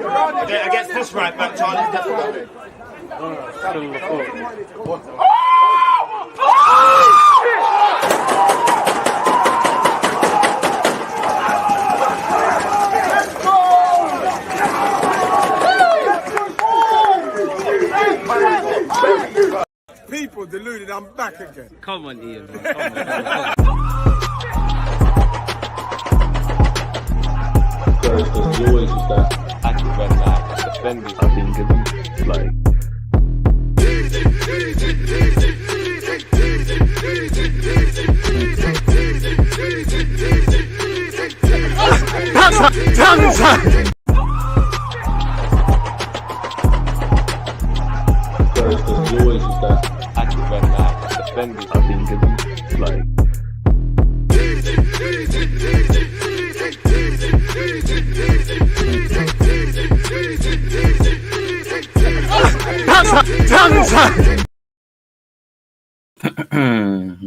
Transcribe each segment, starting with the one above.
Against this right back, Charlie, definitely. People deluded, I'm back again. Come on, Ian, bro. Come on. Because you always use that active red light defending. I think it's like. Because you always use that active red light defending. I think it's like.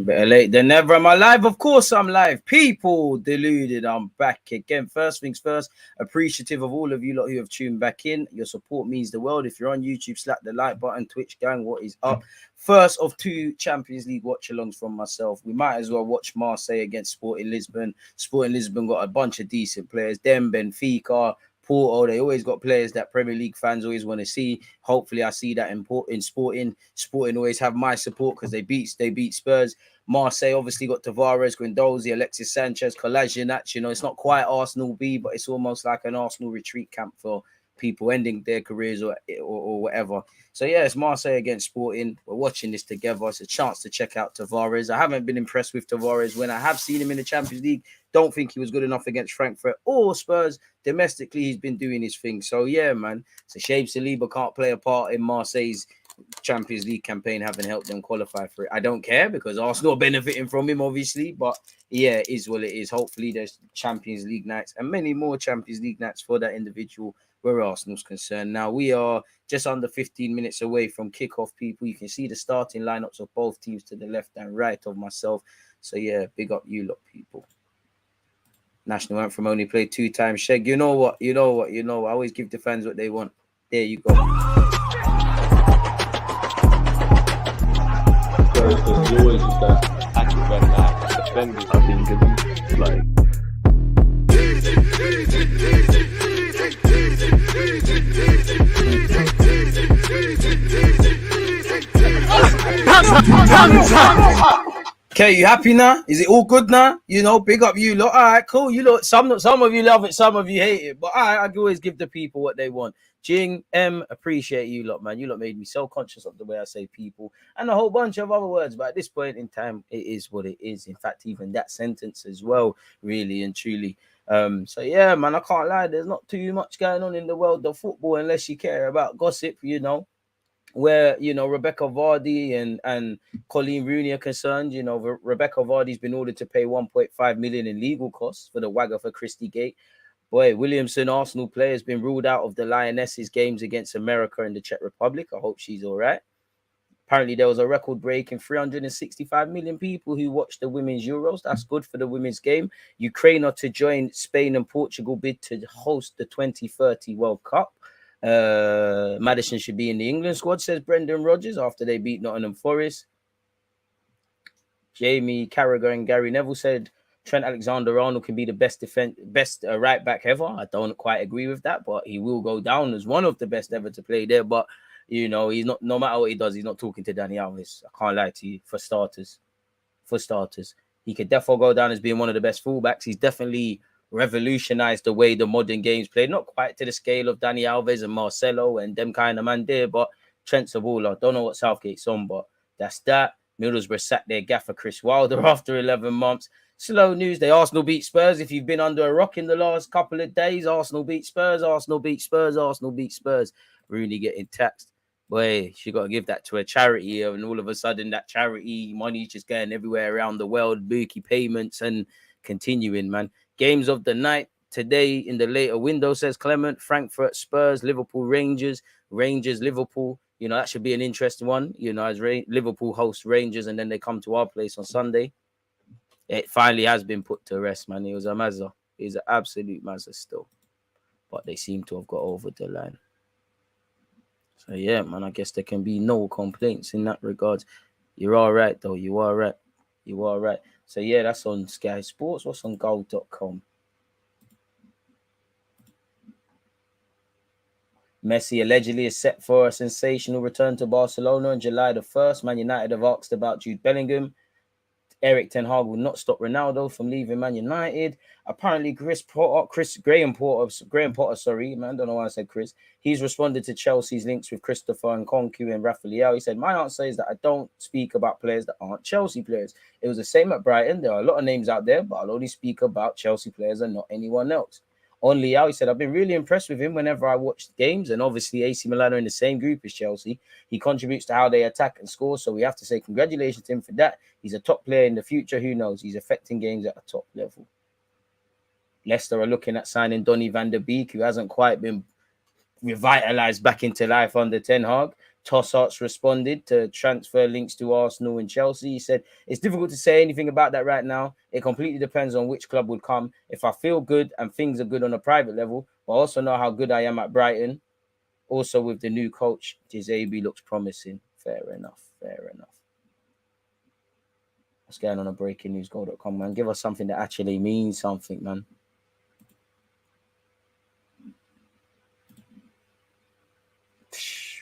Better late than never. Am I live? Of course I'm live. People deluded, I'm back again. First things first, appreciative of all of you lot who have tuned back in. Your support means the world. If you're on YouTube, slap the like button. Twitch gang, what is up? First of two Champions League watch-alongs from myself. We might as well watch Marseille against Sporting Lisbon. Sporting Lisbon got a bunch of decent players. Them, Benfica, Porto, they always got players that Premier League fans always want to see. Hopefully I see that in Sporting. Sporting always have my support because they beat Spurs. Marseille obviously got Tavares, Guendouzi, Alexis Sanchez, Kolasinac. You know, it's not quite Arsenal B, but it's almost like an Arsenal retreat camp for people ending their careers or whatever. So yeah, it's Marseille against Sporting. We're watching this together. It's a chance to check out Tavares. I haven't been impressed with Tavares when I have seen him in the Champions League. Don't think he was good enough against Frankfurt or Spurs. Domestically, he's been doing his thing. So yeah, man, it's a shame Saliba can't play a part in Marseille's Champions League campaign, having helped them qualify for it. I don't care because Arsenal are benefiting from him, obviously. But yeah, it is what it is. Hopefully, there's Champions League nights and many more Champions League nights for that individual where Arsenal's concerned. Now, we are just under 15 minutes away from kickoff, people. You can see the starting lineups of both teams to the left and right of myself. So yeah, big up you lot, people. National anthem only played 2 times. Sheg, you know what? I always give the fans what they want. There you go. Because you always use that active red light defending. I think it's like. Okay, you happy now? Is it all good now? You know, big up you lot. All right, cool. You lot, some of you love it, some of you hate it. But I can always give the people what they want. Jing, appreciate you lot, man. You lot made me so conscious of the way I say people and a whole bunch of other words. But at this point in time, it is what it is. In fact, even that sentence as well, really and truly. So yeah, man, I can't lie. There's not too much going on in the world of football unless you care about gossip, you know. Where, you know, Rebecca Vardy and Colleen Rooney are concerned. You know, Rebecca Vardy's been ordered to pay 1.5 million in legal costs for the wagger for Christie Gate. Boy, Williamson, Arsenal player, has been ruled out of the Lionesses games against America and the Czech Republic. I hope she's all right. Apparently, there was a record-breaking 365 million people who watched the Women's Euros. That's good for the women's game. Ukraine are to join Spain and Portugal bid to host the 2030 World Cup. Maddison should be in the England squad, says Brendan Rodgers, after they beat Nottingham Forest. Jamie Carragher and Gary Neville said Trent Alexander-Arnold can be the best right back ever. I don't quite agree with that, but he will go down as one of the best ever to play there. But you know, he's not. No matter what he does, he's not talking to Dani Alves. I can't lie to you. For starters, he could definitely go down as being one of the best fullbacks. He's definitely revolutionized the way the modern game's played. Not quite to the scale of Dani Alves and Marcelo and them kind of man there, but Trent's a baller. Don't know what Southgate's on, but that's that. Middlesbrough sacked their gaffer Chris Wilder after 11 months. Slow news. They Arsenal beat Spurs. If you've been under a rock in the last couple of days, Arsenal beat Spurs. Rooney getting taxed. Boy, she got to give that to a charity, and all of a sudden that charity money's just going everywhere around the world. Bookie payments and continuing, man. Games of the night today in the later window, says Clement. Frankfurt, Spurs, Liverpool, Rangers, Liverpool. You know, that should be an interesting one. You know, as Liverpool host Rangers and then they come to our place on Sunday. It finally has been put to rest, man. It was a mazza. It's an absolute mazza still. but they seem to have got over the line. So yeah, man, I guess there can be no complaints in that regard. You're all right, though. You are right. You are right. So yeah, that's on Sky Sports. What's on goal.com? Messi allegedly is set for a sensational return to Barcelona on July the 1st. Man United have asked about Jude Bellingham. Eric Ten Hag will not stop Ronaldo from leaving Man United. Apparently, Graham Potter, sorry, man, I don't know why I said Chris. He's responded to Chelsea's links with Christopher and Nkunku and Rafael. He said, my answer is that I don't speak about players that aren't Chelsea players. It was the same at Brighton. There are a lot of names out there, but I'll only speak about Chelsea players and not anyone else. On Leao, he said, I've been really impressed with him whenever I watch games, and obviously AC Milan are in the same group as Chelsea. He contributes to how they attack and score, so we have to say congratulations to him for that. He's a top player in the future. Who knows? He's affecting games at a top level. Leicester are looking at signing Donny van der Beek, who hasn't quite been revitalized back into life under Ten Hag. Tossarts responded to transfer links to Arsenal and Chelsea. He said, it's difficult to say anything about that right now. It completely depends on which club would come. If I feel good and things are good on a private level, but I also know how good I am at Brighton. Also with the new coach, Giuseppe looks promising. Fair enough. Fair enough. What's going on breaking news goal.com, man? Give us something that actually means something, man.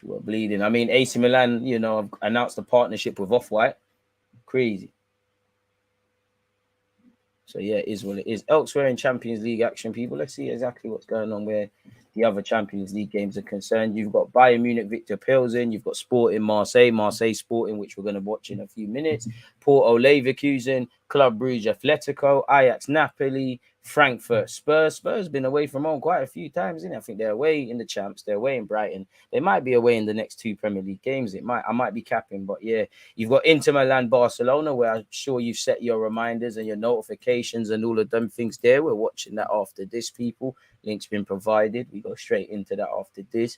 We're bleeding. I mean, AC Milan, you know, have announced a partnership with Off-White. Crazy. So, yeah, it is what it is. Elsewhere in Champions League action, people, let's see exactly what's going on where the other Champions League games are concerned. You've got Bayern Munich, Victor Pilsen. You've got Sporting Marseille, Marseille Sporting, which we're going to watch in a few minutes. Porto Leverkusen, Club Brugge Atletico, Ajax Napoli, Frankfurt Spurs. Spurs been away from home quite a few times, isn't it? I think they're away in the Champs. They're away in Brighton. They might be away in the next two Premier League games. I might be capping, but yeah. You've got Inter Milan, Barcelona, where I'm sure you've set your reminders and your notifications and all of them things there. We're watching that after this, people. Link's been provided. We go straight into that after this.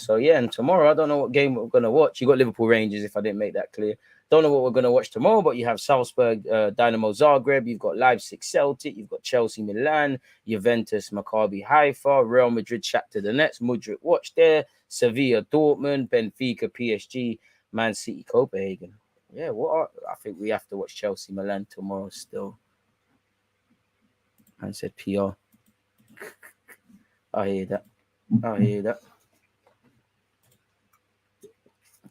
So yeah, and tomorrow I don't know what game we're gonna watch. You got Liverpool Rangers, if I didn't make that clear. Don't know what we're gonna watch tomorrow, but you have Salzburg, Dynamo Zagreb. You've got Leipzig, Celtic. You've got Chelsea, Milan, Juventus, Maccabi Haifa, Real Madrid, Shakhtar Donetsk. Mudryk watch there. Sevilla, Dortmund, Benfica, PSG, Man City, Copenhagen. Yeah, I think we have to watch Chelsea, Milan tomorrow still. Man said PR. I hear that.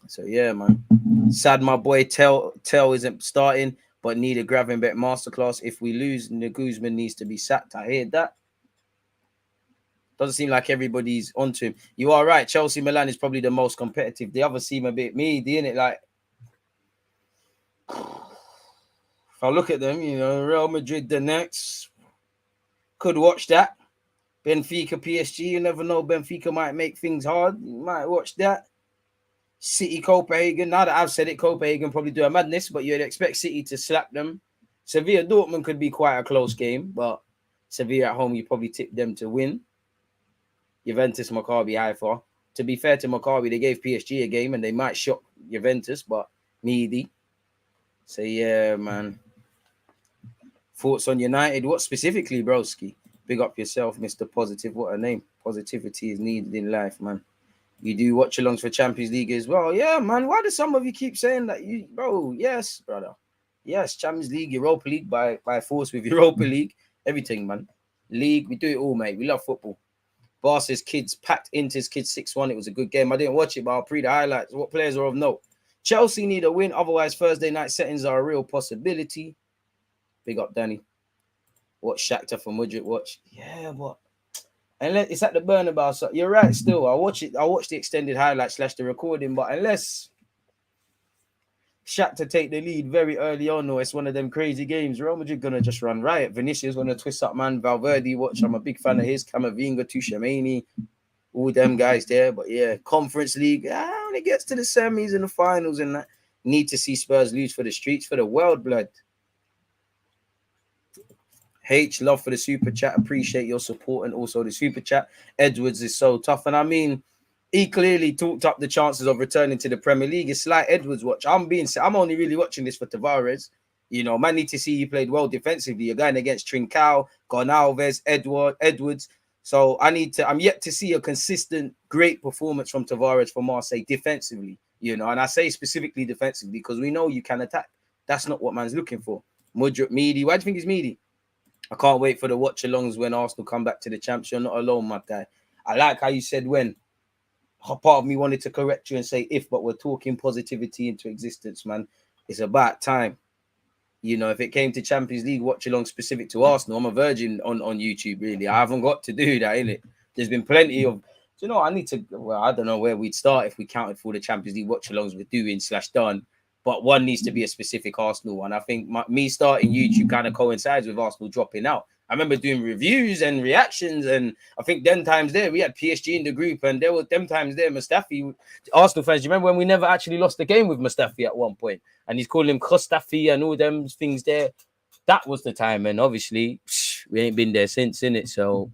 So yeah, man. Sad my boy Tell isn't starting, but need a Gravenberch masterclass. If we lose, Nagusman needs to be sacked. I hear that. Doesn't seem like everybody's onto him. You are right. Chelsea Milan is probably the most competitive. The others seem a bit meaty, innit? Like, if I look at them, you know, Real Madrid the next. Could watch that. Benfica, PSG, you never know. Benfica might make things hard. You might watch that. City, Copenhagen. Now that I've said it, Copenhagen probably do a madness, but you'd expect City to slap them. Sevilla, Dortmund could be quite a close game, but Sevilla at home, you probably tip them to win. Juventus, Maccabi Haifa. To be fair to Maccabi, they gave PSG a game and they might shock Juventus, but needy. So yeah, man. Thoughts on United? What specifically, broski? Big up yourself, Mr. Positive. What a name. Positivity is needed in life, man. You do watch-alongs for Champions League as well. Yeah, man. Why do some of you keep saying that? Bro, yes, brother. Yes, Champions League, Europa League by force with Europa League. Everything, man. League, we do it all, mate. We love football. Barca's kids packed Inter's kids 6-1. It was a good game. I didn't watch it, but I'll pre the highlights. What players are of note? Chelsea need a win. Otherwise, Thursday night settings are a real possibility. Big up, Danny. Watch Shakhtar for Mudryk. Watch. Yeah, but it's at the Bernabeu. So you're right. Still, I watch the extended highlights / the recording. But unless Shakhtar take the lead very early on, or it's one of them crazy games, Real Madrid gonna just run riot. Vinicius gonna twist up, man. Valverde, watch. I'm a big fan of his. Camavinga, Tuchemani, all them guys there. But yeah, Conference League. When it gets to the semis and the finals and that, need to see Spurs lose for the streets, for the world, blood. H, love for the super chat. Appreciate your support and also the super chat. Edwards is so tough. And I mean, he clearly talked up the chances of returning to the Premier League. It's like Edwards watch. I'm only really watching this for Tavares. You know, man, need to see you played well defensively. You're going against Trincao, Gonalves, Edwards. So I'm yet to see a consistent, great performance from Tavares for Marseille defensively, you know, and I say specifically defensively because we know you can attack. That's not what man's looking for. Mudryk, Meady, why do you think he's Meady? I can't wait for the watch-alongs when Arsenal come back to the champs. You're not alone, my guy. I like how you said when. Part of me wanted to correct you and say if, but we're talking positivity into existence, man. It's about time. You know, if it came to Champions League watch-along specific to Arsenal, I'm a virgin on YouTube, really. I haven't got to do that, innit? There's been plenty of... You know, I need to... Well, I don't know where we'd start if we counted for the Champions League watch-alongs we're doing / done. But one needs to be a specific Arsenal one. I think me starting YouTube kind of coincides with Arsenal dropping out. I remember doing reviews and reactions, and I think them times there we had PSG in the group, and there were them times there Mustafi. Arsenal fans, do you remember when we never actually lost the game with Mustafi at one point, and he's calling him Mustafi and all them things there? That was the time, and obviously we ain't been there since, innit? So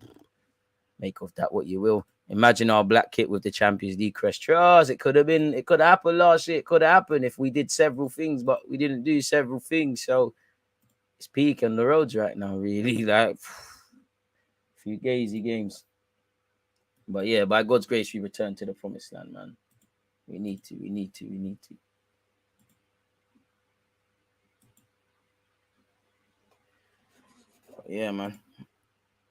make of that what you will. Imagine our black kit with the Champions League crest. Trust, it could have happened last year. It could have happened if we did several things, but we didn't do several things. So it's peak on the roads right now, really. Like, a few gazy games. But yeah, by God's grace, we return to the promised land, man. We need to. But yeah, man.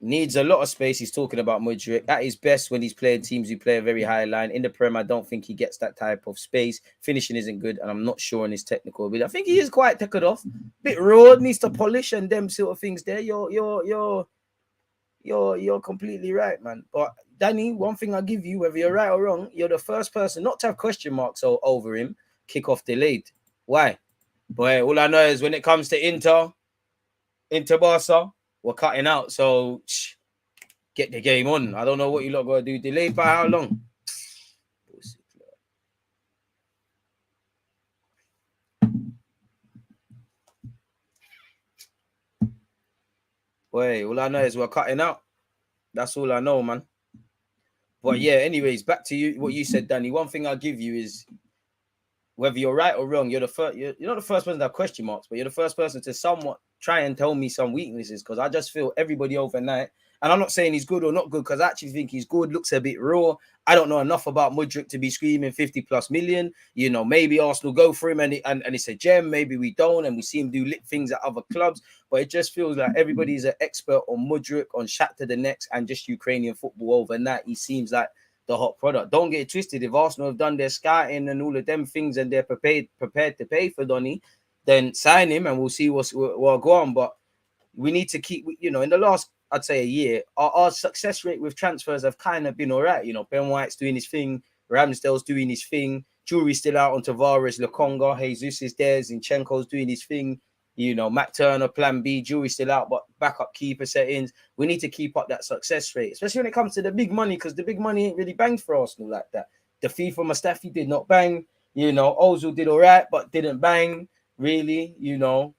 Needs a lot of space. He's talking about Mudryk. At his best, when he's playing teams who play a very high line. In the Prem, I don't think he gets that type of space. Finishing isn't good, and I'm not sure on his technical ability. I think he is quite took it off. Bit raw, needs to polish and them sort of things there. You're completely right, man. But Danny, one thing I'll give you, whether you're right or wrong, you're the first person not to have question marks over him. Kickoff delayed. Why? Boy, all I know is when it comes to Inter Barca, we're cutting out, so get the game on. I don't know what you lot got to do. Delayed by how long? Boy, all I know is we're cutting out. That's all I know, man. But yeah, anyways, back to you. What you said, Danny. One thing I'll give you is whether you're right or wrong, you're the first. You're not the first person to have question marks, but you're the first person to somewhat try and tell me some weaknesses, because I just feel everybody overnight. And I'm not saying he's good or not good, because I actually think he's good. Looks a bit raw. I don't know enough about Mudryk to be screaming 50+ million. You know, maybe Arsenal go for him and it's a gem. Maybe we don't, and we see him do lit things at other clubs. But it just feels like everybody's an expert on Mudryk, on Shakhtar Donetsk, and just Ukrainian football overnight. He seems like the hot product. Don't get it twisted. If Arsenal have done their scouting and all of them things and they're prepared to pay for Donny, then sign him and we'll see what's go on. But we need to keep, you know, in the last, I'd say, a year, our success rate with transfers have kind of been all right. You know, Ben White's doing his thing, Ramsdale's doing his thing, Jury's still out on Tavares, Lokonga, Jesus is there, Zinchenko's doing his thing. You know, Matt Turner, plan B, Jury's still out, but backup keeper settings. We need to keep up that success rate, especially when it comes to the big money, because the big money ain't really banged for Arsenal like that. The fee for Mustafi did not bang. You know, Ozil did all right, but didn't bang, really. You know,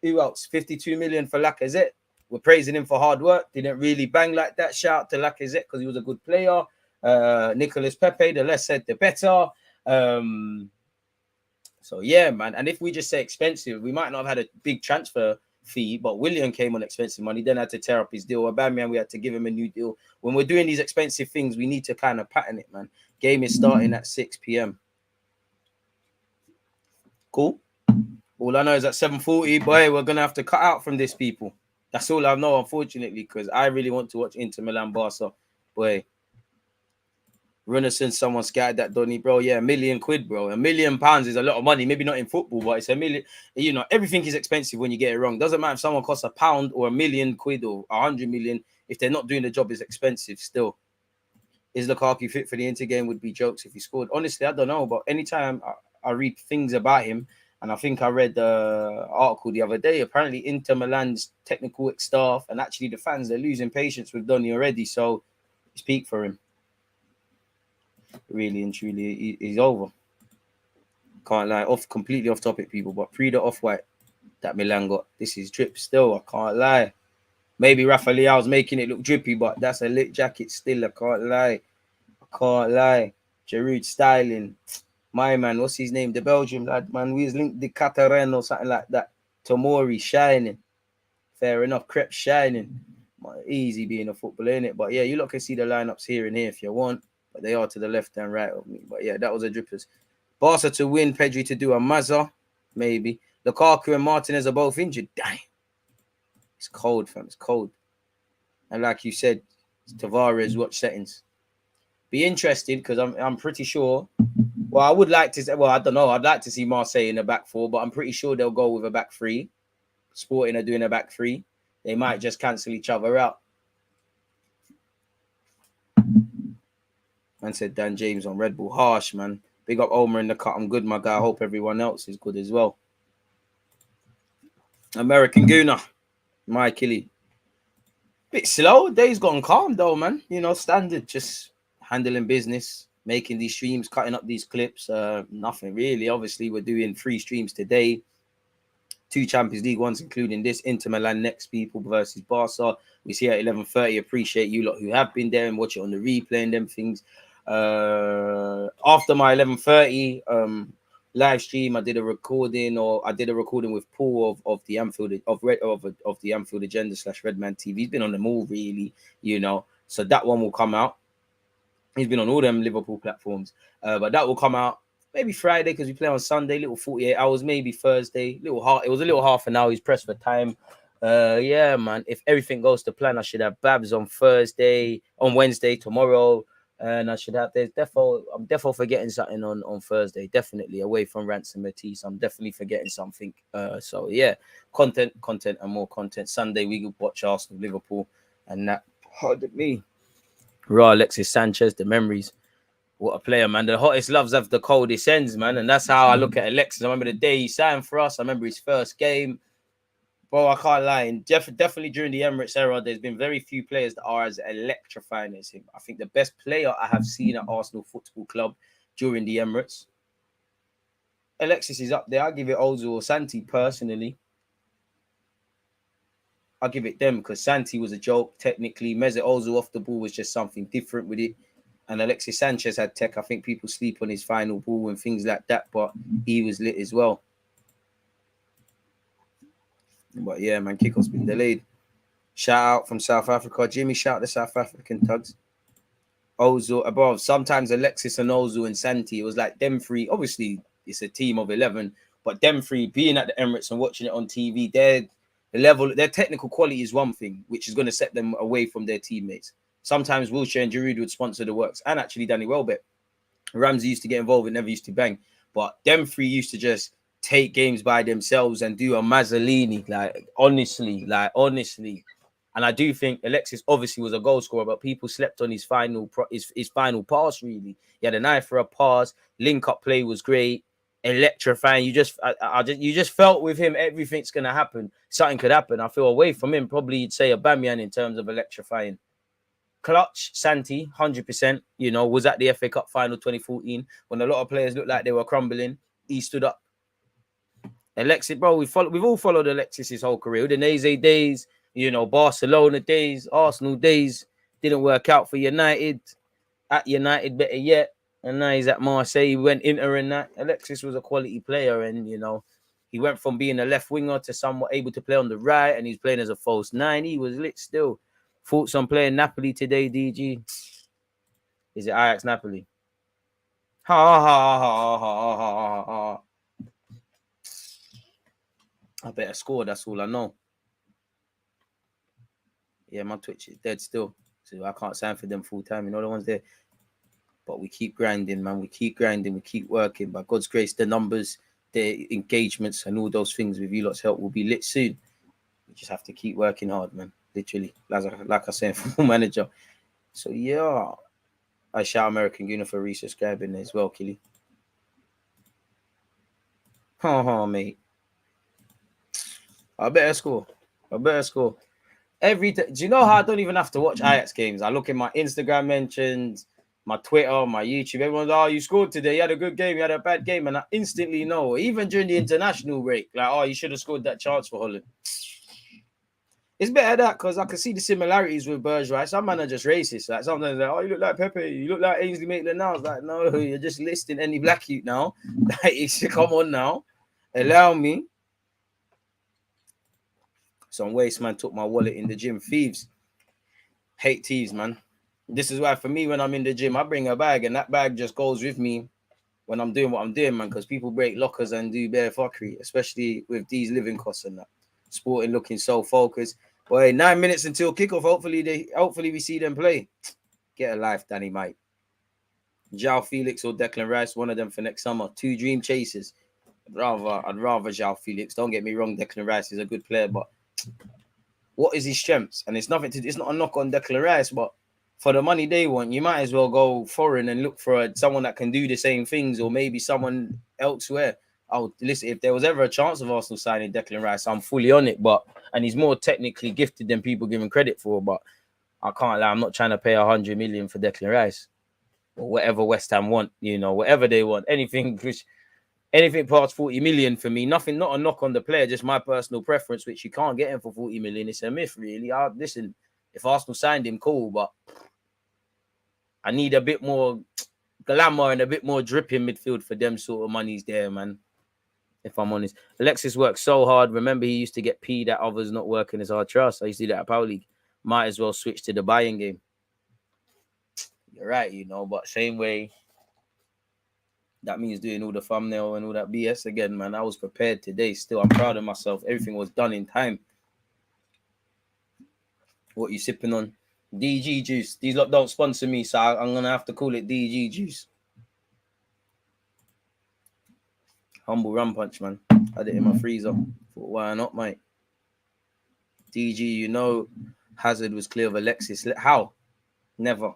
who else? 52 million for Lacazette. We're praising him for hard work. Didn't really bang like that. Shout out to Lacazette because he was a good player. Nicolas Pepe, the less said, the better. So, yeah, man. And if we just say expensive, we might not have had a big transfer fee, but William came on expensive money, then had to tear up his deal. Aubameyang, we had to give him a new deal. When we're doing these expensive things, we need to kind of pattern it, man. Game is starting at 6 p.m. Cool. All I know is at 7:40, boy, we're going to have to cut out from this, people. That's all I know, unfortunately, because I really want to watch Inter Milan Barca. Boy, Renaissance, someone scattered that Donny, bro. Yeah, £1 million, bro. £1 million is a lot of money. Maybe not in football, but it's $1 million. You know, everything is expensive when you get it wrong. Doesn't matter if someone costs £1 or £1 million or 100 million. If they're not doing the job, it's expensive still. Is Lukaku fit for the Inter game? Would be jokes if he scored. Honestly, I don't know. But anytime I read things about him, and I think I read the article the other day, apparently Inter Milan's technical staff and actually the fans, they're losing patience with Donny already. So it's peak for him. Really and truly, he's over. Can't lie. Completely off topic, people. But pre the off-white that Milan got, this is drip still. I can't lie. Maybe Rafa Leao's making it look drippy, but that's a lit jacket still. I can't lie. Giroud styling. My man, what's his name? The Belgium lad, man. We was linked the Cataren or something like that. Tomori shining. Fair enough. Crep shining. Easy being a footballer, innit? But yeah, you lot can see the lineups here and here if you want, but they are to the left and right of me. But yeah, that was a drippers. Barca to win, Pedri to do a Mazza, maybe. Lukaku and Martinez are both injured. Damn. It's cold, fam. It's cold. And like you said, Tavares, watch settings. Be interested because I'm pretty sure. Well, I would like to say, well, I don't know. I'd like to see Marseille in the back four, but I'm pretty sure they'll go with a back three. Sporting are doing a back three. They might just cancel each other out. Man said Dan James on Red Bull. Harsh, man. Big up Omer in the cut. I'm good, my guy. I hope everyone else is good as well. American Gooner. My Killy. Bit slow. Day's gone calm, though, man. You know, standard. Just handling business. Making these streams. Cutting up these clips. Nothing really. Obviously, we're doing 3 streams today. 2 Champions League ones, including this. Inter Milan next, people versus Barca. We see at 11:30. Appreciate you lot who have been there and watch it on the replay and them things. After my 11:30 live stream, I did a recording with Paul of the Anfield of the Anfield Agenda / Redman TV. He's been on them all, really, you know. So that one will come out. He's been on all them Liverpool platforms, but that will come out. Maybe Friday because we play on Sunday, little 48 hours, maybe Thursday. It was a little half an hour. He's pressed for time. Yeah, man. If everything goes to plan, I should have Babs on Wednesday, tomorrow. And I should have I'm definitely forgetting something on Thursday. Definitely away from Ransom Matisse. I'm definitely forgetting something. So yeah, content and more content. Sunday we could watch Arsenal, Liverpool, and that harded me. Raw Alexis Sanchez, the memories. What a player, man. The hottest loves have the coldest ends, man. And that's how I look at Alexis. I remember the day he signed for us. I remember his first game. Bro, I can't lie. And definitely during the Emirates era, there's been very few players that are as electrifying as him. I think the best player I have seen at Arsenal Football Club during the Emirates, Alexis is up there. I give it Ozil or Santi personally. I'll give it them because Santi was a joke technically. Mesut Ozil off the ball was just something different with it. And Alexis Sanchez had tech. I think people sleep on his final ball and things like that, but he was lit as well. But yeah, man, kickoff's been delayed. Shout out from South Africa. Jimmy, shout out the South African thugs. Ozil above. Sometimes Alexis and Ozil and Santi, it was like them 3. Obviously, it's a team of 11, but them 3 being at the Emirates and watching it on TV, their technical quality is one thing, which is going to set them away from their teammates. Sometimes Wilshere and Giroud would sponsor the works, and actually Danny Welbeck. Ramsey used to get involved and never used to bang, but them 3 used to just take games by themselves and do a Mazzolini, like honestly. And I do think Alexis obviously was a goal scorer, but people slept on his final pass. Really, he had an eye for a pass. Link-up play was great, electrifying. You just felt with him everything's gonna happen. Something could happen. I feel away from him. Probably you'd say Aubameyang in terms of electrifying. Clutch, Santi, 100%, you know, was at the FA Cup final 2014 when a lot of players looked like they were crumbling. He stood up. Alexis, bro, we've all followed Alexis his whole career. The Udinese days, you know, Barcelona days, Arsenal days, didn't work out for United. At United, better yet. And now he's at Marseille. He went Inter and that. Alexis was a quality player, and, you know, he went from being a left winger to somewhat able to play on the right, and he's playing as a false 9. He was lit still. Thoughts on playing Napoli today, DG? Is it Ajax Napoli? Ha ha ha ha ha ha. I better score, that's all I know. Yeah, my Twitch is dead still. So I can't sign for them full time. You know the ones there. But we keep grinding, man. We keep grinding. We keep working. By God's grace, the numbers, the engagements, and all those things with you lot's help will be lit soon. We just have to keep working hard, man. Literally, like I said, football manager. So yeah, I shout American Gooner for resubscribing as well, Killy. Mate. I better score. Do you know how I don't even have to watch Ajax games? I look at my Instagram mentions, my Twitter, my YouTube. Everyone's, oh, you scored today. You had a good game. You had a bad game. And I instantly know, even during the international break, like, oh, you should have scored that chance for Holland. It's better that because I can see the similarities with Bergwijn. Some men are just racist. Like sometimes they're like, oh, you look like Pepe. You look like Ainsley Maitland-Niles. Like, no, you're just listing any black youth now. Like, come on now. Allow me. Some waste man took my wallet in the gym. Thieves. Hate teas, man. This is why for me, when I'm in the gym, I bring a bag, and that bag just goes with me when I'm doing what I'm doing, man. Because people break lockers and do bare fuckery, especially with these living costs and that. Sporting looking so focused. Boy, 9 minutes until kickoff. Hopefully we see them play. Get a life, Danny, mate. João Felix or Declan Rice, one of them for next summer. 2 dream chasers. I'd rather João Felix. Don't get me wrong, Declan Rice is a good player, but what is his strengths? And it's not a knock on Declan Rice, but for the money they want, you might as well go foreign and look for someone that can do the same things, or maybe someone elsewhere. Oh, listen, if there was ever a chance of Arsenal signing Declan Rice, I'm fully on it. And he's more technically gifted than people give him credit for. But I can't lie, I'm not trying to pay 100 million for Declan Rice or whatever West Ham want. Whatever they want, anything past 40 million for me. Nothing, not a knock on the player, just my personal preference, which you can't get him for 40 million. It's a myth, really. Listen, if Arsenal signed him, cool, but I need a bit more glamour and a bit more drip in midfield for them sort of monies there, man. If I'm honest. Alexis worked so hard. Remember, he used to get peed at others not working as hard. Trust. I used to do that at Power League. Might as well switch to the buying game. You're right, but same way, that means doing all the thumbnail and all that BS again, man. I was prepared today. Still, I'm proud of myself. Everything was done in time. What you sipping on? DG juice. These lot don't sponsor me, so I'm going to have to call it DG juice. Humble rum punch, man. Had it in my freezer. Thought, why not, mate? DG, Hazard was clear of Alexis. How? Never.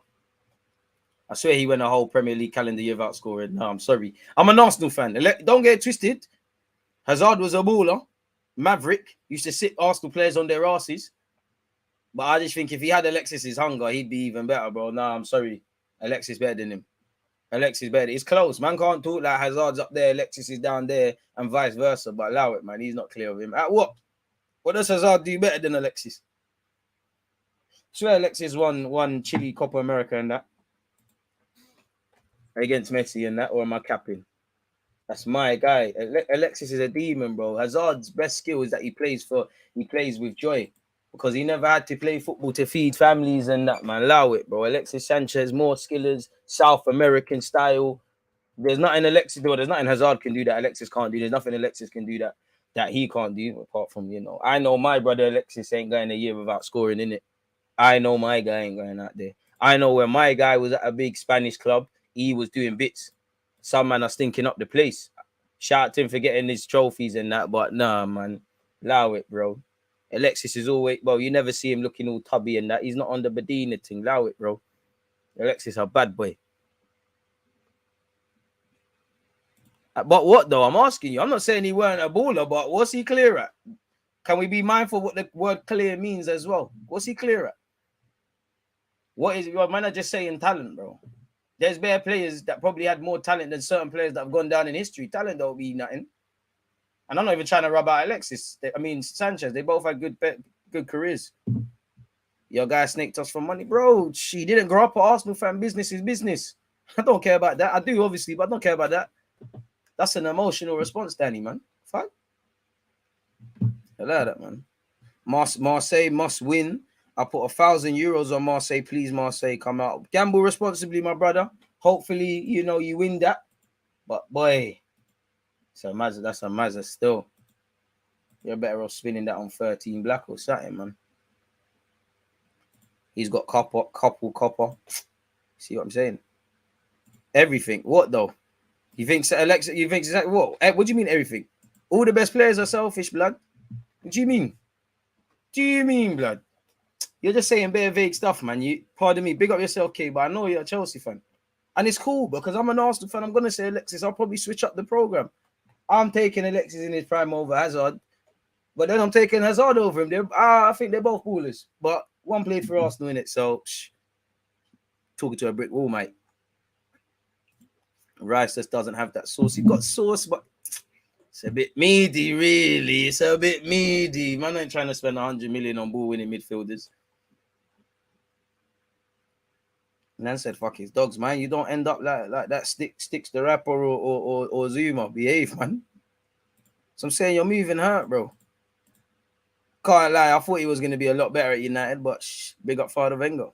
I swear he went a whole Premier League calendar year without scoring. No, I'm sorry. I'm an Arsenal fan. Don't get it twisted. Hazard was a baller. Maverick used to sit Arsenal players on their asses. But I just think if he had Alexis's hunger, he'd be even better, bro. Nah, I'm sorry. Alexis better than him. Alexis better. It's close. Man can't talk like Hazard's up there, Alexis is down there, and vice versa. But allow it, man. He's not clear of him. At what? What does Hazard do better than Alexis? I swear Alexis won Chile, Copa America and that. Against Messi and that, or am I capping? That's my guy. Alexis is a demon, bro. Hazard's best skill is that he plays with joy. Because he never had to play football to feed families and that, man. Allow it, bro. Alexis Sanchez, more skillers, South American style. There's nothing Hazard can do that Alexis can't do. There's nothing Alexis can do that he can't do, apart from, I know my brother Alexis ain't going a year without scoring, innit? I know my guy ain't going out there. I know when my guy was at a big Spanish club, he was doing bits. Some man are stinking up the place. Shout out to him for getting his trophies and that, but nah, man. Allow it, bro. Alexis is always, you never see him looking all tubby and that. He's not on the Medina thing. Allow it, bro. Alexis a bad boy. But what, though? I'm asking you. I'm not saying he weren't a baller, but what's he clear at? Can we be mindful what the word clear means as well? What's he clear at? What is your man? Are just saying talent, bro. There's bare players that probably had more talent than certain players that have gone down in history. Talent don't be nothing. And I'm not even trying to rub out Alexis. Sanchez. They both had good careers. Your guy snaked us for money. Bro, she didn't grow up an Arsenal fan. Business is business. I don't care about that. I do, obviously, but I don't care about that. That's an emotional response, Danny, man. Fuck. I like that, man. Marseille must win. I put €1,000 on Marseille. Please, Marseille, come out. Gamble responsibly, my brother. Hopefully, you win that. But, boy, that's a Mazda still. You're better off spinning that on 13 black or something, man. He's got copper. See what I'm saying? Everything. What, though? You think what? What do you mean everything? All the best players are selfish, blood. What do you mean? Blood? You're just saying bare vague stuff, man. Pardon me, big up yourself, K, but I know you're a Chelsea fan. And it's cool because I'm an Arsenal fan. I'm going to say Alexis. I'll probably switch up the program. I'm taking Alexis in his prime over Hazard. But then I'm taking Hazard over him. I think they're both ballers. But one played for Arsenal in it. So, talking to a brick wall, mate. Rice just doesn't have that sauce. He got sauce, but it's a bit meaty, really. It's a bit meaty. Man ain't trying to spend 100 million on ball-winning midfielders. And then said, fuck his dogs, man. You don't end up like that Sticks the rapper or Zuma. Behave, man. So I'm saying your moving hurt, bro. Can't lie, I thought he was going to be a lot better at United, but big up Father Wenger.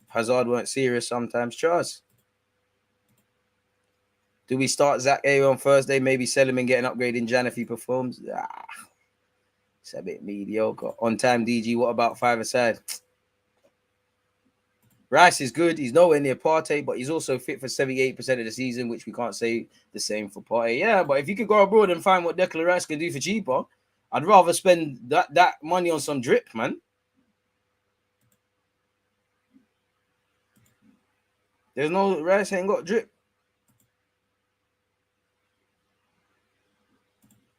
Hazard weren't serious sometimes. Trust. Do we start Zach A on Thursday? Maybe sell him and get an upgrade in Jan if he performs? It's a bit mediocre. On time, DG. What about five-a-side? Rice is good. He's nowhere near Partey, but he's also fit for 78% of the season, which we can't say the same for Partey. Yeah, but if you could go abroad and find what Declan Rice can do for cheaper, I'd rather spend that money on some drip, man. There's no Rice ain't got drip.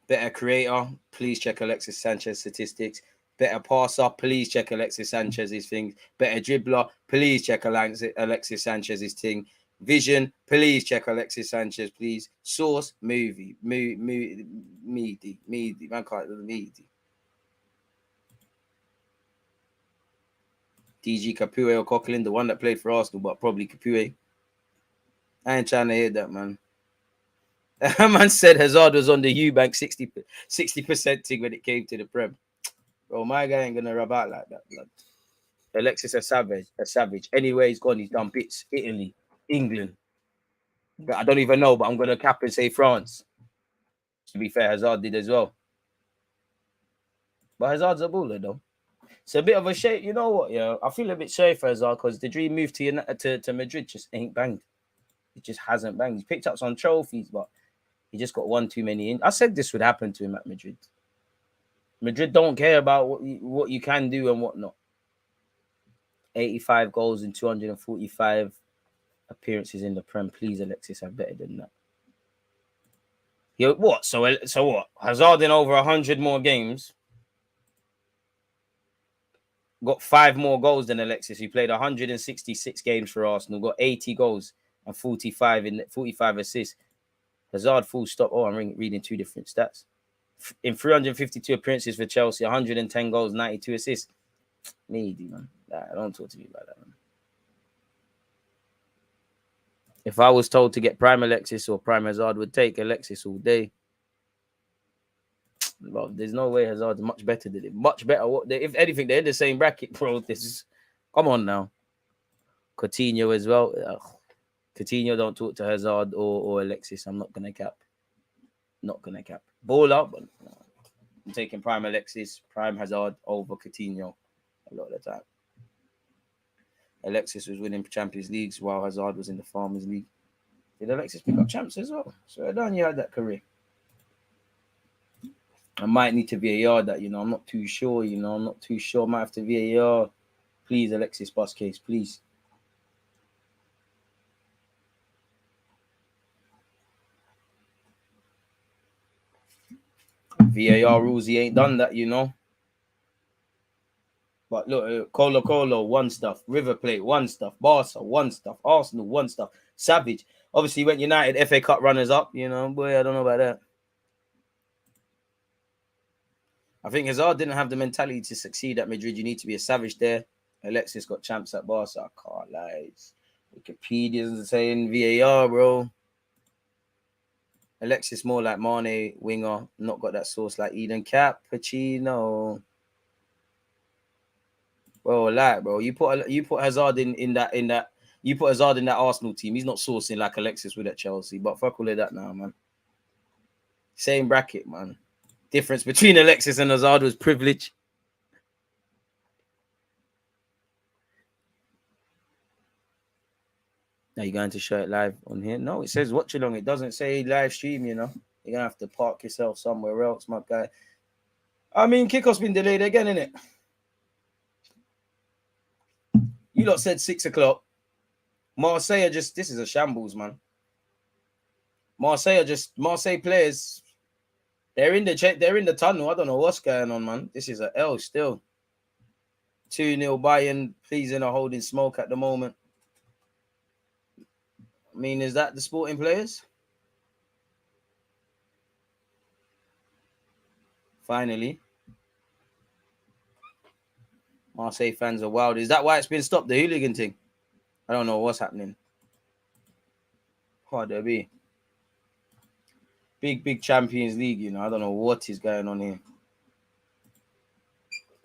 Better creator, please check Alexis Sanchez statistics. Better passer, please check Alexis Sanchez's things. Better dribbler, please check Alexis Sanchez's thing. Vision, please check Alexis Sanchez, please. Source, meaty. Man can't do meaty. DG Capoue or Coquelin, the one that played for Arsenal, but probably Capoue. I ain't trying to hear that, man. Man said Hazard was on the Eubank 60% thing when it came to the Prem. Bro, my guy ain't gonna rub out like that, blood. Alexis a savage. Anyway, he's gone, he's done bits. Italy, England. I don't even know, but I'm gonna cap and say France. To be fair, Hazard did as well. But Hazard's a baller though. It's a bit of a shame. You know what? Yeah, I feel a bit sorry for Hazard because the dream move to Madrid just ain't banged. It just hasn't banged. He's picked up some trophies, but he just got one too many. I said this would happen to him at Madrid. Madrid don't care about what you can do and what not. 85 goals in 245 appearances in the Prem. Please, Alexis, have better than that. Yo, what? So what? Hazard in over 100 more games. Got 5 more goals than Alexis. He played 166 games for Arsenal. Got 80 goals and 45 assists. Hazard full stop. Oh, I'm reading 2 different stats. In 352 appearances for Chelsea, 110 goals, 92 assists. Needy, man. Don't talk to me about that, man. If I was told to get Prime Alexis or Prime Hazard, would take Alexis all day. Well, there's no way Hazard's much better than it. Much better. If anything, they're in the same bracket, bro. Come on now. Coutinho as well. Coutinho don't talk to Hazard or Alexis. I'm not gonna cap. Ball up, but no. I'm taking Prime Alexis, Prime Hazard over Coutinho a lot of the time. Alexis was winning Champions Leagues while Hazard was in the Farmers League. Did Alexis pick up champs as well? So I done you had that career. I might need to VAR that, I'm not too sure, I'm not too sure. Might have to VAR. Please, Alexis bus case, please. VAR rules, he ain't done that, But look, Colo, one stuff. River Plate, one stuff. Barca, one stuff. Arsenal, one stuff. Savage. Obviously, went United FA Cup runners up, boy, I don't know about that. I think Hazard didn't have the mentality to succeed at Madrid. You need to be a savage there. Alexis got champs at Barca. I can't lie. Wikipedia's saying VAR, bro. Alexis more like Mane, winger, not got that sauce like Eden Cappuccino. Bro, you put Hazard in that you put Hazard in that Arsenal team. He's not sourcing like Alexis with at Chelsea, but fuck all of that now, man. Same bracket, man. Difference between Alexis and Hazard was privilege. Are you going to show it live on here? No, it says watch along. It doesn't say live stream, You're going to have to park yourself somewhere else, my guy. I mean, kickoff's been delayed again, innit? You lot said 6 o'clock. Marseille this is a shambles, man. Marseille players, they're in the tunnel. I don't know what's going on, man. This is a L still. 2-0 Bayern, pleasing or holding smoke at the moment. I mean, is that the sporting players? Finally. Marseille fans are wild. Is that why it's been stopped, the hooligan thing? I don't know what's happening. Oh, there be. Big Champions League, I don't know what is going on here.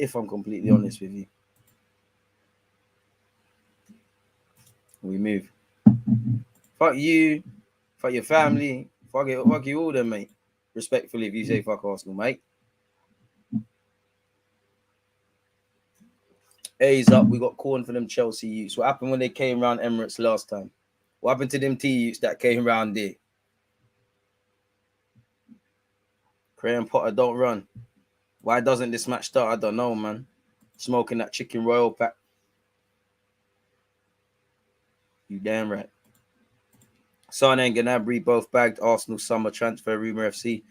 if I'm completely honest with you. We move. Fuck you. Fuck your family. Fuck you all then, mate. Respectfully, if you say fuck Arsenal, mate. A's up. We got corn for them Chelsea youths. What happened when they came round Emirates last time? What happened to them T youths that came round there? Graham Potter don't run. Why doesn't this match start? I don't know, man. Smoking that chicken royal pack. You damn right. Son and Gnabry both bagged Arsenal summer transfer rumor FC.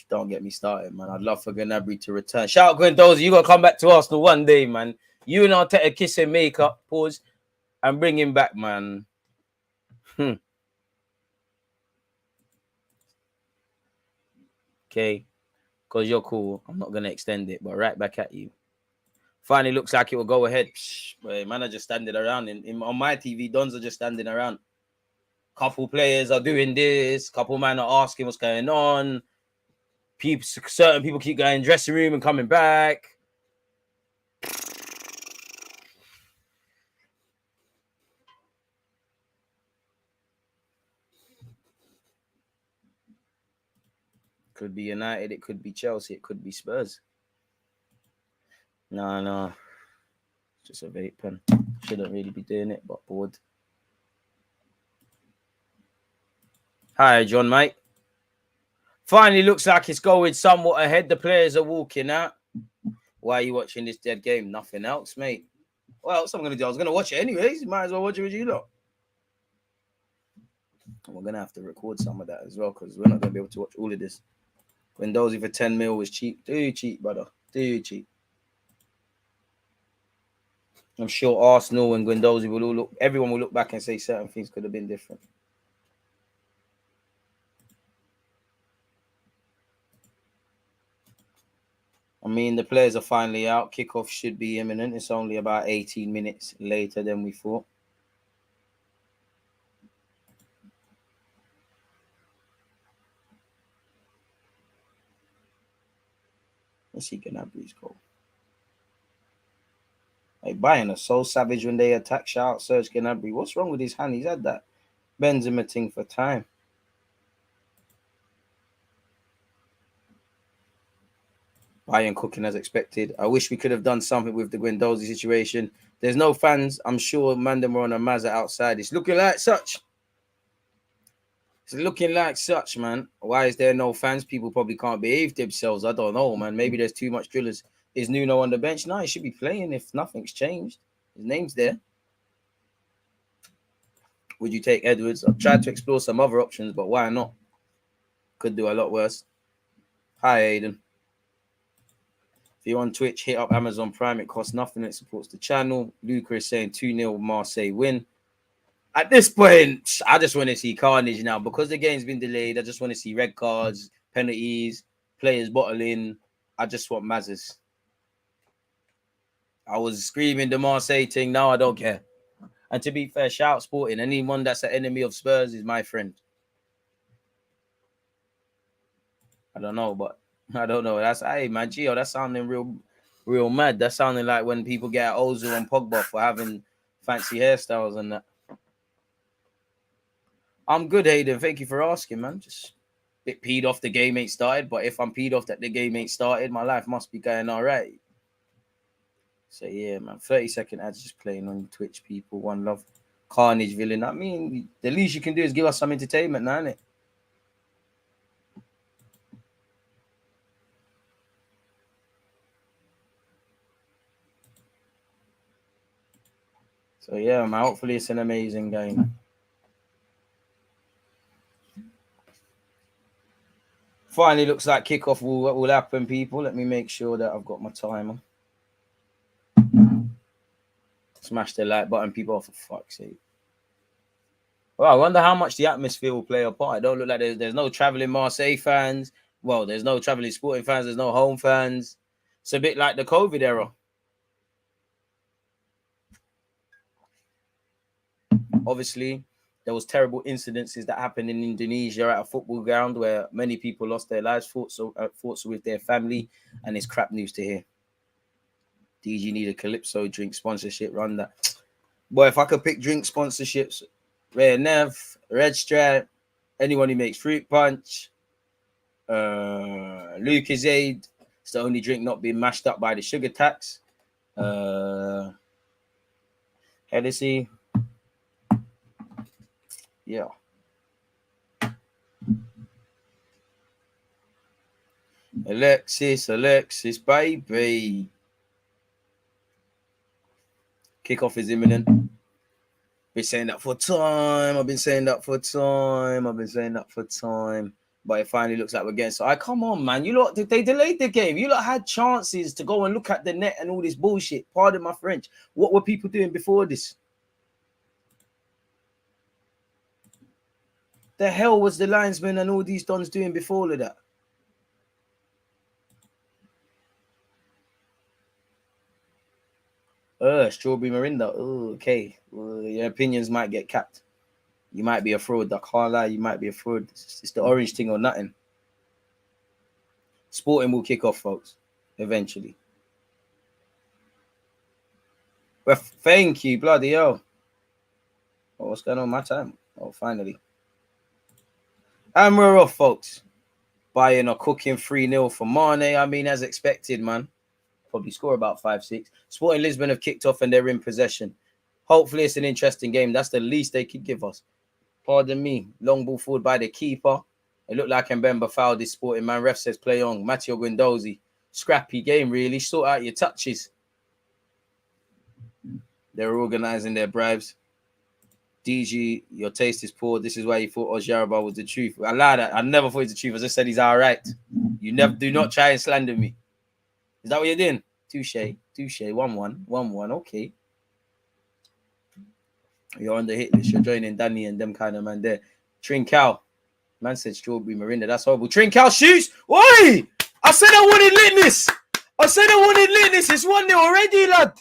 Don't get me started, man. I'd love for Gnabry to return. Shout out Guendouzi, you got to come back to Arsenal one day, man. You and Arteta kiss and make up, pause, and bring him back, man. Okay, because you're cool. I'm not going to extend it, but right back at you. Finally looks like it will go ahead. Man are just standing around. On my TV, Dons are just standing around. Couple players are doing this. Couple men are asking what's going on. Certain people keep going dressing room and coming back. Could be United. It could be Chelsea. It could be Spurs. No. Just a vape pen. Shouldn't really be doing it, but bored. Hi, John, mate. Finally looks like it's going somewhat ahead. The players are walking out. Why are you watching this dead game? Nothing else, mate. What else I'm going to do? I was going to watch it anyways. Might as well watch it with you lot. We're going to have to record some of that as well because we're not going to be able to watch all of this. Guendouzi for 10 mil was cheap. Too cheap, brother. Too cheap. I'm sure Arsenal and Guendouzi will all look, everyone will look back and say certain things could have been different. I mean, the players are finally out. Kickoff should be imminent. It's only about 18 minutes later than we thought. Let's see Gnabry's goal. Like, Bayern are so savage when they attack. Shout out Serge Gnabry. What's wrong with his hand? He's had that Benzema thing for time. Bayern cooking as expected. I wish we could have done something with the Guendouzi situation. There's no fans. I'm sure Mandem are on a Mazza outside. It's looking like such. It's looking like such, man. Why is there no fans? People probably can't behave themselves. I don't know, man. Maybe there's too much drillers. Is Nuno on the bench? No, he should be playing if nothing's changed. His name's there. Would you take Edwards? I've tried to explore some other options, but why not? Could do a lot worse. Hi, Aiden. If you're on Twitch, hit up Amazon Prime. It costs nothing. It supports the channel. Luca is saying 2-0 Marseille win. At this point, I just want to see carnage now. Because the game's been delayed, I just want to see red cards, penalties, players bottling. I just want Mazzers. I was screaming the Marseille thing. Now I don't care. And to be fair, shout Sporting. Anyone that's an enemy of Spurs is my friend. I don't know, but I don't know. That's, hey, man, Gio, that's sounding real mad. That's sounding like when people get at Ozil and Pogba for having fancy hairstyles and that. I'm good, Hayden. Thank you for asking, man. Just a bit peed off the game ain't started, but if I'm peed off that the game ain't started, my life must be going all right. So, yeah, man, 30-second ads just playing on Twitch, people. One love. Carnage villain. I mean, the least you can do is give us some entertainment now, innit? So, yeah, man, hopefully it's an amazing game. Finally, looks like kickoff will happen, people. Let me make sure that I've got my timer. Smash the like button, people. For fuck's sake. Well, I wonder how much the atmosphere will play a part. It don't look like there's no traveling Marseille fans. Well, there's no traveling Sporting fans. There's no home fans. It's a bit like the COVID era. Obviously, there was terrible incidences that happened in Indonesia at a football ground where many people lost their lives, thoughts with their family, and it's crap news to hear. DG need a Calypso drink sponsorship, run that. Boy, if I could pick drink sponsorships, Rare Nev, Red Stripe, anyone who makes fruit punch, Lucozade, it's the only drink not being mashed up by the sugar tax. Hennessy. Yeah. Alexis, baby. Kickoff is imminent. Been saying that for time. I've been saying that for time. But it finally looks like we're getting. So come on, man. You lot, they delayed the game. You lot had chances to go and look at the net and all this bullshit. Pardon my French. What were people doing before this? The hell was the linesman and all these dons doing before all of that? Strawberry Mirinda. Oh, okay. Your opinions might get capped. You might be a fraud. I can't lie. You might be a fraud. It's the orange thing or nothing. Sporting will kick off, folks, eventually. Well, thank you, bloody hell. Oh, what's going on my time? Oh, finally. And we're off, folks. Buying or cooking 3-0 for Mane. I mean, as expected, man. Probably score about 5-6. Sporting Lisbon have kicked off and they're in possession. Hopefully it's an interesting game. That's the least they could give us. Pardon me. Long ball forward by the keeper. It looked like Mbemba fouled this Sporting man. Ref says play on. Matteo Guendouzi. Scrappy game, really. Sort out your touches. They're organising their bribes. DG, your taste is poor. This is why you thought Ojaraba was the truth. I lied. I never thought it was the truth. I just said he's all right. You never do not try and slander me. Is that what you're doing? Touche. 1-1. Okay. You're on the hit list. You're joining Danny and them kind of man there. Trincao. Man said Strawberry Mirinda. That's horrible. Trincao shoots. Oi! I said I wanted litness. It's 1-0 already, lad.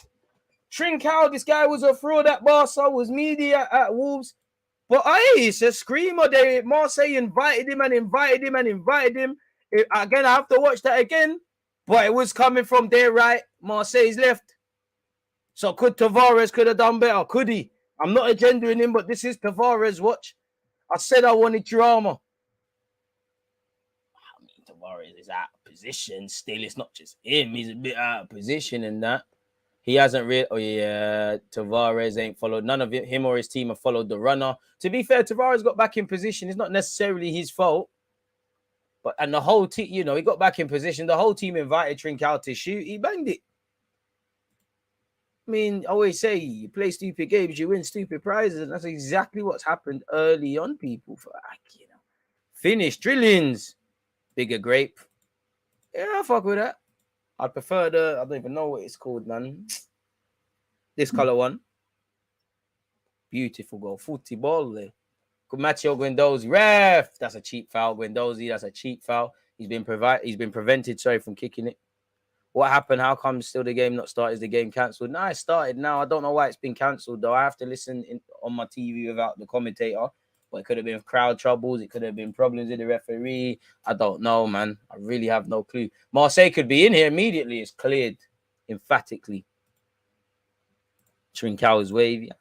Trincao, this guy was a fraud at Barca, was media at Wolves. But it's a screamer. Marseille invited him. Again, I have to watch that again. But it was coming from their right, Marseille's left. So Tavares could have done better? Could he? I'm not agendering him, but this is Tavares. Watch. I said I wanted drama. I mean, Tavares is out of position. Still, it's not just him. He's a bit out of position in that. He hasn't really. Oh, yeah. Tavares ain't followed. None of him or his team have followed the runner. To be fair, Tavares got back in position. It's not necessarily his fault. And the whole team, he got back in position. The whole team invited Trincao to shoot. He banged it. I mean, I always say, you play stupid games, you win stupid prizes. And that's exactly what's happened early on, people. Finish drillings. Bigger grape. Yeah, I fuck with that. I'd prefer I don't even know what it's called, man. This color one. Beautiful goal. Football there. Matteo Guendouzi. Ref. That's a cheap foul. Guendouzi, that's a cheap foul. He's been prevented, from kicking it. What happened? How come still the game not started? Is the game cancelled? No, it started now. I don't know why it's been cancelled, though. I have to listen on my TV without the commentator. But it could have been crowd troubles. It could have been problems with the referee. I don't know, man. I really have no clue. Marseille could be in here immediately. It's cleared emphatically. Trincao is wavy.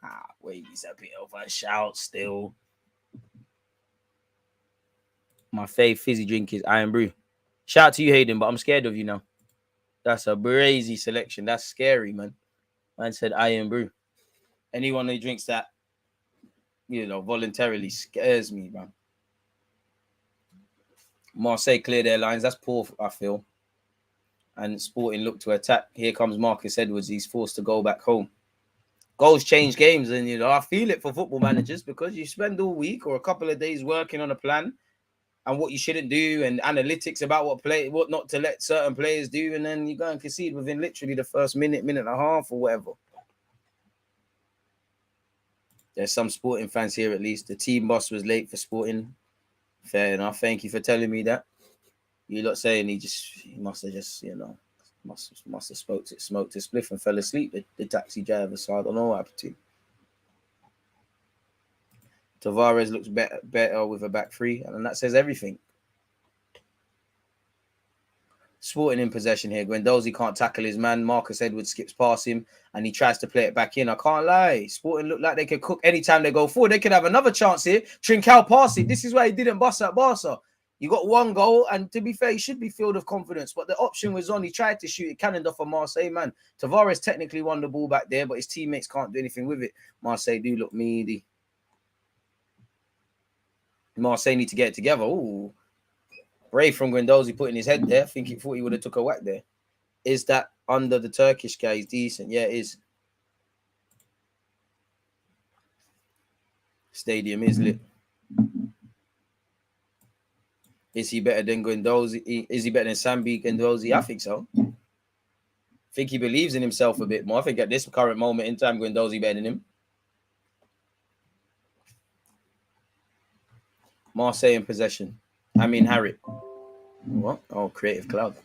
Wavy's a bit of a shout still. My fave fizzy drink is Iron Brew. Shout out to you, Hayden, but I'm scared of you now. That's a crazy selection. That's scary, man. Man said Iron Brew. Anyone who drinks that, voluntarily scares me, man. Marseille clear their lines. That's poor, I feel. And Sporting look to attack. Here comes Marcus Edwards. He's forced to go back home. Goals change games. And, I feel it for football managers because you spend all week or a couple of days working on a plan and what you shouldn't do and analytics about what not to let certain players do. And then you go and concede within literally the first minute and a half or whatever. There's some Sporting fans here at least. The team boss was late for Sporting. Fair enough. Thank you for telling me that. You lot saying he must have just, must have smoked a spliff and fell asleep, the taxi driver. So I don't know what happened to him. Tavares looks better with a back three, and that says everything. Sporting in possession here. Guendouzi can't tackle his man. Marcus Edwards skips past him, and he tries to play it back in. I can't lie. Sporting look like they could cook anytime they go forward. They could have another chance here. Trincao pass it. This is why he didn't bust at Barca. You got one goal, and to be fair, he should be filled of confidence. But the option was on. He tried to shoot it, cannoned off of Marseille, man. Tavares technically won the ball back there, but his teammates can't do anything with it. Marseille do look meaty. Marseille need to get it together. Ooh. Brave from Guendouzi putting his head there. I think he thought he would have took a whack there. Is that under the Turkish guy? He's decent. Yeah, it is. Stadium is lit. Is he better than Guendouzi? Is he better than Sambi Guendouzi? I think so. I think he believes in himself a bit more. I think at this current moment in time, Guendouzi better than him. Marseille in possession. I mean, Harry. What? Oh, Creative Cloud.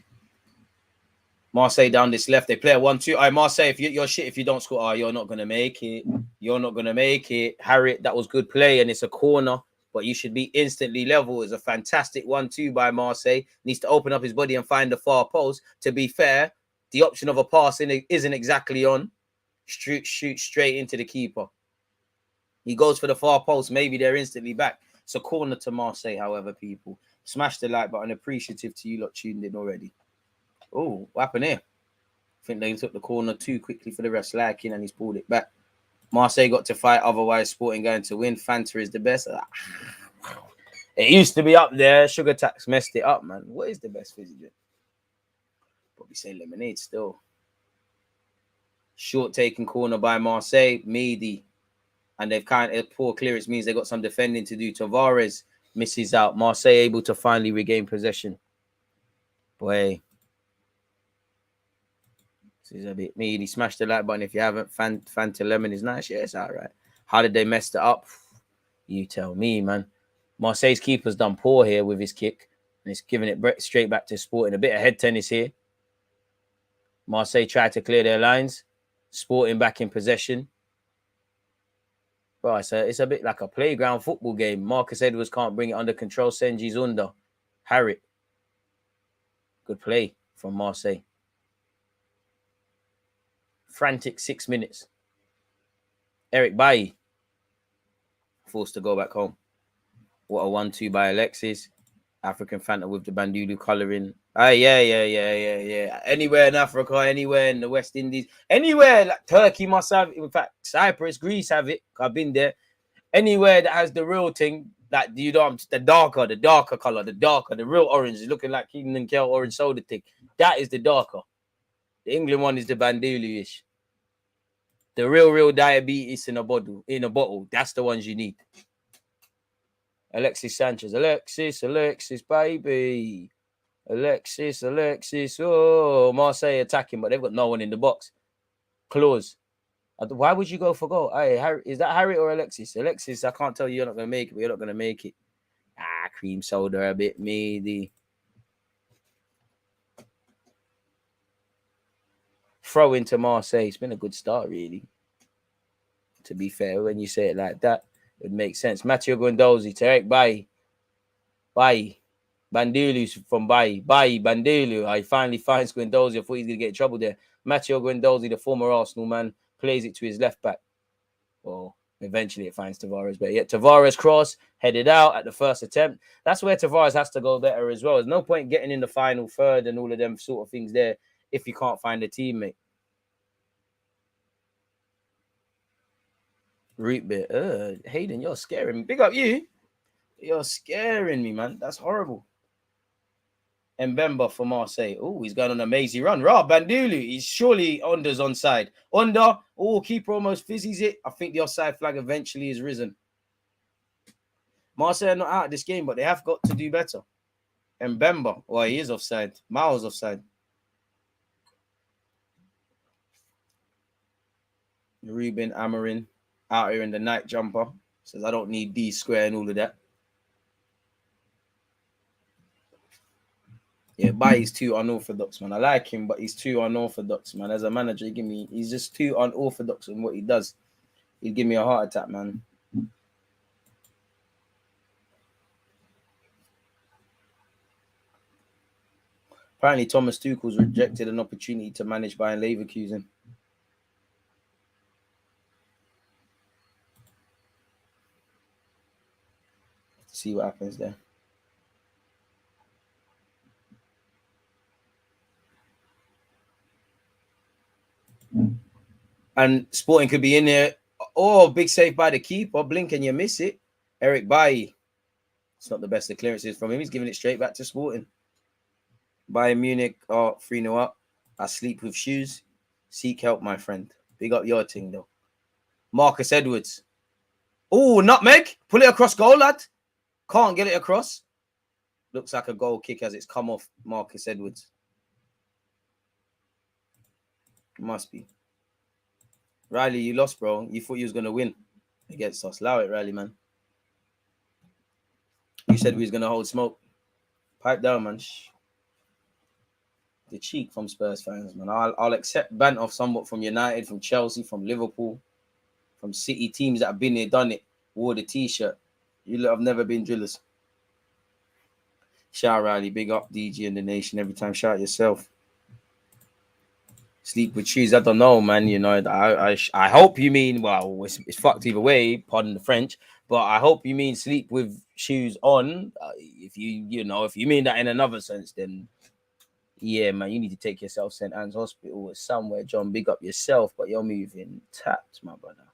Marseille down this left. They play a 1-2. All right, Marseille, if you're shit, if you don't score, you're not going to make it. You're not going to make it. Harry, that was good play, and it's a corner, but you should be instantly level. It's a fantastic 1-2 by Marseille. Needs to open up his body and find the far post. To be fair, the option of a pass isn't exactly on. Shoot straight into the keeper. He goes for the far post. Maybe they're instantly back. It's a corner to Marseille, however, people. Smash the like button. Appreciative to you lot tuned in already. Oh, what happened here? I think they took the corner too quickly for the rest. Liking, and he's pulled it back. Marseille got to fight. Otherwise, Sporting going to win. Fanta is the best. It used to be up there. Sugar Tax messed it up, man. What is the best fizzy drink? Probably say lemonade still. Short taken corner by Marseille. Mehdi. And they've kind of poor clearance means they got some defending to do. Tavares misses out. Marseille able to finally regain possession. Boy. This is a bit meaty. Smash the like button if you haven't. Fanta Lemon is nice. Yeah, it's all right. How did they mess it up? You tell me, man. Marseille's keeper's done poor here with his kick. And he's giving it straight back to Sporting. A bit of head tennis here. Marseille tried to clear their lines. Sporting back in possession. Bro, it's a bit like a playground football game. Marcus Edwards can't bring it under control. Senji's under. Harrit. Good play from Marseille. Frantic 6 minutes. Eric Bailly. Forced to go back home. What a 1-2 by Alexis. African Fanta with the Bandulu colouring. Yeah. Anywhere in Africa, anywhere in the West Indies, anywhere like Turkey must have. In fact, Cyprus, Greece have it. I've been there. Anywhere that has the real thing, that you don't, the darker color, the real orange is looking like Keaton and Kel orange soda thing. That is the darker. The England one is the Bandulu-ish. The real diabetes in a bottle. That's the ones you need. Alexis Sanchez. Alexis, baby. Alexis. Oh, Marseille attacking, but they've got no one in the box. Close. Why would you go for goal? Hey, Harry, is that Harry or Alexis? Alexis, I can't tell you you're not going to make it, but you're not going to make it. Cream soda a bit, meaty. Throw into Marseille. It's been a good start, really. To be fair, when you say it like that, it makes sense. Matteo Guendouzi, Tarek Bailly. Bandulu's from Bailly. Bandulu. I finally finds Guendouzi. I thought he's going to get in trouble there. Matteo Guendouzi, the former Arsenal man, plays it to his left back. Well, eventually it finds Tavares. But yeah, Tavares cross, headed out at the first attempt. That's where Tavares has to go better as well. There's no point getting in the final third and all of them sort of things there if you can't find a teammate. Root bit. Hayden, you're scaring me. Big up you. You're scaring me, man. That's horrible. Mbemba for Marseille. Oh, he's going on a mazy run. Bandulu. He's surely Onder's onside. Onder. Oh, keeper almost fizzies it. I think the offside flag eventually is risen. Marseille are not out of this game, but they have got to do better. Mbemba. Well, he is offside. Miles offside. Ruben Amorim out here in the night jumper. Says, I don't need D square and all of that. Yeah, Bailly's too unorthodox, man. I like him, but he's too unorthodox, man. As a manager, he's just too unorthodox in what he does. He'd give me a heart attack, man. Apparently, Thomas Tuchel's rejected an opportunity to manage Bayern Leverkusen. See what happens there. And Sporting could be in there. Oh, big save by the keeper. Blink and you miss it. Eric Bailly. It's not the best of clearances from him. He's giving it straight back to Sporting. Bayern Munich are 3-0 up. I sleep with shoes. Seek help, my friend. Big up your thing, though. Marcus Edwards. Oh, nutmeg. Pull it across goal, lad. Can't get it across. Looks like a goal kick as it's come off Marcus Edwards. Must be. Riley, you lost, bro. You thought you was going to win against us. Allow it, Riley, man. You said we was going to hold smoke. Pipe down, man. Shh. The cheek from Spurs fans, man. I'll accept banter somewhat from United, from Chelsea, from Liverpool, from City teams that have been here, done it, wore the T-shirt. You lot have never been drillers. Shout Riley, big up DG and the nation every time. Shout yourself. Sleep with shoes. I don't know, man. You know, I hope you mean, well, it's fucked either way, pardon the French, but I hope you mean sleep with shoes on. If you mean that in another sense, then yeah, man, you need to take yourself St. Anne's Hospital or somewhere, John. Big up yourself, but you're moving tapped, my brother.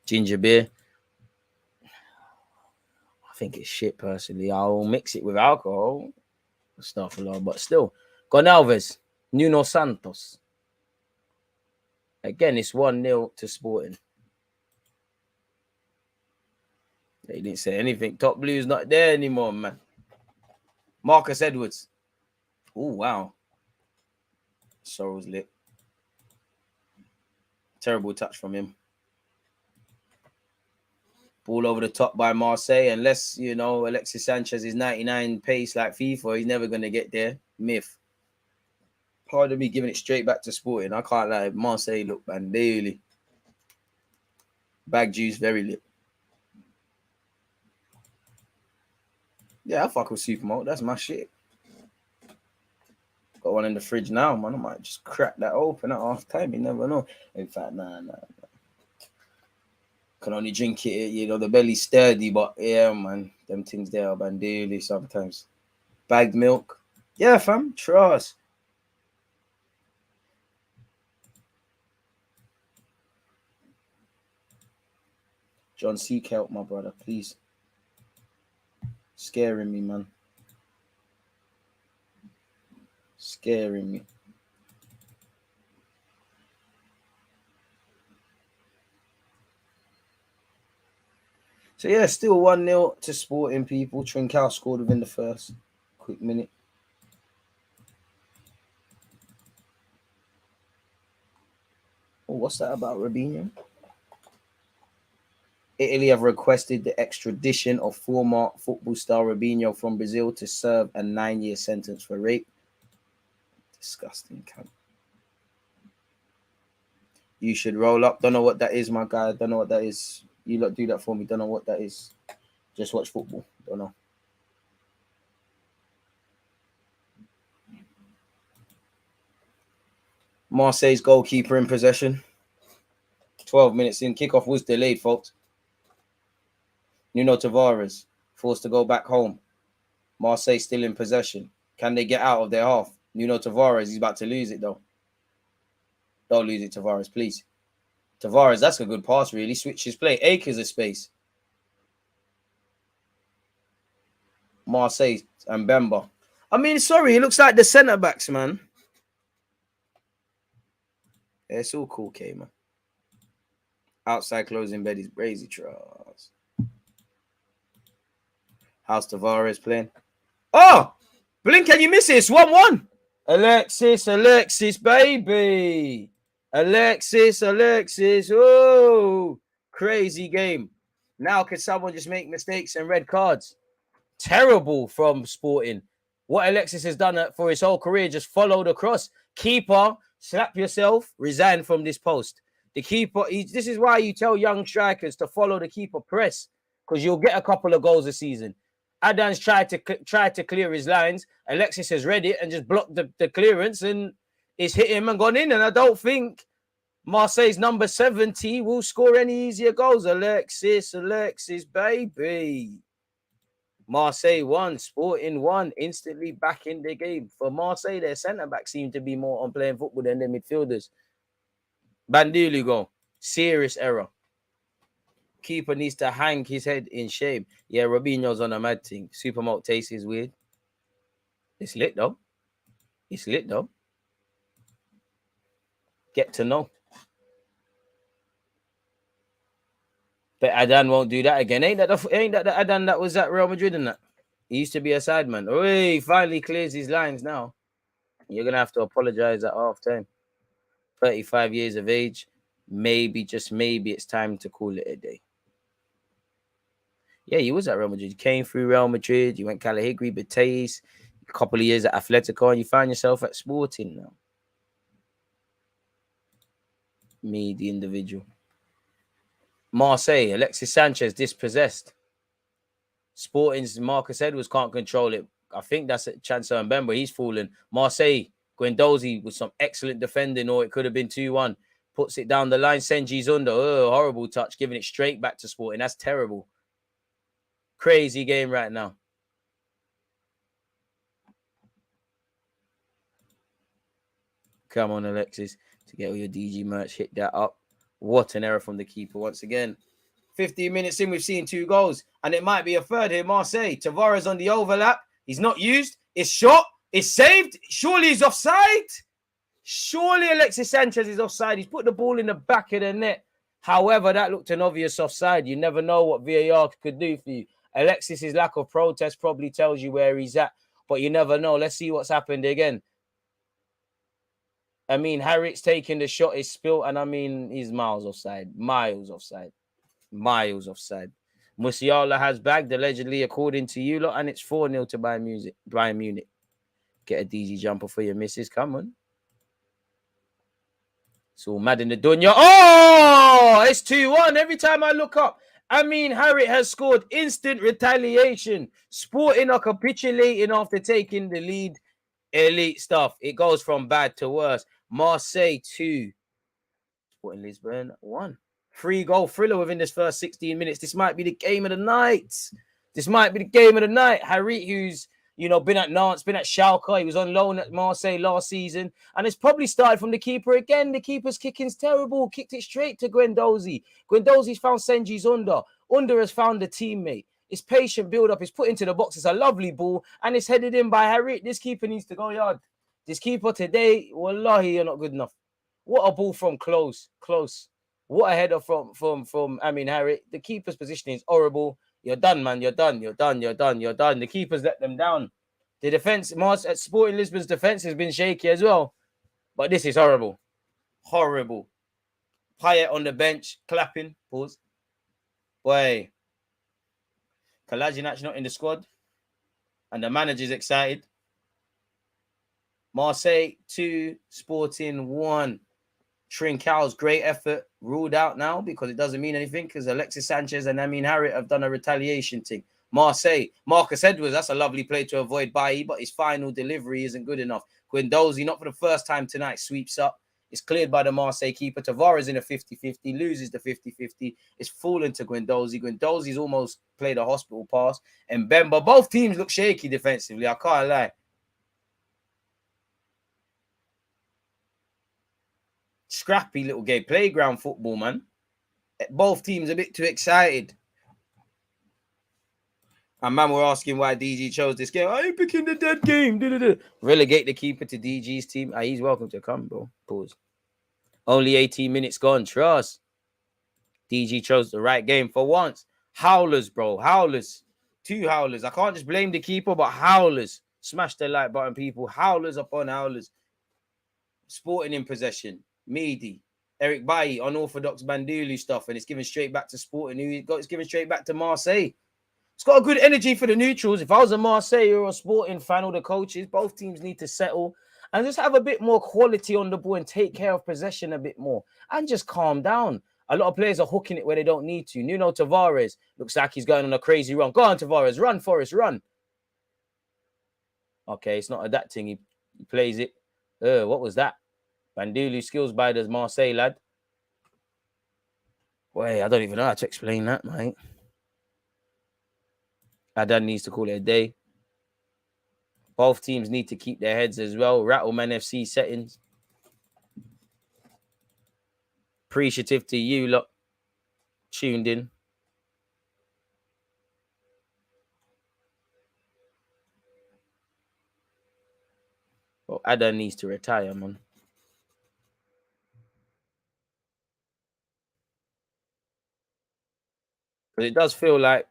Ginger beer. I think it's shit, personally. I'll mix it with alcohol. Stuff a lot, but still. Gonalves. Nuno Santos. Again, it's 1-0 to Sporting. They didn't say anything. Top Blue's not there anymore, man. Marcus Edwards. Oh, wow. Sorrow's lit. Terrible touch from him. Ball over the top by Marseille. Unless, Alexis Sanchez is 99 pace like FIFA, he's never going to get there. Myth. Pardon me giving it straight back to Sporting. I can't lie. Marseille look bandaily. Bag juice, very lit. Yeah, I fuck with Supermalt. That's my shit. Got one in the fridge now, man. I might just crack that open at half time. You never know. In fact, nah. Can only drink it, the belly's sturdy, but yeah, man. Them things there are bandaily sometimes. Bagged milk. Yeah, fam. Trust. John, seek help, my brother, please. Scaring me, man. Scaring me. So, yeah, still 1-0 to Sporting, people. Trincao scored within the first quick minute. Oh, what's that about Robinho? Italy have requested the extradition of former football star Robinho from Brazil to serve a 9-year sentence for rape. Disgusting, cunt. You should roll up. Don't know what that is, my guy. Don't know what that is. You lot do that for me. Don't know what that is. Just watch football. Don't know. Marseille's goalkeeper in possession. 12 minutes in. Kickoff was delayed, folks. Nuno Tavares forced to go back home. Marseille still in possession. Can they get out of their half? Nuno Tavares, he's about to lose it, though. Don't lose it, Tavares, please. Tavares, that's a good pass, really. Switch his play. Acres of space. Marseille and Bemba. I mean, sorry, it looks like the centre-backs, man. Yeah, it's all cool, K, man. Outside closing bed is crazy, Charles. How's Tavares playing? Oh! Blink, can you miss it? It's 1-1. Alexis, baby. Alexis. Oh, crazy game. Now, can someone just make mistakes and red cards? Terrible from Sporting. What Alexis has done for his whole career, just followed across. Keeper, slap yourself, resign from this post. The keeper, this is why you tell young strikers to follow the keeper press, because you'll get a couple of goals a season. Adan's tried to clear his lines. Alexis has read it and just blocked the clearance, and it's hit him and gone in. And I don't think Marseille's number 70 will score any easier goals. Alexis, baby. Marseille won, Sporting won, instantly back in the game. For Marseille, their centre-back seem to be more on playing football than their midfielders. Bandulu goal. Serious error. Keeper needs to hang his head in shame. Yeah, Robinho's on a mad thing. Supermalt taste is weird. It's lit, though. Get to know. But Adan won't do that again. Ain't that the Adan that was at Real Madrid and that? He used to be a sideman. Oh, he finally clears his lines now. You're going to have to apologize at half time. 35 years of age. Maybe, just maybe, it's time to call it a day. Yeah, he was at Real Madrid. He came through Real Madrid. You went Calahigri, Betis, a couple of years at Atletico, and you find yourself at Sporting now. Me, the individual. Marseille, Alexis Sanchez dispossessed. Sporting's Marcus Edwards can't control it. I think that's a Chancellor Mbemba. He's fallen. Marseille, Guendouzi with some excellent defending, or it could have been 2-1. Puts it down the line. Senji Zunda. Oh, horrible touch. Giving it straight back to Sporting. That's terrible. Crazy game right now. Come on, Alexis. To get all your DG merch, hit that up. What an error from the keeper once again. 15 minutes in, we've seen 2 goals. And it might be a third here. Marseille. Tavares on the overlap. He's not used. It's shot. It's saved. Surely he's offside. Surely Alexis Sanchez is offside. He's put the ball in the back of the net. However, that looked an obvious offside. You never know what VAR could do for you. Alexis's lack of protest probably tells you where he's at. But you never know. Let's see what's happened again. I mean, Harriet's taking the shot, is spilt, and I mean, he's miles offside. Musiala has bagged, allegedly, according to you lot, and it's 4-0 to Bayern Munich. Get a DG jumper for your missus. Come on. It's all mad in the dunya. Oh, it's 2-1. Every time I look up, I mean, Harriet has scored instant retaliation. Sporting are capitulating after taking the lead. Elite stuff. It goes from bad to worse. Marseille 2. Sporting Lisbon 1. 3-goal thriller within this first 16 minutes. This might be the game of the night. Harit, who's, been at Nantes, been at Schalke. He was on loan at Marseille last season. And it's probably started from the keeper again. The keeper's kicking's terrible. Kicked it straight to Guendouzi. Guendouzi's found Senji Zunda. Under has found a teammate. It's patient build-up. It's put into the box. It's a lovely ball. And it's headed in by Harit. This keeper needs to go yard. This keeper today, wallahi, you're not good enough. What a ball from close. What a header from Harit. The keeper's position is horrible. You're done, man. You're done. The keeper's let them down. The defense, at Sporting Lisbon's defense has been shaky as well. But this is horrible. Payet on the bench, clapping. Pause. Boy. Kalajinac not in the squad. And the manager's excited. Marseille 2, Sporting 1. Trincão's great effort ruled out now because it doesn't mean anything because Alexis Sanchez and Harit have done a retaliation thing. Marseille, Marcus Edwards, that's a lovely play to avoid Bailly, but his final delivery isn't good enough. Guendouzi, not for the first time tonight, sweeps up. It's cleared by the Marseille keeper. Tavares in a 50-50, loses the 50-50. It's fallen to Guendouzi. Guendouzi's almost played a hospital pass. And Mbemba, both teams look shaky defensively, I can't lie. Scrappy little game. Playground football, man. Both teams a bit too excited. And man, we're asking why DG chose this game. Are you picking the dead game? Relegate the keeper to DG's team. He's welcome to come, bro. Pause. Only 18 minutes gone. Trust. DG chose the right game for once. Howlers, bro. Howlers. 2 howlers. I can't just blame the keeper, but howlers. Smash the like button, people. Howlers upon howlers. Sporting in possession. Mehdi. Eric Bailly, unorthodox Bandulu stuff, and it's given straight back to Sporting. It's given straight back to Marseille. It's got a good energy for the neutrals. If I was a Marseille or a Sporting fan or the coaches, both teams need to settle and just have a bit more quality on the ball and take care of possession a bit more and just calm down. A lot of players are hooking it where they don't need to. Nuno Tavares looks like he's going on a crazy run. Go on, Tavares. Run, Forrest, run. Okay, it's not a that thing. He plays it. What was that? Bandulu skills by the Marseille lad. Wait, I don't even know how to explain that, mate. Adan needs to call it a day. Both teams need to keep their heads as well. Rattleman FC settings. Appreciative to you lot tuned in. Well, Adan needs to retire, man. But it does feel like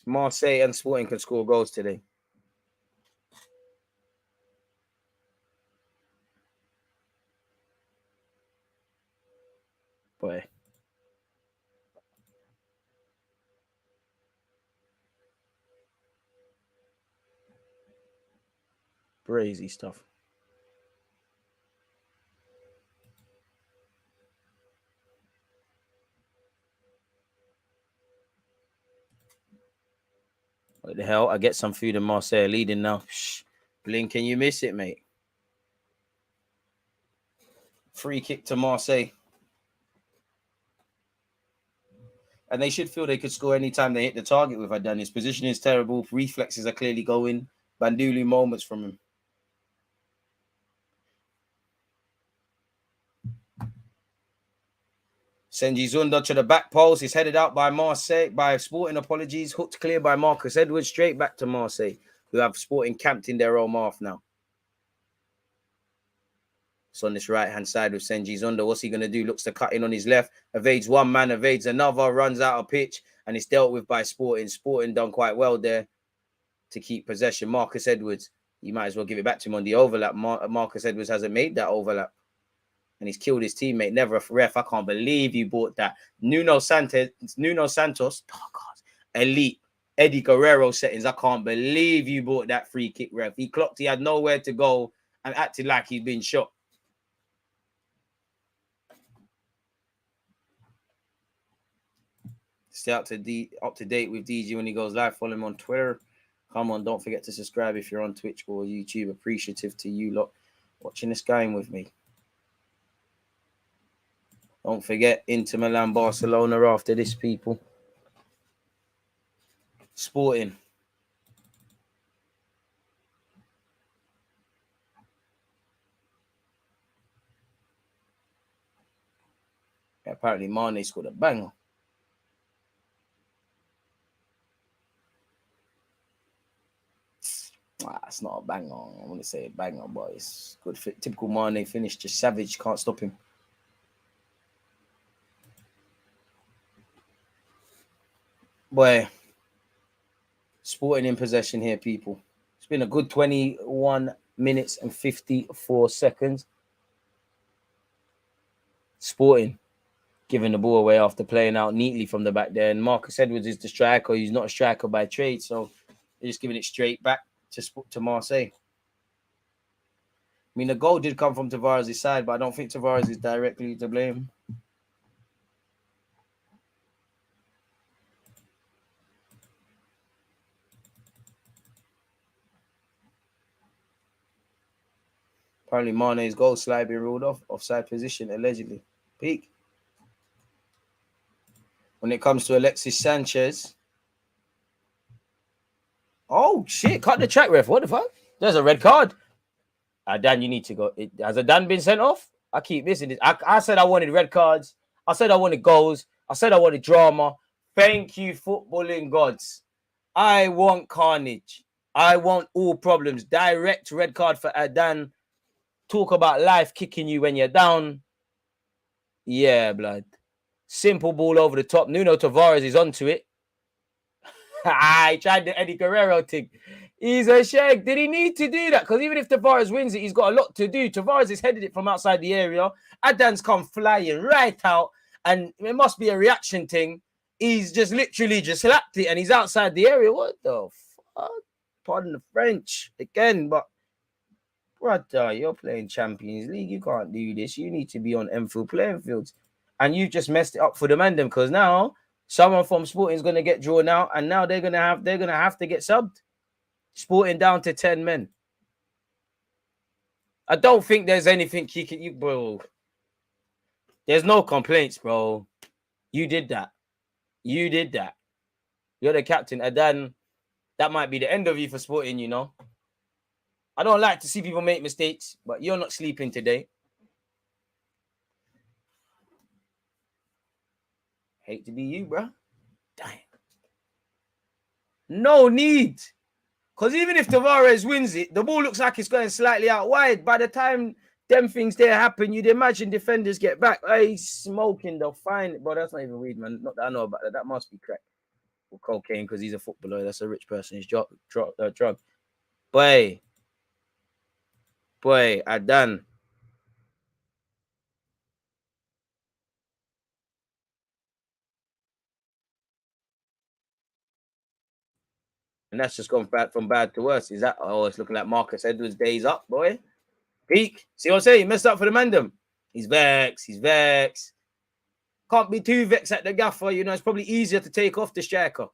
Marseille and Sporting can score goals today. Boy. Crazy stuff. What the hell? I get some food in Marseille leading now. Shh. Blink, can you miss it, mate? Free kick to Marseille. And they should feel they could score anytime they hit the target with Adan. His position is terrible. Reflexes are clearly going. Bandulu moments from him. Senji Zunda to the back post. He's headed out by Marseille, by Sporting, apologies. Hooked clear by Marcus Edwards. Straight back to Marseille, who have Sporting camped in their own half now. So on this right-hand side with Senji Zunda, what's he going to do? Looks to cut in on his left. Evades one man, evades another, runs out of pitch, and it's dealt with by Sporting. Sporting done quite well there to keep possession. Marcus Edwards, you might as well give it back to him on the overlap. Marcus Edwards hasn't made that overlap. And he's killed his teammate. Never a ref. I can't believe you bought that. Nuno Santos. Oh, God. Elite. Eddie Guerrero settings. I can't believe you bought that free kick, ref. He clocked. He had nowhere to go and acted like he'd been shot. Stay up to date with DG when he goes live. Follow him on Twitter. Come on, don't forget to subscribe if you're on Twitch or YouTube. Appreciative to you lot watching this game with me. Don't forget Inter Milan, Barcelona after this, people. Sporting. Apparently, Mane scored a banger. It's not a banger. I want to say a banger, but it's good. Typical Mane finish. Just savage. Can't stop him. Boy, Sporting in possession here, people. It's been a good 21 minutes and 54 seconds. Sporting giving the ball away after playing out neatly from the back there. And Marcus Edwards is the striker. He's not a striker by trade, so they're just giving it straight back to Marseille. I mean, the goal did come from Tavares' side, but I don't think Tavares is directly to blame. Apparently, Mane's goal slide being ruled off, offside position, allegedly. Peak. When it comes to Alexis Sanchez. Oh, shit. Cut the track, ref. What the fuck? There's a red card. Dan, you need to go. Has Adan been sent off? I keep missing this. I said I wanted red cards. I said I wanted goals. I said I wanted drama. Thank you, footballing gods. I want carnage. I want all problems. Direct red card for Adan. Talk about life kicking you when you're down. Yeah, blood. Simple ball over the top. Nuno Tavares is onto it. He tried the Eddie Guerrero thing. He's a shag. Did he need to do that? Because even if Tavares wins it, he's got a lot to do. Tavares has headed it from outside the area. Adan's come flying right out. And it must be a reaction thing. He's just literally just slapped it and he's outside the area. What the fuck? Pardon the French again, but brother, you're playing Champions League. You can't do this. You need to be on Enfield playing fields. and you just messed it up for the man them, because now someone from Sporting is gonna get drawn out, and now they're gonna have to get subbed. Sporting down to 10 men. I don't think there's anything kicking you, bro. There's no complaints, bro. You did that. You did that. You're the captain. Adan, that might be the end of you for Sporting, you know. I don't like to see people make mistakes, but you're not sleeping today. Hate to be you, bro. Damn. No need. Because even if Tavares wins it, the ball looks like it's going slightly out wide. By the time them things there happen, you'd imagine defenders get back. Hey, he's smoking, they'll find it. Bro, that's not even weed, man. Not that I know about that. That must be crack or cocaine, because he's a footballer. That's a rich person's drug. Boy, Adan. And that's just gone from bad to worse. Is that? Oh, it's looking like Marcus Edwards' days up, boy. Peak. See what I'm saying? He messed up for the Mandem. He's vexed. He's vexed. Can't be too vexed at the gaffer. You know, it's probably easier to take off the striker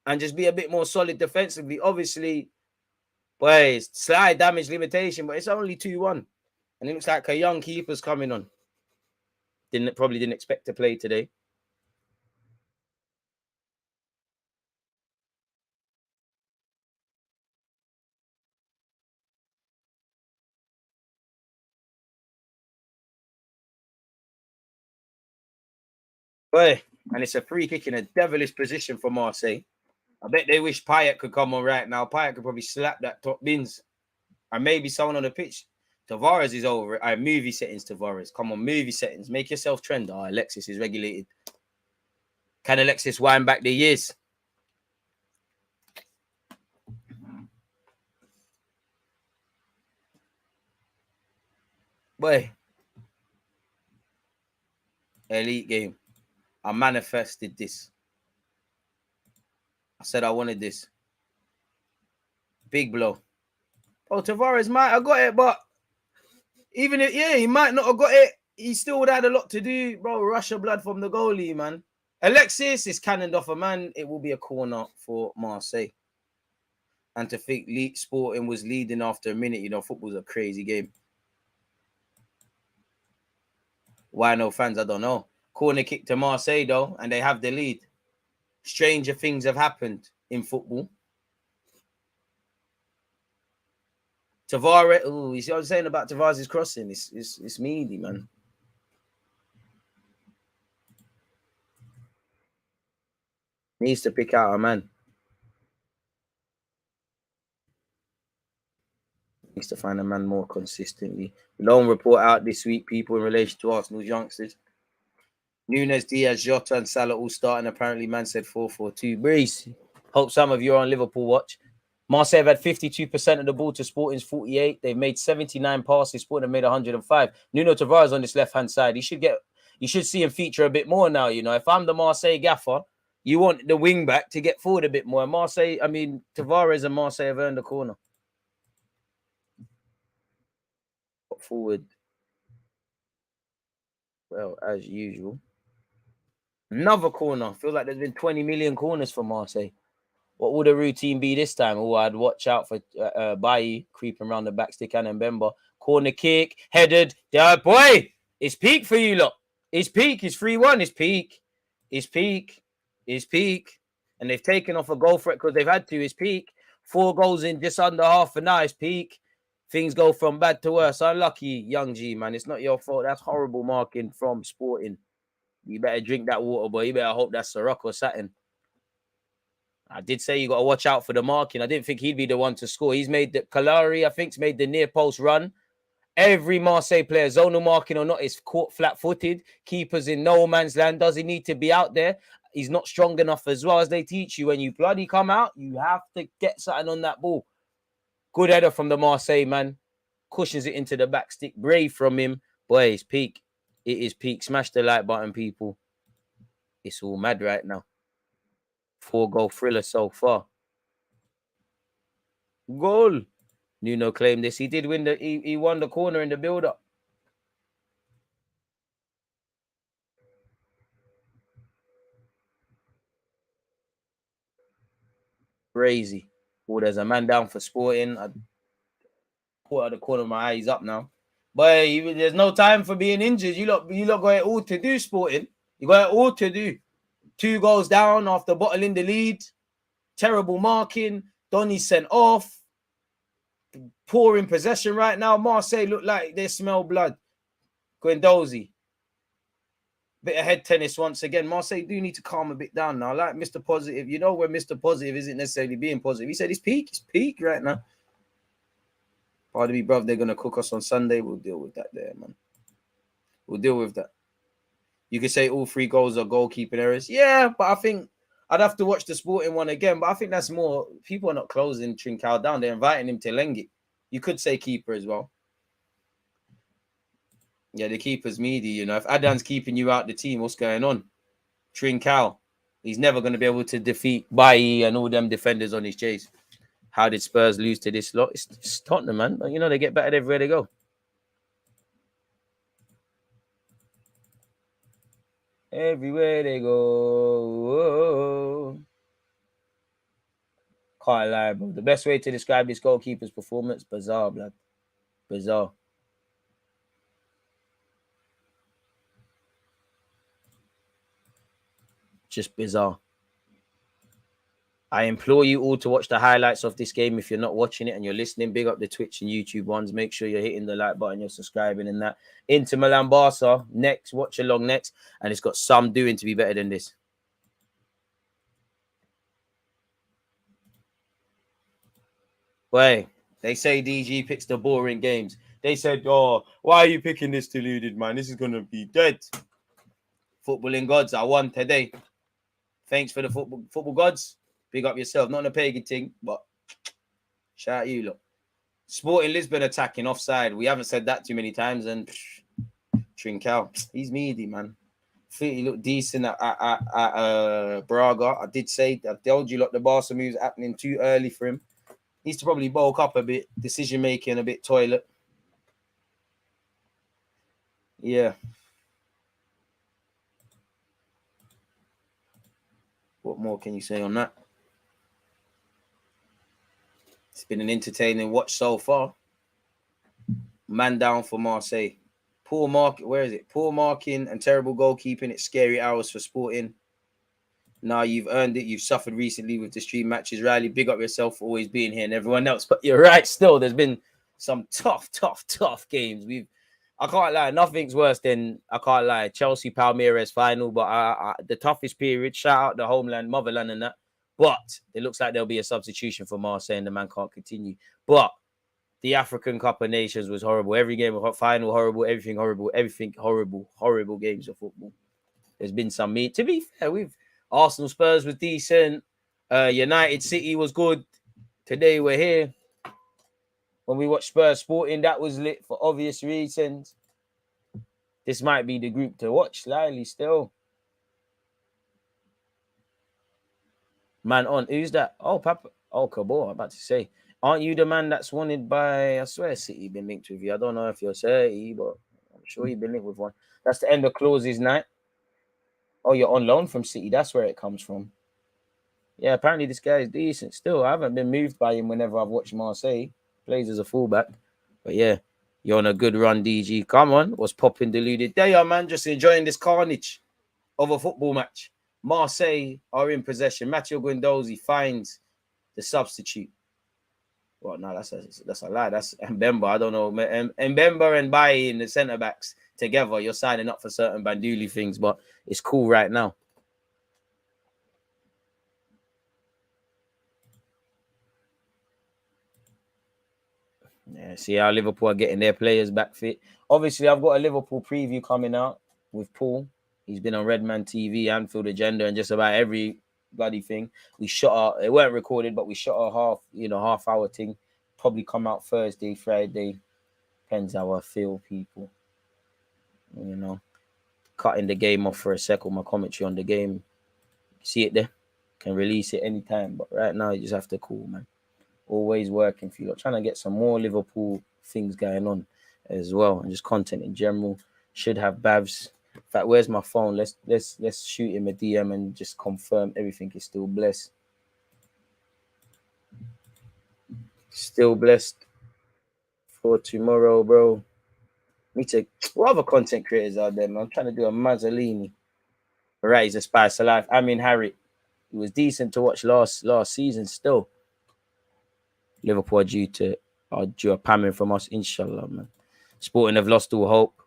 and just be a bit more solid defensively. Obviously, boy, it's slight damage limitation, but it's only 2-1. And it looks like a young keeper's coming on. Probably didn't expect to play today. Boy, and it's a free kick in a devilish position for Marseille. I bet they wish Payet could come on right now. Payet could probably slap that top bins. Or maybe someone on the pitch. Tavares is over it. Movie settings, Tavares. Come on, movie settings. Make yourself trend. Oh, Alexis is regulated. Can Alexis wind back the years? Boy. Elite game. I manifested this. I said I wanted this. Big blow. Oh, Tavares might have got it, but even if, he might not have got it. He still would have had a lot to do, bro. Rush of blood from the goalie, man. Alexis is cannoned off a man. It will be a corner for Marseille. And to think Sporting was leading after a minute, you know, football's a crazy game. Why no fans? I don't know. Corner kick to Marseille, though, and they have the lead. Stranger things have happened in football. Tavares, you see what I'm saying about Tavares' crossing? It's meaty, man. Needs to pick out a man. Needs to find a man more consistently. Loan report out this week, people, in relation to Arsenal's youngsters. Nunes, Diaz, Jota, and Salah all starting. Apparently, man said 4-4-2. Breeze. Hope some of you are on Liverpool watch. Marseille have had 52% of the ball to Sporting's 48. They've made 79 passes. Sporting have made 105. Nuno Tavares on this left-hand side. You should see him feature a bit more now. You know, if I'm the Marseille gaffer, you want the wing back to get forward a bit more. Tavares and Marseille have earned the corner. Forward. Well, as usual. Another corner. Feel like there's been 20 million corners for Marseille. What would the routine be this time? Oh, I'd watch out for Bailly creeping around the back stick and Mbemba. Corner kick, headed. Yeah, boy, it's peak for you lot. It's peak. It's 3-1. It's peak. It's peak. It's peak. And they've taken off a goal for it because they've had to. It's peak. 4 goals in just under half an hour. It's peak. Things go from bad to worse. Unlucky, young G, man. It's not your fault. That's horrible marking from Sporting. You better drink that water, boy. You better hope that's Ciroc or Satin. I did say you got to watch out for the marking. I didn't think he'd be the one to score. He's made the Kalari, I think's made the near post run. Every Marseille player, zonal marking or not, is caught flat-footed. Keeper's in no man's land. Does he need to be out there? He's not strong enough as well. As they teach you, when you bloody come out, you have to get something on that ball. Good header from the Marseille man. Cushions it into the back stick. Brave from him. Boy, it's peak. It is peak. Smash the like button, people. It's all mad right now. 4-goal thriller so far. Goal. Nuno claimed this. He did win he won the corner in the build-up. Crazy. Oh, there's a man down for Sporting. I put out the corner of my eye. He's up now. But there's no time for being injured. You lot got it all to do, Sporting. You got it all to do. 2 goals down after bottling the lead. Terrible marking. Donny sent off. Poor in possession right now. Marseille look like they smell blood. Guendouzi. Bit of head tennis once again. Marseille do need to calm a bit down now. Like Mr. Positive. You know when Mr. Positive isn't necessarily being positive. He said it's peak. It's peak right now. Pardon me, bruv. They're going to cook us on Sunday. We'll deal with that there, man. We'll deal with that. You could say all 3 goals are goalkeeping errors. Yeah, but I think I'd have to watch the Sporting one again. But I think that's more... People are not closing Trincao down. They're inviting him to Lengi. You could say keeper as well. Yeah, the keeper's meaty, you know. If Adan's keeping you out the team, what's going on? Trincao. He's never going to be able to defeat Bailly and all them defenders on his chase. How did Spurs lose to this lot? It's Tottenham, man. But, you know, they get better everywhere they go. Everywhere they go. Can't lie, bro. The best way to describe this goalkeeper's performance, bizarre, blood. Bizarre. Just bizarre. I implore you all to watch the highlights of this game. If you're not watching it and you're listening, big up the Twitch and YouTube ones. Make sure you're hitting the like button, you're subscribing and that. Inter Milan Barca next, watch along next. And it's got some doing to be better than this. Wait, they say DG picks the boring games. They said, oh, why are you picking this deluded, man? This is going to be dead. Footballing gods, I won today. Thanks for the football gods. Big up yourself. Not a pagan thing, but shout out you, look. Sporting Lisbon attacking offside. We haven't said that too many times. And Trincao, he's meaty, man. I think he looked decent at Braga. I told you, look, the Barca moves happening too early for him. Needs to probably bulk up a bit. Decision making a bit toilet. Yeah. What more can you say on that? It's been an entertaining watch so far. Man down for Marseille. Poor marking. Where is it? Poor marking and terrible goalkeeping. It's scary hours for Sporting. Now you've earned it. You've suffered recently with the stream matches. Riley, big up yourself for always being here and everyone else. But you're right. Still, there's been some tough games. I can't lie. Nothing's worse than, I can't lie, Chelsea Palmeiras final. But the toughest period. Shout out the homeland, motherland, and that. But it looks like there'll be a substitution for Marseille, and the man can't continue. But the African Cup of Nations was horrible. Every game was final horrible. Everything horrible. Horrible games of football. There's been some meat. To be fair, Arsenal Spurs was decent. United City was good. Today we're here. When we watched Spurs Sporting, that was lit for obvious reasons. This might be the group to watch slightly still. Man on. Who's that? Oh, Papa. Oh, Cabot. I'm about to say. Aren't you the man that's wanted by, I swear City been linked with you. I don't know if you're City, but I'm sure you've been linked with one. That's the end of clauses night. Oh, you're on loan from City. That's where it comes from. Yeah, apparently this guy is decent still. I haven't been moved by him whenever I've watched Marseille. Plays as a fullback. But yeah, you're on a good run, DG. Come on. What's popping deluded? There you are, man. Just enjoying this carnage of a football match. Marseille are in possession. Matteo Guendouzi finds the substitute. Well, no, that's a lie. That's Mbemba. I don't know. Mbemba and Bailly in the centre-backs together. You're signing up for certain Banduli things, but it's cool right now. Yeah, see how Liverpool are getting their players back fit. Obviously, I've got a Liverpool preview coming out with Paul. He's been on Redman TV, Anfield Agenda, and just about every bloody thing. We shot it weren't recorded, but we shot a half hour thing. Probably come out Thursday, Friday. Depends how I feel, people. You know, cutting the game off for a second. My commentary on the game. See it there? Can release it anytime, but right now you just have to call, man. Always working for you. I'm trying to get some more Liverpool things going on as well, and just content in general. Should have Bavs. In fact, where's my phone? Let's shoot him a DM and just confirm everything is still blessed. Still blessed for tomorrow, bro. Me too. What other content creators out there, man? I'm trying to do a Mazzolini. Right, he's a spice of life. I mean, Harry. It was decent to watch last season still. Liverpool are due a pamming from us, inshallah, man. Sporting have lost all hope.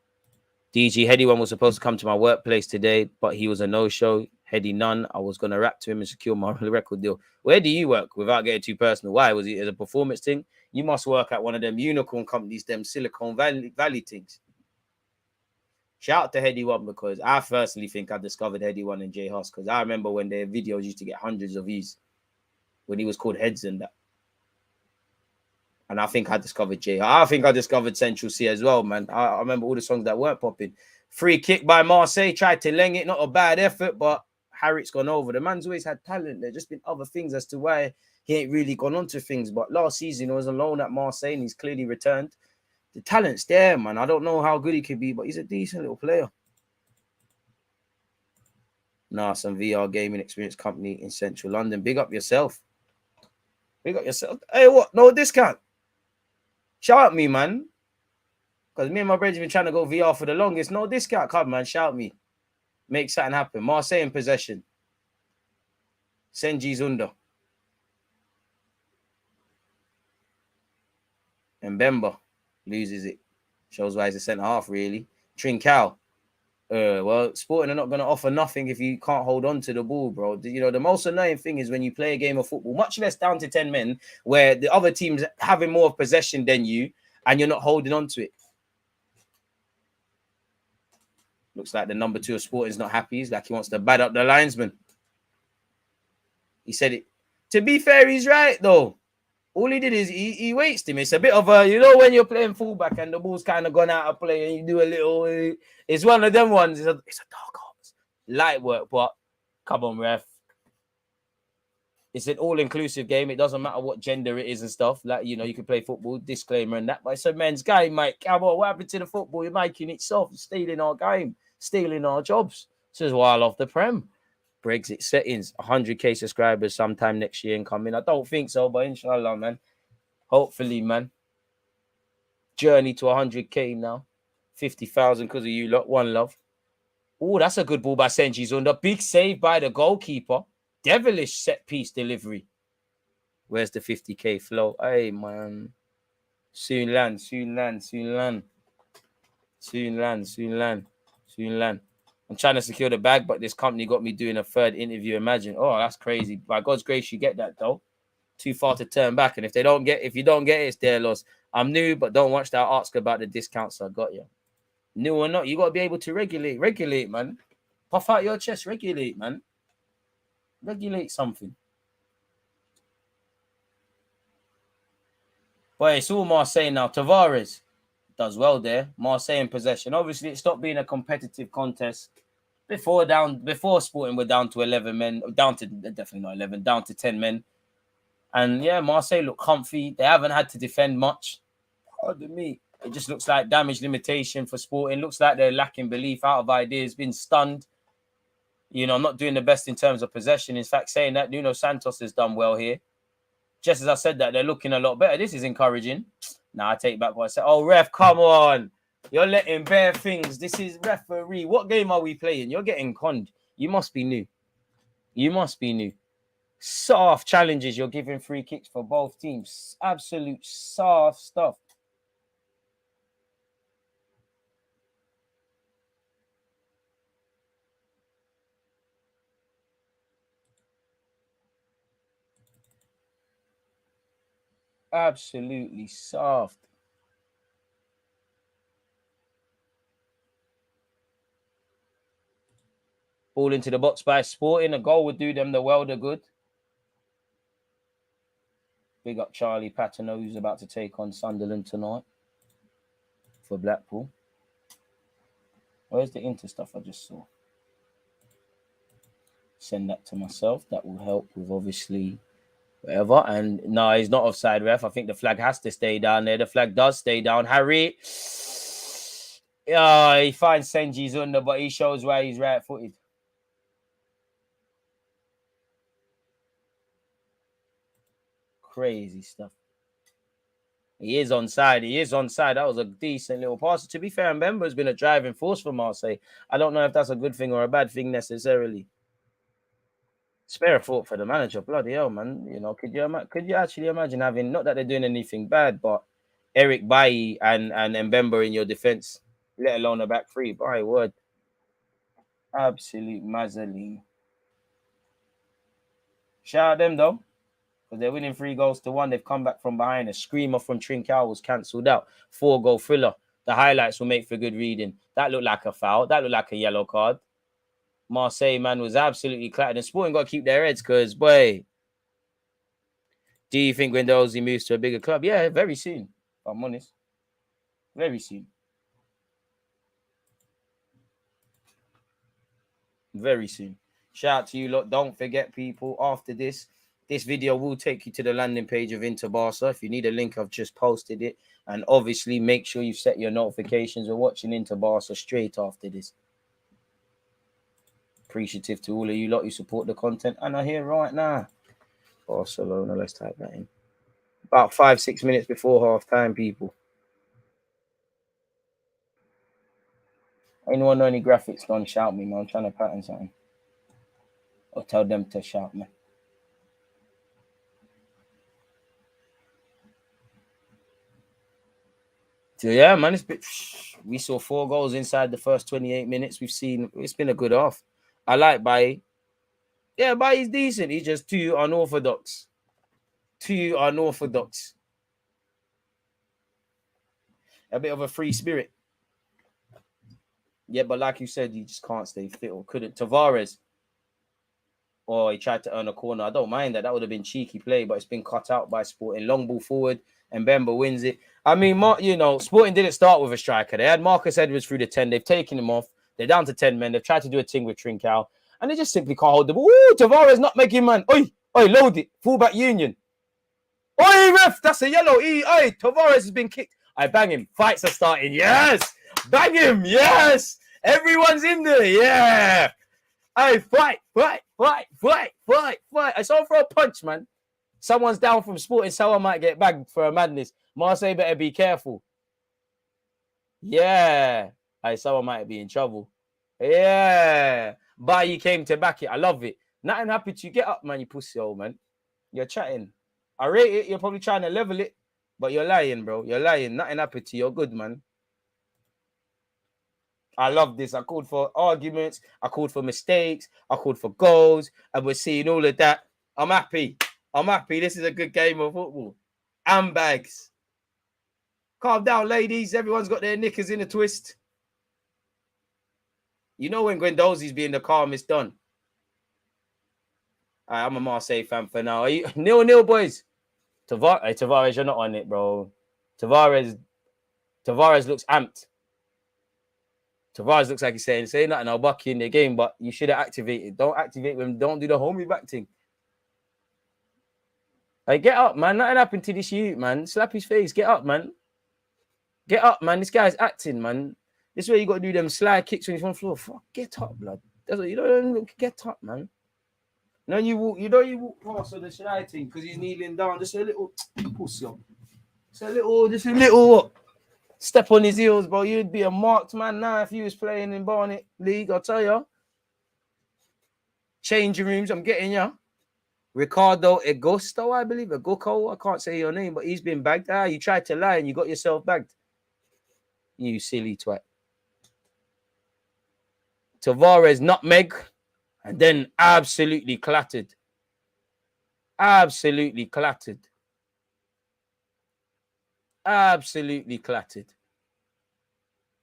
DG Heady one was supposed to come to my workplace today, but he was a no-show. Heady none. I was gonna rap to him and secure my record deal. Where do you work without getting too personal? Why? Was it as a performance thing? You must work at one of them unicorn companies, them Silicon Valley things. Shout out to Heady One because I personally think I discovered Heady One and J Huss because I remember when their videos used to get hundreds of views when he was called Heads and that. And I think I discovered J. I think I discovered Central C as well, man. I remember all the songs that weren't popping. Free kick by Marseille, tried to leng it, not a bad effort, but Harriet's gone over. The man's always had talent. There's just been other things as to why he ain't really gone on to things. But last season, he was alone at Marseille and he's clearly returned. The talent's there, man. I don't know how good he could be, but he's a decent little player. Nah, some VR gaming experience company in Central London. Big up yourself. Big up yourself. Hey, what? No discount. Shout me, man. Because me and my brother have been trying to go VR for the longest. No discount. Come, man. Shout me. Make something happen. Marseille in possession. Senji Zunda. And Bemba loses it. Shows why he's a centre-half, really. Trincao. Well, Sporting are not going to offer nothing if you can't hold on to the ball, bro. You know, the most annoying thing is when you play a game of football, much less down to 10 men, where the other team's having more of possession than you, and you're not holding on to it. Looks like the number 2 of Sporting's not happy. He's like he wants to bad up the linesman. He said it. To be fair, he's right, though. All he did is he waits him. It's a bit of a, you know, when you're playing fullback and the ball's kind of gone out of play and you do a little, it's one of them ones. It's a dark horse. Light work, but come on, ref. It's an all-inclusive game. It doesn't matter what gender it is and stuff. Like, you know, you can play football, disclaimer and that. But it's a men's game, mate. Come on, what happened to the football? You're making it soft, stealing our game, stealing our jobs. This is why I love the Prem. Brexit settings, 100k subscribers sometime next year incoming. I don't think so, but inshallah, man. Hopefully, man. Journey to 100k now. 50,000 because of you lot. One love. Oh, that's a good ball by Senji Zunda. Big save by the goalkeeper. Devilish set piece delivery. Where's the 50k flow? Hey, man. Soon land. I'm trying to secure the bag, but this company got me doing a third interview. Imagine. Oh, that's crazy. By God's grace, you get that, though. Too far to turn back. And if you don't get it, it's their loss. I'm new, but don't watch that ask about the discounts I got you. New or not, you got to be able to regulate. Regulate, man. Puff out your chest. Regulate, man. Regulate something. But it's all Marseille now. Tavares does well there. Marseille in possession. Obviously, it stopped being a competitive contest. Before Sporting were down to 11 men. Down to, definitely not 11, down to 10 men. And yeah, Marseille look comfy. They haven't had to defend much. Pardon me. It just looks like damage limitation for Sporting. Looks like they're lacking belief, out of ideas, been stunned. You know, not doing the best in terms of possession. In fact, saying that, Nuno Santos has done well here. Just as I said that, they're looking a lot better. This is encouraging. Now I take back what I said. Oh, ref, come on. You're letting bare things. This is referee. What game are we playing? You're getting conned. You must be new. Soft challenges. You're giving free kicks for both teams. Absolute soft stuff. Absolutely soft. Ball into the box by Sporting. A goal would do them the world of good. Big up Charlie Paterno, who's about to take on Sunderland tonight for Blackpool. Where's the Inter stuff I just saw? Send that to myself. That will help with obviously whatever. And no, he's not offside, ref. I think the flag has to stay down there. The flag does stay down. Harry. Yeah, he finds Senji Zunda, but he shows why he's right-footed. Crazy stuff. He is onside. He is onside. That was a decent little pass. To be fair, Mbemba has been a driving force for Marseille. I don't know if that's a good thing or a bad thing necessarily. Spare a thought for the manager. Bloody hell, man. You know, could you actually imagine having, not that they're doing anything bad, but Eric Bailly and Mbemba in your defense, let alone a back three. By word. Absolute mazzoline. Shout out them though, because they're winning 3-1. They've come back from behind. A screamer from Trincao was cancelled out. 4-goal thriller. The highlights will make for good reading. That looked like a foul. That looked like a yellow card. Marseille, man, was absolutely clattered. And Sporting got to keep their heads because, boy, do you think Guendouzi moves to a bigger club? Yeah, very soon, if I'm honest. Very soon. Very soon. Shout out to you lot. Don't forget, people, after this video will take you to the landing page of Inter Barca. If you need a link, I've just posted it. And obviously, make sure you set your notifications. We're watching Inter Barca straight after this. Appreciative to all of you lot who support the content and are here right now. Barcelona, let's type that in. About 5-6 minutes before half time, people. Anyone know any graphics? Don't shout me, man. I'm trying to pattern something. Or tell them to shout, man. So yeah, man, we saw 4 goals inside the first 28 minutes. It's been a good half. I like Bailly. Yeah, Bailly's decent. He's just too unorthodox. A bit of a free spirit. Yeah, but like you said, you just can't stay fit or couldn't. Tavares. Or he tried to earn a corner. I don't mind that. That would have been cheeky play, but it's been cut out by Sporting. Long ball forward, and Mbemba wins it. I mean, Sporting didn't start with a striker. They had Marcus Edwards through the 10. They've taken him off. They're down to 10 men. They've tried to do a thing with Trincao, and they just simply can't hold the ball. Ooh, Tavares not making man. Oi, load it. Fullback Union. Oi, ref, that's a yellow. Oi, Tavares has been kicked. I bang him. Fights are starting. Yes. Bang him. Yes. Everyone's in there. Yeah. Hey, fight. I saw him throw a punch, man. Someone's down from Sporting. Someone might get bagged for a madness. Marseille better be careful. Yeah. Hey, someone might be in trouble. Yeah. Bailly came to back it. I love it. Nothing happened to you. Get up, man, you pussy old man. You're chatting. I rate it. You're probably trying to level it, but you're lying, bro. You're lying. Nothing happened to you. You're good, man. I love this. I called for arguments. I called for mistakes. I called for goals. And we're seeing all of that. I'm happy. This is a good game of football. And bags. Calm down, ladies. Everyone's got their knickers in a twist. You know when Guendouzi's being the calmest done. I'm a Marseille fan for now. Are you 0-0, boys? Tavares, you're not on it, bro. Tavares looks amped. Tavares looks like he's saying, say nothing, I'll buck you in the game, but you should have activated. Don't activate when don't do the homie back thing. Hey, get up, man. Nothing happened to this youth, man. Slap his face. Get up, man. Get up, man. This guy's acting, man. This is where you got to do them slide kicks when he's on the floor. Fuck, get up, blood. That's what you don't get up, man. No, you walk past on the slide thing because he's kneeling down. Just a little pussy up. Just a little what? Step on his heels, bro. You'd be a marked man now if you was playing in Barnet League, I'll tell you. Changing rooms, I'm getting you. Ricardo Agosto, I believe. Agoko, I can't say your name, but he's been bagged. You tried to lie and you got yourself bagged. You silly twat. Tavares nutmeg and then absolutely clattered. Absolutely clattered.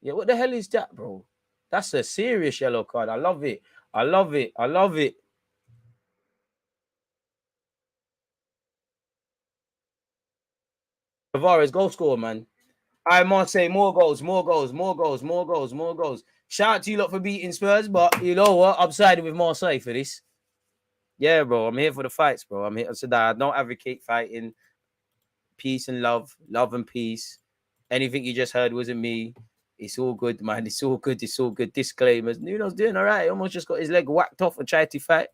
Yeah, what the hell is that, bro? That's a serious yellow card. I love it. Tavares, goal scorer, man. I must say more goals. Shout out to you lot for beating Spurs, but you know what? I'm siding with Marseille for this. Yeah, bro. I'm here for the fights, bro. I'm here. So that I don't advocate fighting. Peace and love and peace. Anything you just heard wasn't me. It's all good, man. It's all good. Disclaimers. Nuno's doing all right. He almost just got his leg whacked off and tried to fight.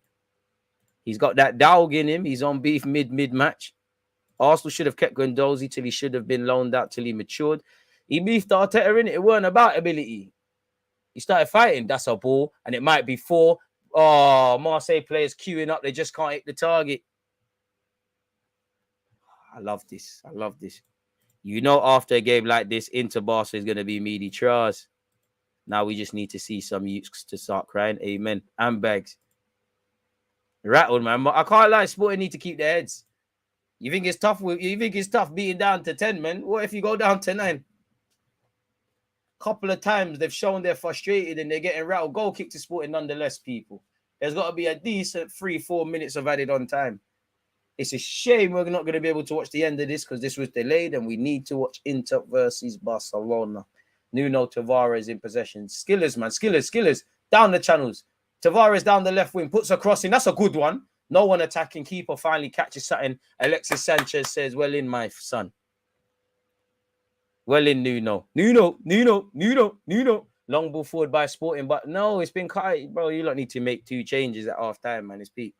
He's got that dog in him. He's on beef mid-match. Arsenal should have kept Guendouzi till he should have been loaned out till he matured. He beefed Arteta in it. It weren't about ability. He started fighting. That's a ball, and it might be 4. Oh, Marseille players queuing up. They just can't hit the target. I love this. I love this. You know, after a game like this, Inter Barca is going to be meaty Charles. Now we just need to see some youths to start crying. Amen. And bags. Rattled, man. I can't lie. Sporting need to keep their heads. You think it's tough? You think it's tough being down to 10, man? What if you go down to 9? Couple of times they've shown they're frustrated and they're getting rattled. Goal kick to Sporting nonetheless, people. There's got to be a decent 3-4 minutes of added on time. It's a shame we're not going to be able to watch the end of this because this was delayed and we need to watch Inter versus Barcelona. Nuno Tavares in possession. Skillers, man. Skillers. Down the channels. Tavares down the left wing. Puts a cross in. That's a good one. No one attacking. Keeper finally catches something. Alexis Sanchez says, well in, my son. Well in, Nuno. Long ball forward by Sporting. But no, it's been cut. Bro, you don't need to make 2 changes at half time, man. It's peak.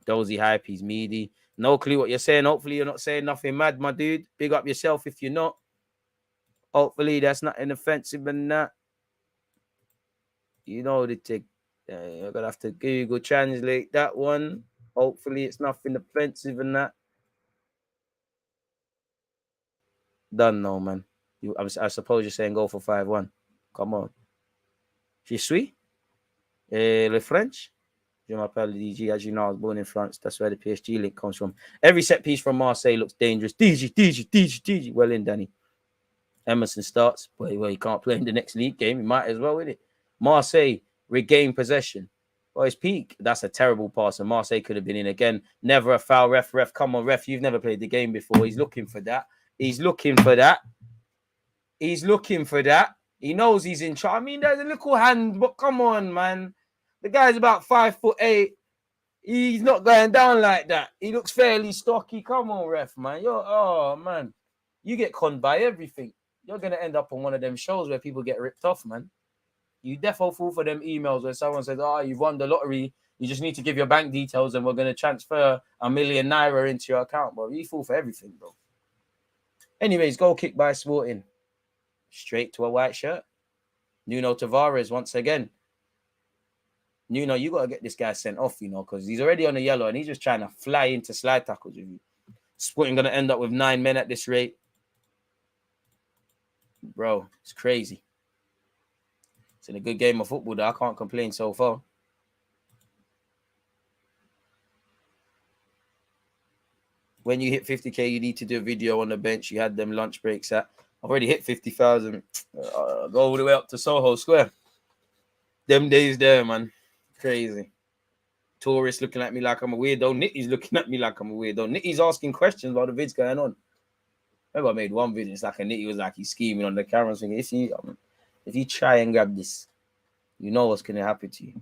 Dozy hype, he's meaty. No clue what you're saying. Hopefully you're not saying nothing mad, my dude. Big up yourself if you're not. Hopefully that's not inoffensive and that. You know the thing. You're going to have to Google translate that one. Hopefully it's nothing offensive and that. Done now, man. I suppose you're saying go for 5-1. Come on. Je suis le French. Je m'appelle DG. As you know, I was born in France. That's where the PSG link comes from. Every set piece from Marseille looks dangerous. DG. Well in, Danny. Emerson starts. Well, he can't play in the next league game. He might as well, with it. Marseille regain possession. Well, his peak. That's a terrible pass. And Marseille could have been in again. Never a foul. Ref. Come on, ref. You've never played the game before. He's looking for that. He knows he's in charge. I mean, there's a little hand, but come on, man. The guy's about 5'8". He's not going down like that. He looks fairly stocky. Come on, ref, man. Man. You get conned by everything. You're going to end up on one of them shows where people get ripped off, man. You defo fall for them emails where someone says, you've won the lottery. You just need to give your bank details and we're going to transfer £1 million naira into your account, bro. You fall for everything, bro. Anyways, goal kick by Sporting. Straight to a white shirt. Nuno Tavares once again. Nuno, you got to get this guy sent off, because he's already on a yellow and he's just trying to fly into slide tackles with you. Sporting going to end up with 9 men at this rate. Bro, it's crazy. It's in a good game of football, though. I can't complain so far. When you hit 50K, you need to do a video on the bench. You had them lunch breaks at. I've already hit 50,000. Go all the way up to Soho Square. Them days there, man. Crazy. Tourists looking at me like I'm a weirdo. Nitty's looking at me like I'm a weirdo. Nitty's asking questions while the vid's going on. Remember I made one video. It's like a Nitty was like he's scheming on the camera. Thinking, if you try and grab this, you know what's going to happen to you.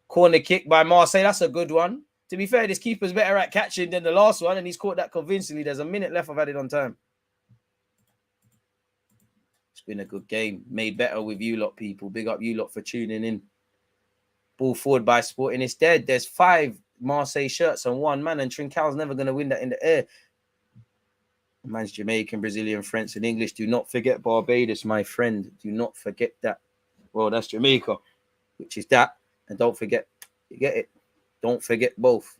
Corner kick by Marseille. That's a good one. To be fair, this keeper's better at catching than the last one, and he's caught that convincingly. There's a minute left of added on time. It's been a good game. Made better with you lot, people. Big up you lot for tuning in. Ball forward by Sporting. It's dead. There's 5 Marseille shirts on 1 man, and Trincão's never going to win that in the air. Man's Jamaican, Brazilian, French, and English. Do not forget Barbados, my friend. Do not forget that. Well, that's Jamaica, which is that. And don't forget, you get it. Don't forget both.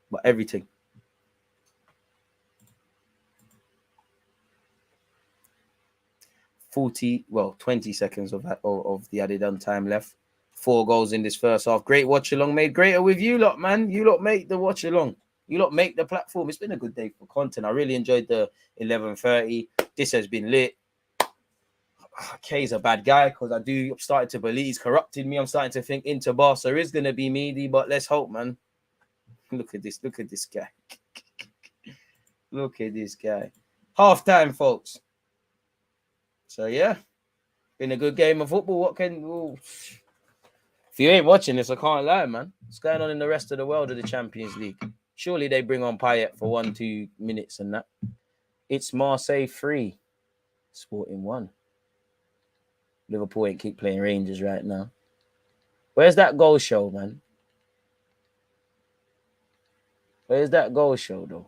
But everything. $20 seconds of the added on time left. 4 goals in this first half. Great watch along, made greater with you lot, man. You lot make the watch along. You lot make the platform. It's been a good day for content. I really enjoyed the 11:30. This has been lit. Kay's a bad guy because I'm starting to believe he's corrupted me. I'm starting to think Inter Barca is going to be meaty, but let's hope, man. Look at this guy. Look at this guy. Half time, folks. So, yeah. Been a good game of football. If you ain't watching this, I can't lie, man. What's going on in the rest of the world of the Champions League? Surely they bring on Payet for 1-2 minutes and that. It's Marseille 3. Sporting 1. Liverpool ain't keep playing Rangers right now. Where's that goal show, man? Where's that goal show, though?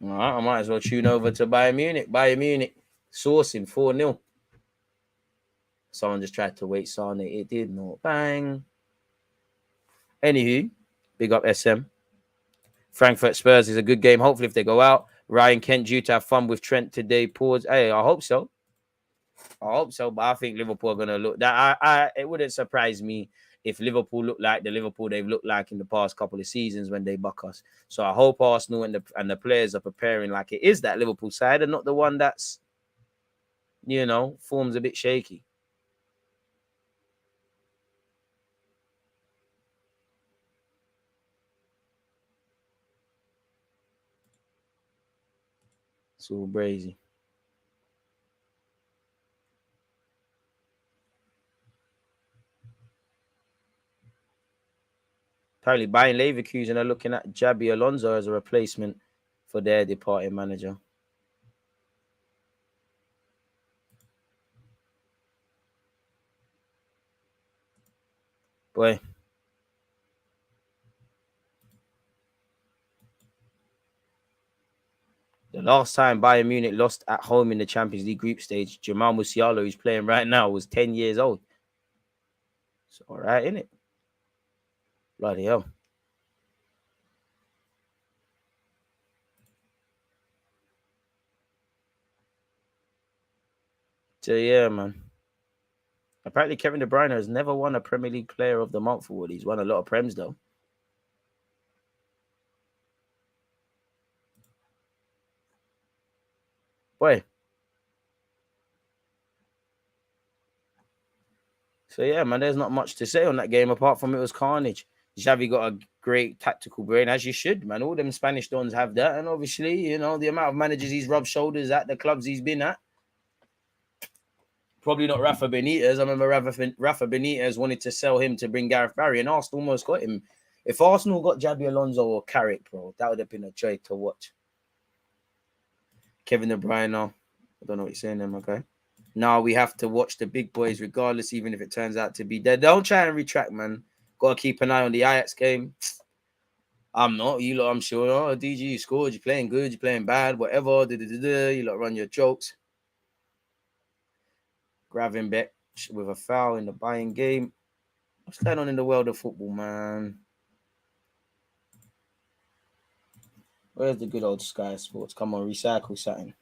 All right, I might as well tune over to Bayern Munich. Bayern Munich sourcing 4-0. Someone just tried to wait Sane. It did not. Bang. Anywho, big up SM. Frankfurt Spurs is a good game. Hopefully, if they go out, Ryan Kent due to have fun with Trent today. Pause. Hey, I hope so. But I think Liverpool are gonna look that. It wouldn't surprise me if Liverpool look like the Liverpool they've looked like in the past couple of seasons when they buck us. So I hope Arsenal and the players are preparing like it is that Liverpool side and not the one that's, form's a bit shaky. It's all brazy. Apparently, Bayern Leverkusen are looking at Xabi Alonso as a replacement for their departing manager. Boy. The last time Bayern Munich lost at home in the Champions League group stage, Jamal Musiala, who's playing right now, was 10 years old. It's all right, isn't it? Bloody hell. So, yeah, man. Apparently, Kevin De Bruyne has never won a Premier League Player of the Month award. He's won a lot of Prems, though. Boy. So, yeah, man, there's not much to say on that game apart from it was carnage. Xavi got a great tactical brain, as you should, man. All them Spanish dons have that. And obviously, the amount of managers he's rubbed shoulders at, the clubs he's been at. Probably not Rafa Benitez. I remember Rafa Benitez wanted to sell him to bring Gareth Barry, and Arsenal almost got him. If Arsenal got Xabi Alonso or Carrick, bro, that would have been a joy to watch. Kevin De Bruyne, I don't know what you're saying there, okay? Now we have to watch the big boys regardless, even if it turns out to be dead. Don't try and retract, man. Got to keep an eye on the Ajax game. I'm not. You lot, I'm sure. Oh, DG, you scored. You're playing good. You're playing bad. Whatever. You lot run your jokes. Gravenberch with a foul in the Bayern game. What's going on in the world of football, man? Where's the good old Sky Sports? Come on, recycle something.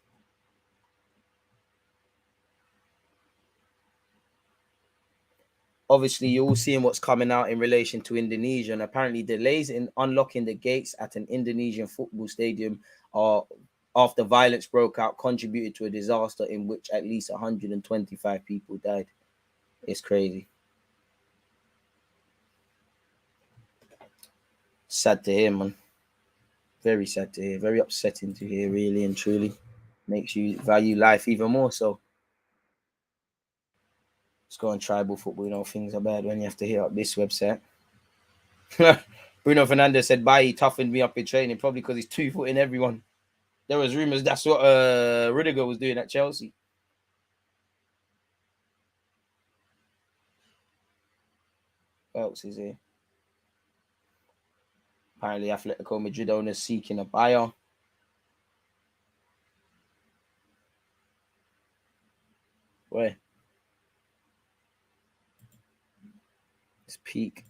Obviously, you're all seeing what's coming out in relation to Indonesia, and apparently delays in unlocking the gates at an Indonesian football stadium are after violence broke out, contributed to a disaster in which at least 125 people died. It's crazy. Sad to hear, man. Very sad to hear. Very upsetting to hear, really and truly. Makes you value life even more so. Let's go on tribal football. Things are bad when you have to hit up this website. Bruno Fernandes said, bye, he toughened me up in training, probably because he's 2-footing everyone. There was rumors that's what Rudiger was doing at Chelsea. What else is here? Apparently, Atletico Madrid owners seeking a buyer. Where? It's peak.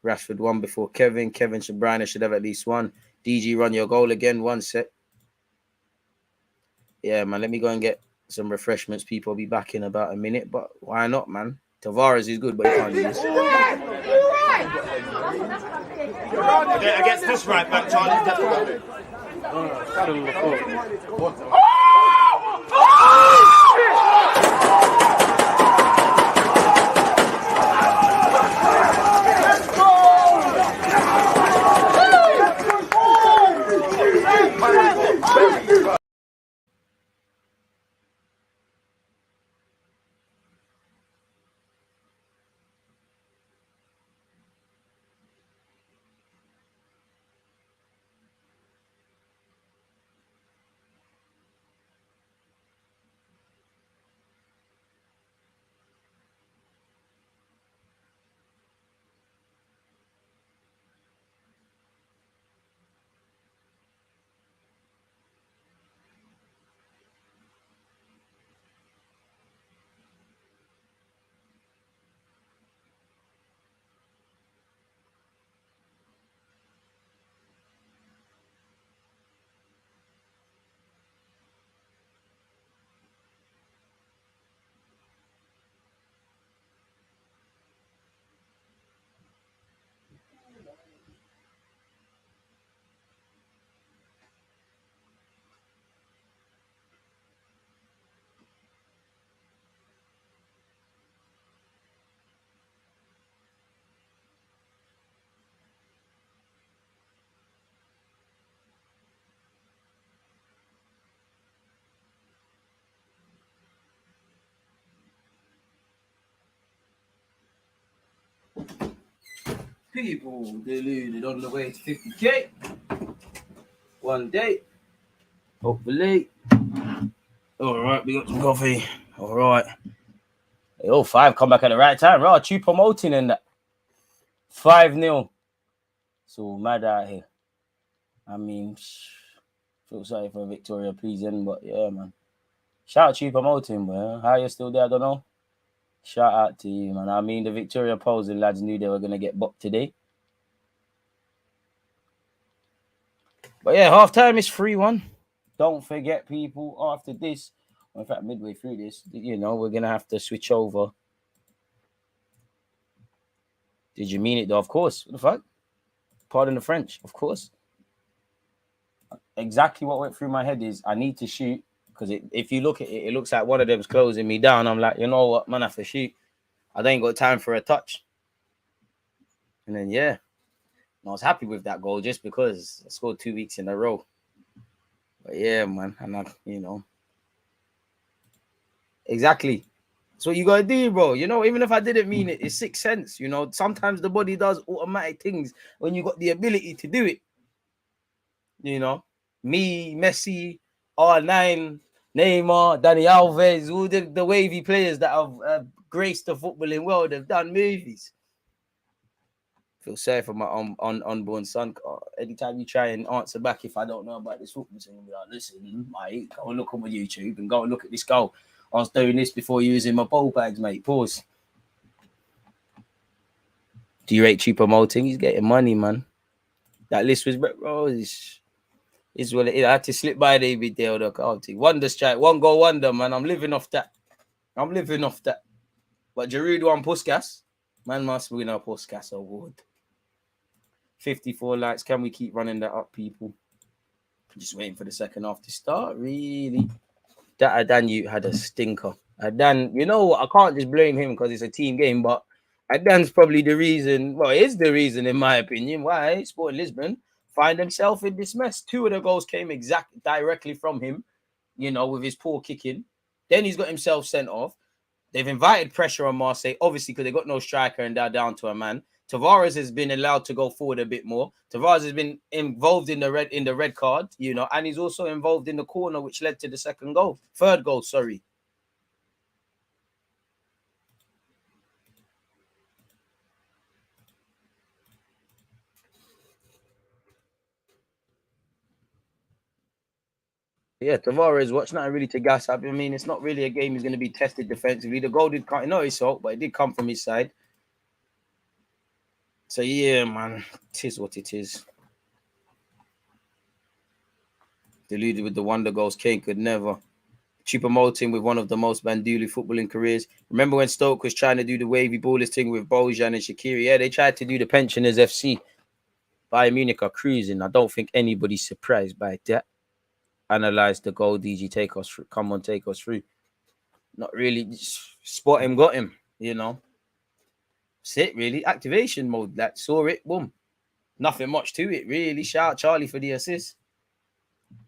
Rashford won before Kevin. Kevin Bruyne should have at least one. DG, run your goal again. One set. Yeah, man. Let me go and get some refreshments. People will be back in about a minute. But why not, man? Tavares is good, but he can't use. Against this right back, Charlie, definitely. People deluded on the way to 50k. One day. Hopefully. Alright, we got some coffee. Alright. Hey, 5 come back at the right time. Right, cheap promoting in that. 5-0. So mad out here. I mean, feel sorry for Victoria Pleasing, but yeah, man. Shout out to you promoting, bro. How you still there? I don't know. Shout out to you, man. I mean, the Victoria Posing lads knew they were going to get booked today. But yeah, half time is 3-1. Don't forget, people, after this, in fact, midway through this, you know, we're going to have to switch over. Did you mean it, though? Of course. What the fuck? Pardon the French. Of course. Exactly what went through my head is I need to shoot. Because if you look at it, it looks like one of them's closing me down. I'm like, you know what, man, I have to shoot. I ain't got time for a touch. And then, yeah, I was happy with that goal just because I scored 2 weeks in a row. But yeah, man, and I, you know, exactly. That's what you got to do, bro. You know, even if I didn't mean it, it's 6 cents. You know, sometimes the body does automatic things when you got the ability to do it. You know, me, Messi, R9, Neymar, Dani Alves, all the wavy players that have graced the footballing world have done movies. Feel sorry for my unborn son. Anytime you try and answer back if I don't know about this football thing, I'll be like, listen, mate, go and look on my YouTube and go and look at this goal. I was doing this before using my bowl bags, mate. Pause. Do you rate cheap promoting? He's getting money, man. That list was, bro, is what it is. I had to slip by the bit there. Wonder strike, 1 goal wonder, man. I'm living off that. But Giroud won Puskas. Man must win a Puskas award. 54 likes. Can we keep running that up, people? Just waiting for the second half to start. Really? That Adan had a stinker. Adan, you know what? I can't just blame him because it's a team game, but Adan's probably the reason. Well, it is the reason, in my opinion, why Sporting Lisbon find himself in this mess. 2 of the goals came directly from him, you know, with his poor kicking. Then he's got himself sent off. They've invited pressure on Marseille, obviously, because they got no striker and they're down to a man. Tavares has been allowed to go forward a bit more. Tavares has been involved in the red card, you know, and he's also involved in the corner, which led to the third goal, sorry. Yeah, Tavares, watch not really to gas up. I mean, it's not really a game he's going to be tested defensively. The goal did come, not his fault, but it did come from his side. So, yeah, man, it is what it is. Deluded with the wonder goals. Kane could never. Cheaper Moting with one of the most Banduli footballing careers. Remember when Stoke was trying to do the wavy ballers thing with Bojan and Shaqiri? Yeah, they tried to do the Pensioners FC. Bayern Munich are cruising. I don't think anybody's surprised by that. Analyze the goal, DG. Take us through. Come on, take us through. Not really. Just spot him, got him, you know. That's it, really. Activation mode. That saw it, boom. Nothing much to it, really. Shout out Charlie for the assist.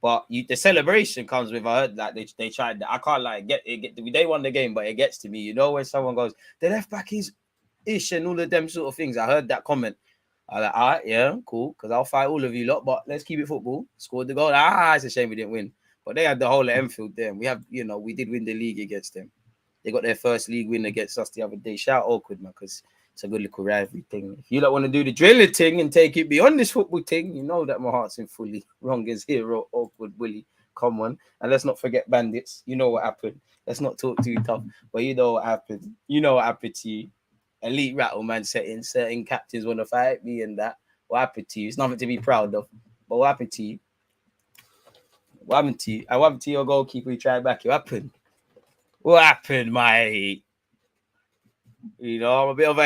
But the celebration comes with, I heard that they tried that. I can't like they won the game, but it gets to me. You know, when someone goes, the left back is ish and all of them sort of things. I heard that comment. I like, all right, yeah, cool, because I'll fight all of you lot, but let's keep it football. Scored the goal. It's a shame we didn't win. But they had the whole of Enfield there. We have, you know, we did win the league against them. They got their first league win against us the other day. Shout out Awkward, man, because it's a good little rivalry thing. If you don't want to do the drilling thing and take it beyond this football thing, you know that my heart's in fully wrong as hero, Awkward, Willie. Come on. And let's not forget Bandits. You know what happened. Let's not talk too tough. But you know what happened. You know what happened to you. Elite rattle man setting. Certain captains want to fight me and that. What happened to you? It's nothing to be proud of. But what happened to you? What happened to you? What happened to your goalkeeper? You tried back. What happened? What happened, mate? You know, I'm a bit of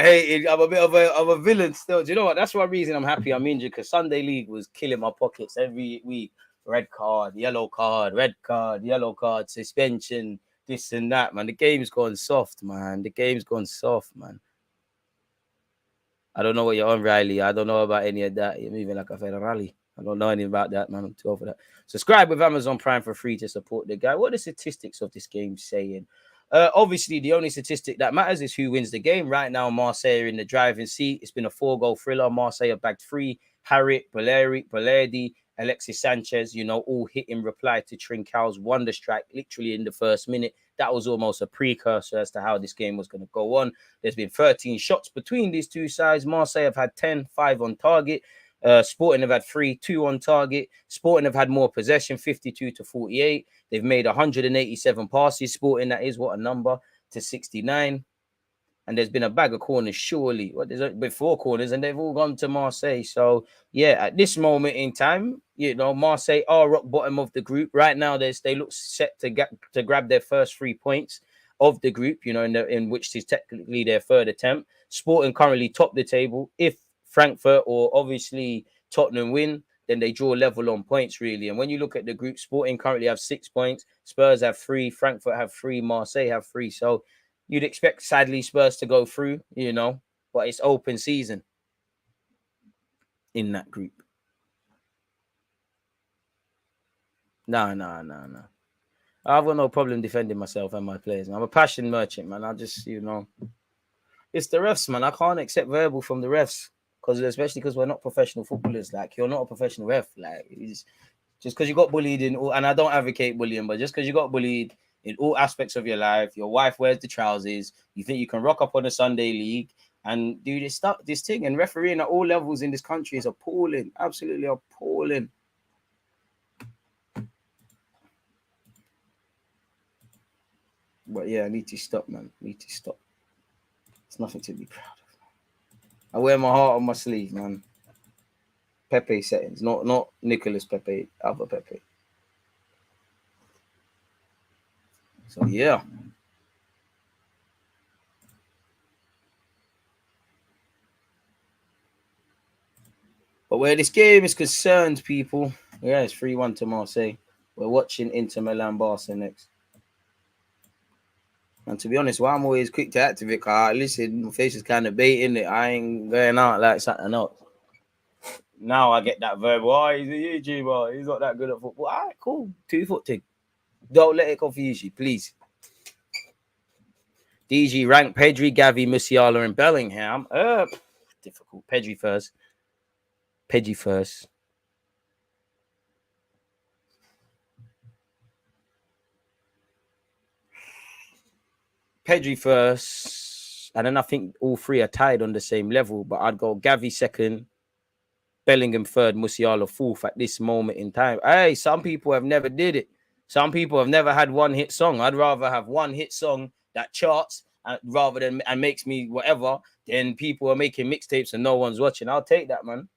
a villain still. Do you know what? That's one reason I'm happy I'm injured, because Sunday League was killing my pockets every week. Red card, yellow card, red card, yellow card, suspension, this and that, man. The game's gone soft, man. I don't know what you're on, Riley. I don't know about any of that. You're moving like a Ferrari. I don't know anything about that, man. I'm too old for that. Subscribe with Amazon Prime for free to support the guy. What are the statistics of this game saying? Obviously, the only statistic that matters is who wins the game. Right now, Marseille are in the driving seat. It's been a 4-goal thriller. Marseille have bagged 3. Harriet, Valerdi, Alexis Sanchez, all hit in reply to Trincão's wonder strike literally in the first minute. That was almost a precursor as to how this game was going to go on. There's been 13 shots between these two sides. Marseille have had 10, 5 on target. Sporting have had 3, 2 on target. Sporting have had more possession, 52-48. They've made 187 passes. Sporting, that is, what a number, to 69. And there's been a bag of corners, surely. There's been 4 corners, and they've all gone to Marseille. So, yeah, at this moment in time, Marseille are rock bottom of the group. Right now, they look set to grab their first 3 points of the group, in which is technically their 3rd attempt. Sporting currently top the table. If Frankfurt or obviously Tottenham win, then they draw level on points, really. And when you look at the group, Sporting currently have 6 points. Spurs have 3. Frankfurt have 3. Marseille have 3. So, you'd expect, sadly, Spurs to go through, but it's open season in that group. No. I've got no problem defending myself and my players. I'm a passion merchant, man. I just, it's the refs, man. I can't accept verbal from the refs, especially because we're not professional footballers. Like, you're not a professional ref. Like, just because you got bullied and I don't advocate bullying, but just because you got bullied in all aspects of your life, your wife wears the trousers, you think you can rock up on a Sunday league and do this thing. And refereeing at all levels in this country is appalling, absolutely appalling. But yeah, I need to stop, man. It's nothing to be proud of. I wear my heart on my sleeve, man. Pepe settings, not Nicolas Pepe, other Pepe. So, yeah. But where this game is concerned, people, it's 3-1 to Marseille. We're watching Inter Milan Barca next. And to be honest, why I'm always quick to activate, listen, my face is kind of baiting it. I ain't going out like something else. Now I get that verbal, he's a YouTuber, he's not that good at football. All right, cool. 2-foot thing. Don't let it confuse you, please. DG rank Pedri, Gavi, Musiala, and Bellingham. Difficult. Pedri first. Pedri first. And then I think all 3 are tied on the same level. But I'd go Gavi second, Bellingham third, Musiala fourth at this moment in time. Hey, some people have never did it. Some people have never had one hit song. I'd rather have one hit song that charts rather than and makes me whatever, then people are making mixtapes and no one's watching. I'll take that, man.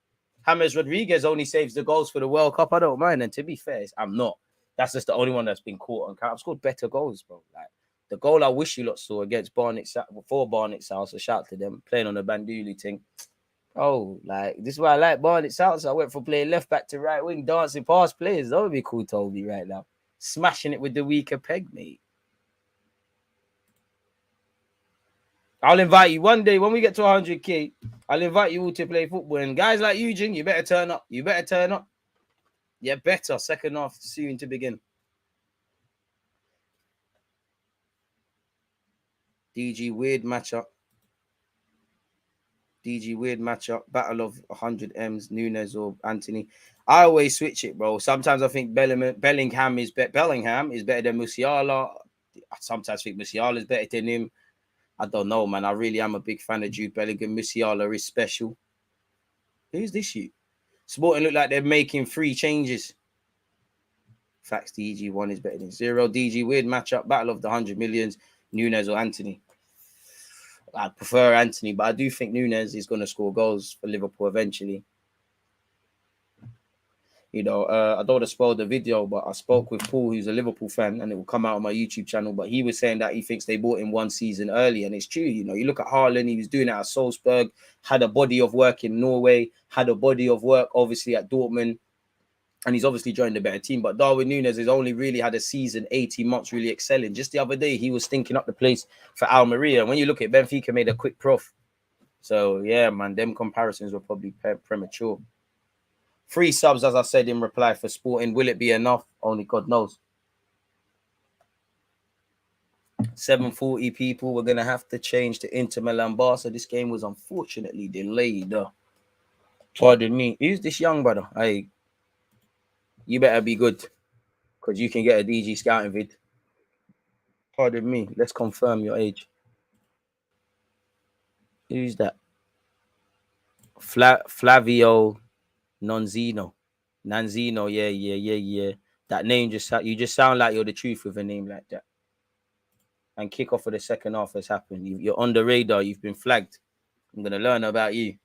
James Rodriguez only saves the goals for the World Cup. I don't mind. And to be fair, I'm not. That's just the only one that's been caught on count. I've scored better goals, bro. Like the goal I wish you lot saw against Barnet South. So shout to them playing on the Banduli thing. Oh, like this is why I like Barnet South. So I went from playing left back to right wing, dancing past players. That would be cool, Toby, right now. Smashing it with the weaker peg, mate. I'll invite you one day when we get to 100K. I'll invite you all to play football. And guys like you, Jing, you better turn up. You better. Second half soon to begin. DG weird matchup. Battle of 100 M's, Nunes or Anthony. I always switch it, bro. Sometimes I think Bellingham is better than Musiala. I sometimes think Musiala is better than him. I don't know, man. I really am a big fan of Jude Bellingham. Musiala is special. Who's this you? Sporting look like they're making 3 changes. Facts, DG 1 is better than 0. DG weird matchup, battle of the 100 millions, Nunes or Anthony. I prefer Anthony, but I do think Nunes is going to score goals for Liverpool eventually. I don't want to spoil the video, but I spoke with Paul, who's a Liverpool fan, and it will come out on my YouTube channel. But he was saying that he thinks they bought him 1 season early, and it's true. You look at Haaland, he was doing it at Salzburg, had a body of work in Norway, had a body of work, obviously, at Dortmund, and he's obviously joined a better team. But Darwin Núñez has only really had a season, 18 months, really excelling. Just the other day, he was stinking up the place for Almeria. And when you look at Benfica, made a quick prof. So, yeah, man, them comparisons were probably premature. 3 subs, as I said in reply for Sporting. Will it be enough? Only God knows. 7:40 people. We're gonna have to change to Inter Milan Barca. This game was unfortunately delayed. Pardon me. Who's this young brother? Hey, you better be good, because you can get a DG scouting vid. Pardon me. Let's confirm your age. Who's that? Flavio Nanzino. Yeah. That name you just sound like you're the truth with a name like that. And kick off for the second half has happened. You're on the radar. You've been flagged. I'm gonna learn about you.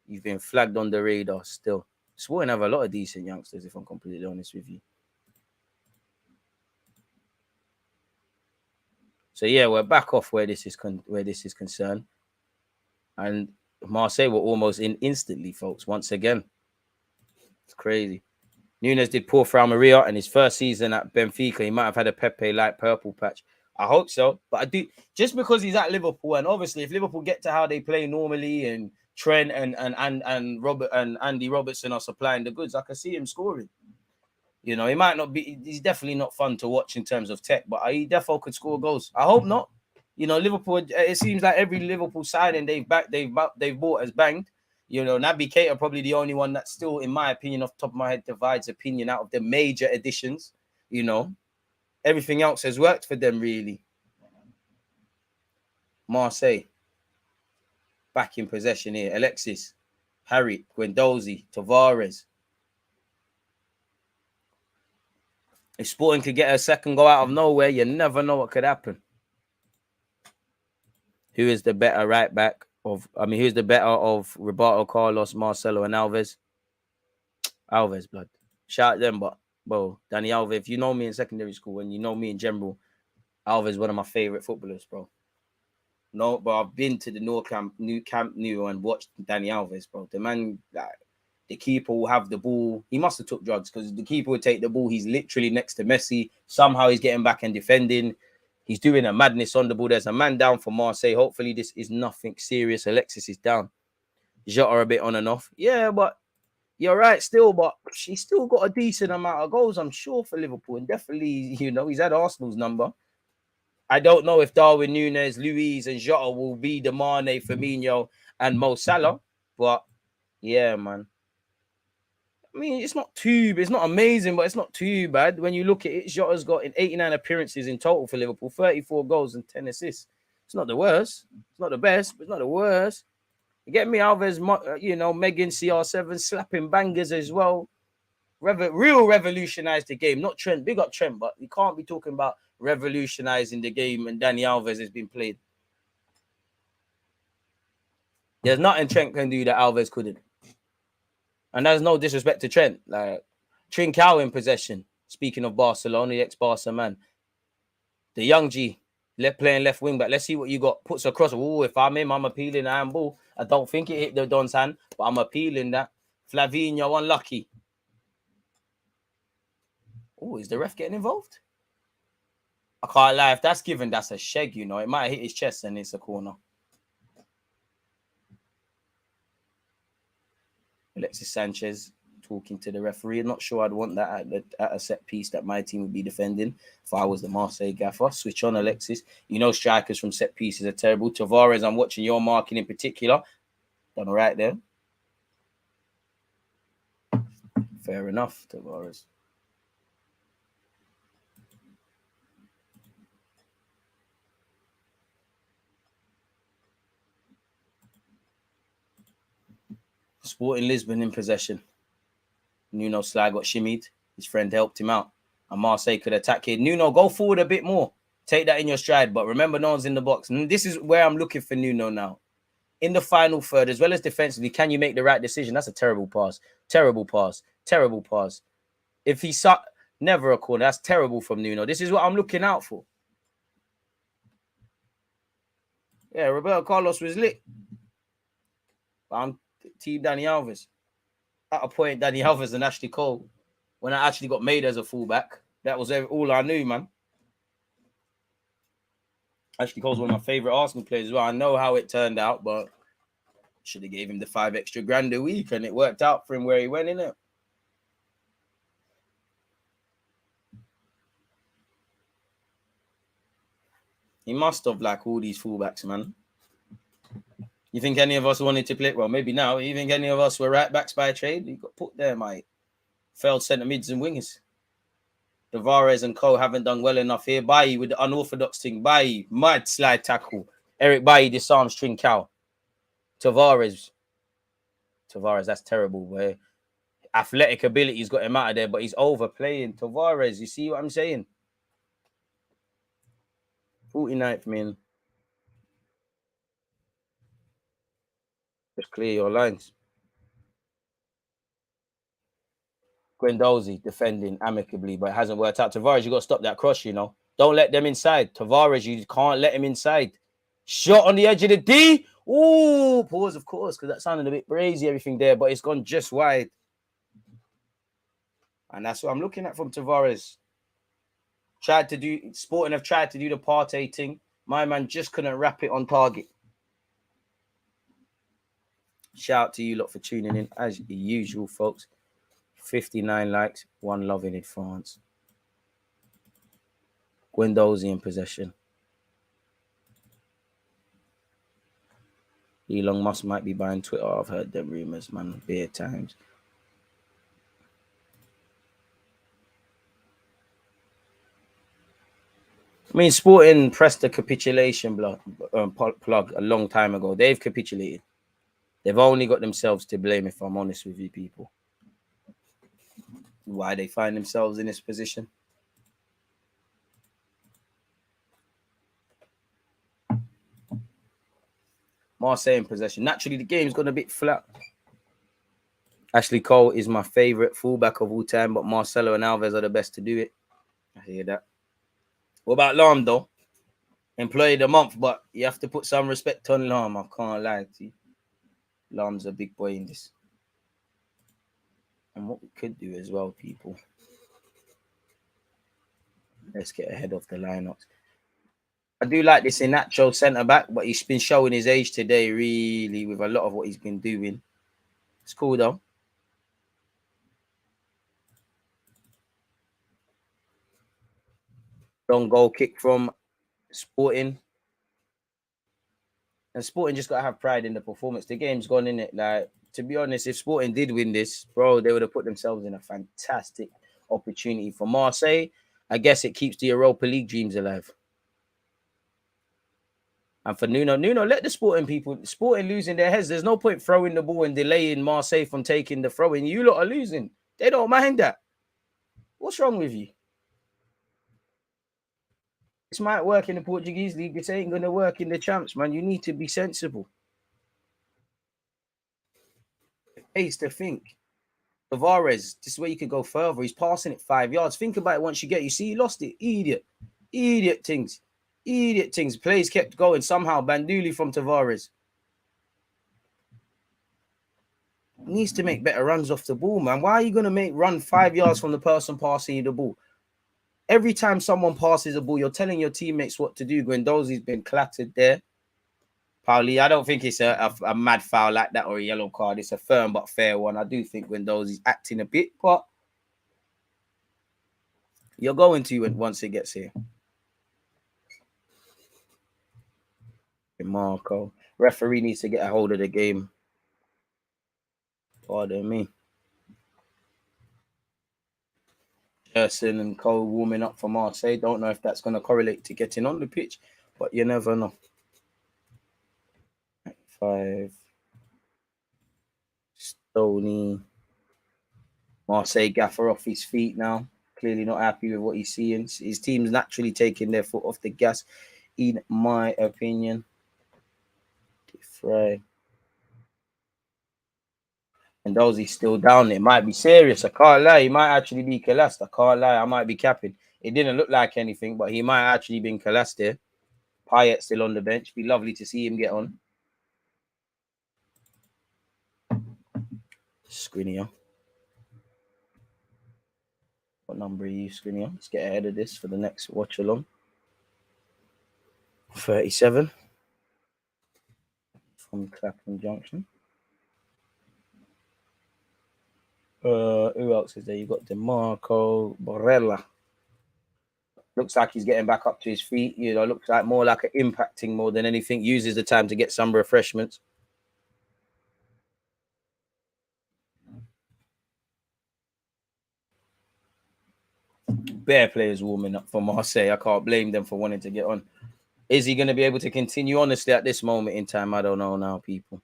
You've been flagged on the radar still. Sporting have a lot of decent youngsters, if I'm completely honest with you. So yeah, we're back off where this is concerned, and Marseille were almost in instantly, folks. Once again, it's crazy. Nunes did poor for Almeria, and his first season at Benfica, he might have had a Pepe light purple patch. I hope so, but I do, just because he's at Liverpool, and obviously if Liverpool get to how they play normally, and Trent and Robert and Andy Robertson are supplying the goods, I can see him scoring. You know, he might not be. He's definitely not fun to watch in terms of tech, but he definitely could score goals. I hope not. You know, Liverpool. It seems like every Liverpool signing they've bought has banged. You know, Naby Keita probably the only one that still, in my opinion, off the top of my head, divides opinion out of the major additions. You know, everything else has worked for them really. Marseille back in possession here. Alexis, Harry, Guendouzi, Tavares. If Sporting could get a second goal out of nowhere, you never know what could happen. Who is the better right back who's the better of Roberto Carlos, Marcelo, and Alves? Alves, blood. Shout them, but bro, Danny Alves, if you know me in secondary school and you know me in general, Alves is one of my favorite footballers, bro. No, but I've been to the Camp Nou and watched Danny Alves, bro. The man, like, the keeper will have the ball. He must have took drugs, because the keeper would take the ball. He's literally next to Messi. Somehow he's getting back and defending. He's doing a madness on the ball. There's a man down for Marseille. Hopefully this is nothing serious. Alexis is down. Jota a bit on and off. Yeah, but you're right still. But she's still got a decent amount of goals, I'm sure, for Liverpool. And definitely, you know, he's had Arsenal's number. I don't know if Darwin Núñez, Luiz, and Jota will be the Mane, Firmino, and Mo Salah. But yeah, man. I mean, it's not amazing, but it's not too bad. When you look at it, Jota's got 89 appearances in total for Liverpool, 34 goals and 10 assists. It's not the worst. It's not the best, but it's not the worst. You get me? Alves, you know, Megan CR7 slapping bangers as well. Real revolutionized the game. Not Trent. Big up Trent, but you can't be talking about revolutionizing the game and Dani Alves has been played. There's nothing Trent can do that Alves couldn't. And there's no disrespect to Trent. Like, Trincao in possession. Speaking of Barcelona, the ex-Barca man. The young G, playing left wing back. Let's see what you got. Puts across. Oh, if I'm him, I'm appealing the handball. I don't think it hit the Don's hand, but I'm appealing that. Flavinho unlucky. Oh, is the ref getting involved? I can't lie. If that's given, that's a sheg, you know. It might hit his chest and it's a corner. Alexis Sanchez talking to the referee. I'm not sure I'd want that at a set piece that my team would be defending if I was the Marseille gaffer. Switch on, Alexis. You know strikers from set pieces are terrible. Tavares, I'm watching your marking in particular. Done all right there. Fair enough, Tavares. Sporting Lisbon in possession. Nuno Sly got shimmied. His friend helped him out. And Marseille could attack here. Nuno, go forward a bit more. Take that in your stride. But remember, no one's in the box. And this is where I'm looking for Nuno now. In the final third, as well as defensively, can you make the right decision? That's a terrible pass. Terrible pass. Terrible pass. If he sucked, never a corner. That's terrible from Nuno. This is what I'm looking out for. Yeah, Roberto Carlos was lit. But I'm Team Dani Alves. At a point, Dani Alves and Ashley Cole, when I actually got made as a fullback, that was all I knew, man. Ashley Cole's one of my favorite Arsenal players as well. I know how it turned out, but should have gave him the $5 extra grand a week, and it worked out for him where he went, innit? He must have like all these fullbacks, man. You think any of us wanted to play? Well, maybe now. You think any of us were right backs by trade? You got put there, mate. Failed centre mids and wingers. Tavares and Co haven't done well enough here. Bailly with the unorthodox thing. Bailly, mad slide tackle. Eric Bailly disarms Trincao. Tavares, that's terrible. Boy. Athletic ability's got him out of there, but he's overplaying. Tavares, you see what I'm saying? 49th, man. Just clear your lines. Guendouzi defending amicably, but it hasn't worked out. Tavares, you got to stop that cross, you know. Don't let them inside. Tavares, you can't let him inside. Shot on the edge of the D. Ooh, pause, of course, because that sounded a bit brazy, everything there, but it's gone just wide. And that's what I'm looking at from Tavares. Sporting have tried to do the Partey thing. My man just couldn't wrap it on target. Shout out to you lot for tuning in, as usual, folks. 59 likes, 1 loving in France. Guendouzi in possession. Elon Musk might be buying Twitter. I've heard them rumors, man. Bare times. I mean, Sporting pressed the capitulation plug a long time ago. They've capitulated. They've only got themselves to blame, if I'm honest with you people. Why they find themselves in this position. Marseille in possession. Naturally, the game's gone a bit flat. Ashley Cole is my favourite fullback of all time, but Marcelo and Alves are the best to do it. I hear that. What about Lahm, though? Employee of the month, but you have to put some respect on Lahm. I can't lie to you. Lahm's a big boy in this. And what we could do as well, people. Let's get ahead of the lineups. I do like this Inacho centre-back, but he's been showing his age today, really, with a lot of what he's been doing. It's cool, though. Long goal kick from Sporting. And Sporting just got to have pride in the performance. The game's gone in it. Like, to be honest, if Sporting did win this, bro, they would have put themselves in a fantastic opportunity. For Marseille, I guess it keeps the Europa League dreams alive. And for Nuno, let the Sporting losing their heads. There's no point throwing the ball and delaying Marseille from taking the throw-in. You lot are losing. They don't mind that. What's wrong with you? This might work in the Portuguese league. This ain't going to work in the champs, man. You need to be sensible. Pace to think. Tavares, this is where you could go further. He's passing it 5 yards. Think about it once you get. You see, he lost it. Idiot things. Plays kept going somehow. Banduli from Tavares. Needs to make better runs off the ball, man. Why are you going to run 5 yards from the person passing you the ball? Every time someone passes a ball, you're telling your teammates what to do. Guendouzi's been clattered there. Pauli, I don't think it's a mad foul like that or a yellow card. It's a firm but fair one. I do think Guendouzi's acting a bit, but you're going to once it gets here. Marco. Referee needs to get a hold of the game. Pardon me. Gerson and Cole warming up for Marseille. Don't know if that's going to correlate to getting on the pitch, but you never know. 5. Stoney. Marseille gaffer off his feet now. Clearly not happy with what he's seeing. His team's naturally taking their foot off the gas, in my opinion. Fry. And Dozy's still down. It might be serious. I can't lie. He might actually be collapsed. I can't lie. I might be capping. It didn't look like anything, but he might actually been collapsed there. Payet still on the bench. Be lovely to see him get on. Skriniar. What number are you, Skriniar? Let's get ahead of this for the next watch along. 37. From Clapham Junction. Who else is there? You got DeMarco, Barella. Looks like he's getting back up to his feet. You know, looks like more like an impacting more than anything. Uses the time to get some refreshments. Bare players warming up for Marseille. I can't blame them for wanting to get on. Is he going to be able to continue? Honestly, at this moment in time, I don't know now, people.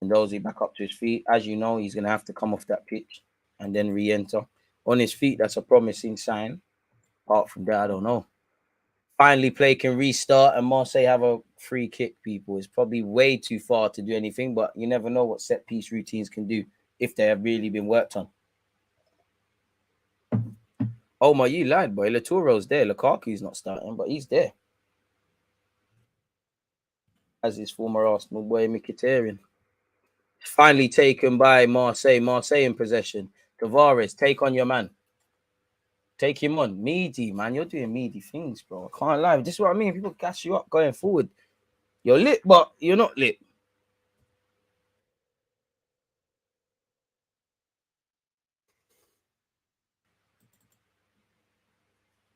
And those he back up to his feet. As you know, he's going to have to come off that pitch and then re-enter. On his feet, that's a promising sign. Apart from that, I don't know. Finally, play can restart and Marseille have a free kick, people. It's probably way too far to do anything, but you never know what set piece routines can do if they have really been worked on. Oh my, you lied, boy. Latouro's there. Lukaku's not starting, but he's there. As his former Arsenal boy, Mkhitaryan. Finally taken by Marseille. Marseille in possession. Tavares, take on your man. Take him on. Meaty, man. You're doing meaty things, bro. I can't lie. This is what I mean. People gas you up going forward. You're lit, but you're not lit.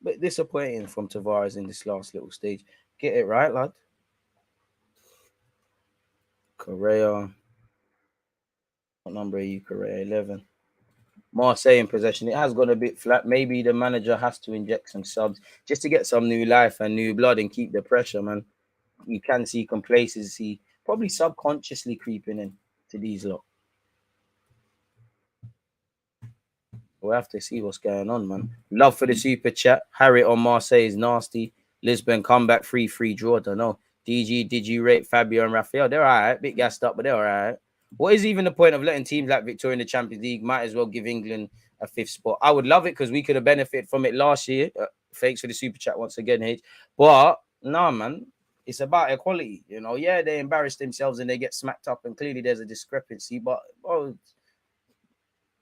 Bit disappointing from Tavares in this last little stage. Get it right, lad. Correa. What number are you, Correa? 11. Marseille in possession. It has gone a bit flat. Maybe the manager has to inject some subs just to get some new life and new blood and keep the pressure, man. You can see complacency probably subconsciously creeping in to these lot. We'll have to see what's going on, man. Love for the super chat. Harry on Marseille is nasty. Lisbon comeback 3-3 draw. Don't know. DG, did you rate Fabio and Raphael? They're all right. Bit gassed up, but they're all right. What is even the point of letting teams like Victoria in the Champions League? Might as well give England a 5th spot. I would love it because we could have benefited from it last year. Thanks for the super chat once again, H. But no, man, it's about equality. You know, yeah, they embarrass themselves and they get smacked up, and clearly there's a discrepancy. But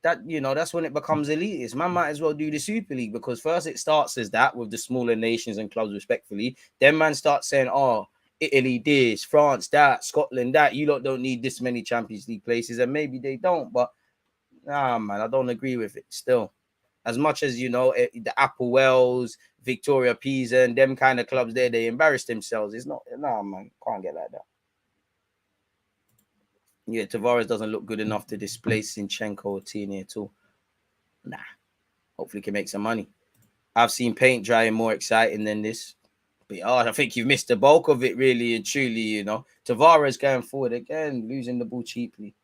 that, you know, that's when it becomes elitist. Man might as well do the Super League because first it starts as that with the smaller nations and clubs, respectfully. Then man starts saying, oh, Italy this, France that, Scotland that. You lot don't need this many Champions League places, and maybe they don't. But nah, man, I don't agree with it. Still, as much as you know, the Apple Wells, Victoria Pisa, and them kind of clubs there, they embarrass themselves. It's not, nah, man, can't get like that. Yeah, Tavares doesn't look good enough to displace Zinchenko or Tierney at all. Nah, hopefully he can make some money. I've seen paint drying more exciting than this. But I think you've missed the bulk of it, really and truly, you know. Tavares going forward again, losing the ball cheaply.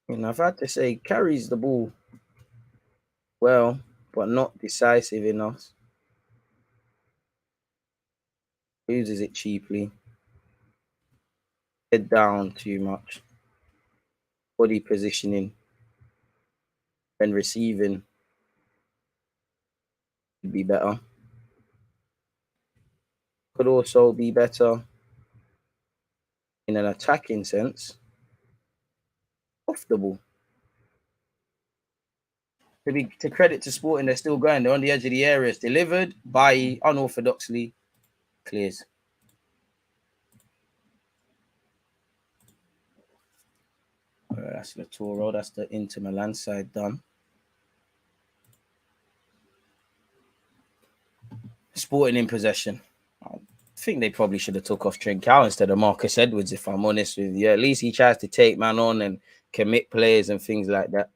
And I've had to say, carries the ball well, but not decisive enough. Loses it cheaply. Head down too much. Body positioning and receiving would be better. Could also be better in an attacking sense. Off the ball. To credit to Sporting, they're still going. They're on the edge of the area. It's delivered by unorthodoxly clears. That's Latoro. That's the Inter Milan side done. Sporting in possession. I think they probably should have took off Trincao instead of Marcus Edwards, if I'm honest with you. At least he tries to take man on and commit players and things like that.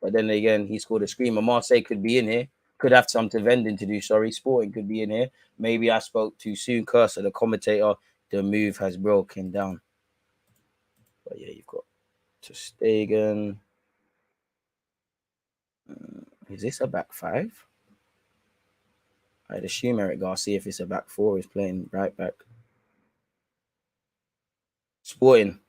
But then again, he scored a screamer. Marseille could be in here. Could have something vending to do. Sorry, Sporting could be in here. Maybe I spoke too soon. Cursor, the commentator. The move has broken down. But yeah, you've got Ter Stegen. Is this a back five? I'd assume Eric Garcia, if it's a back four, is playing right back. Sporting.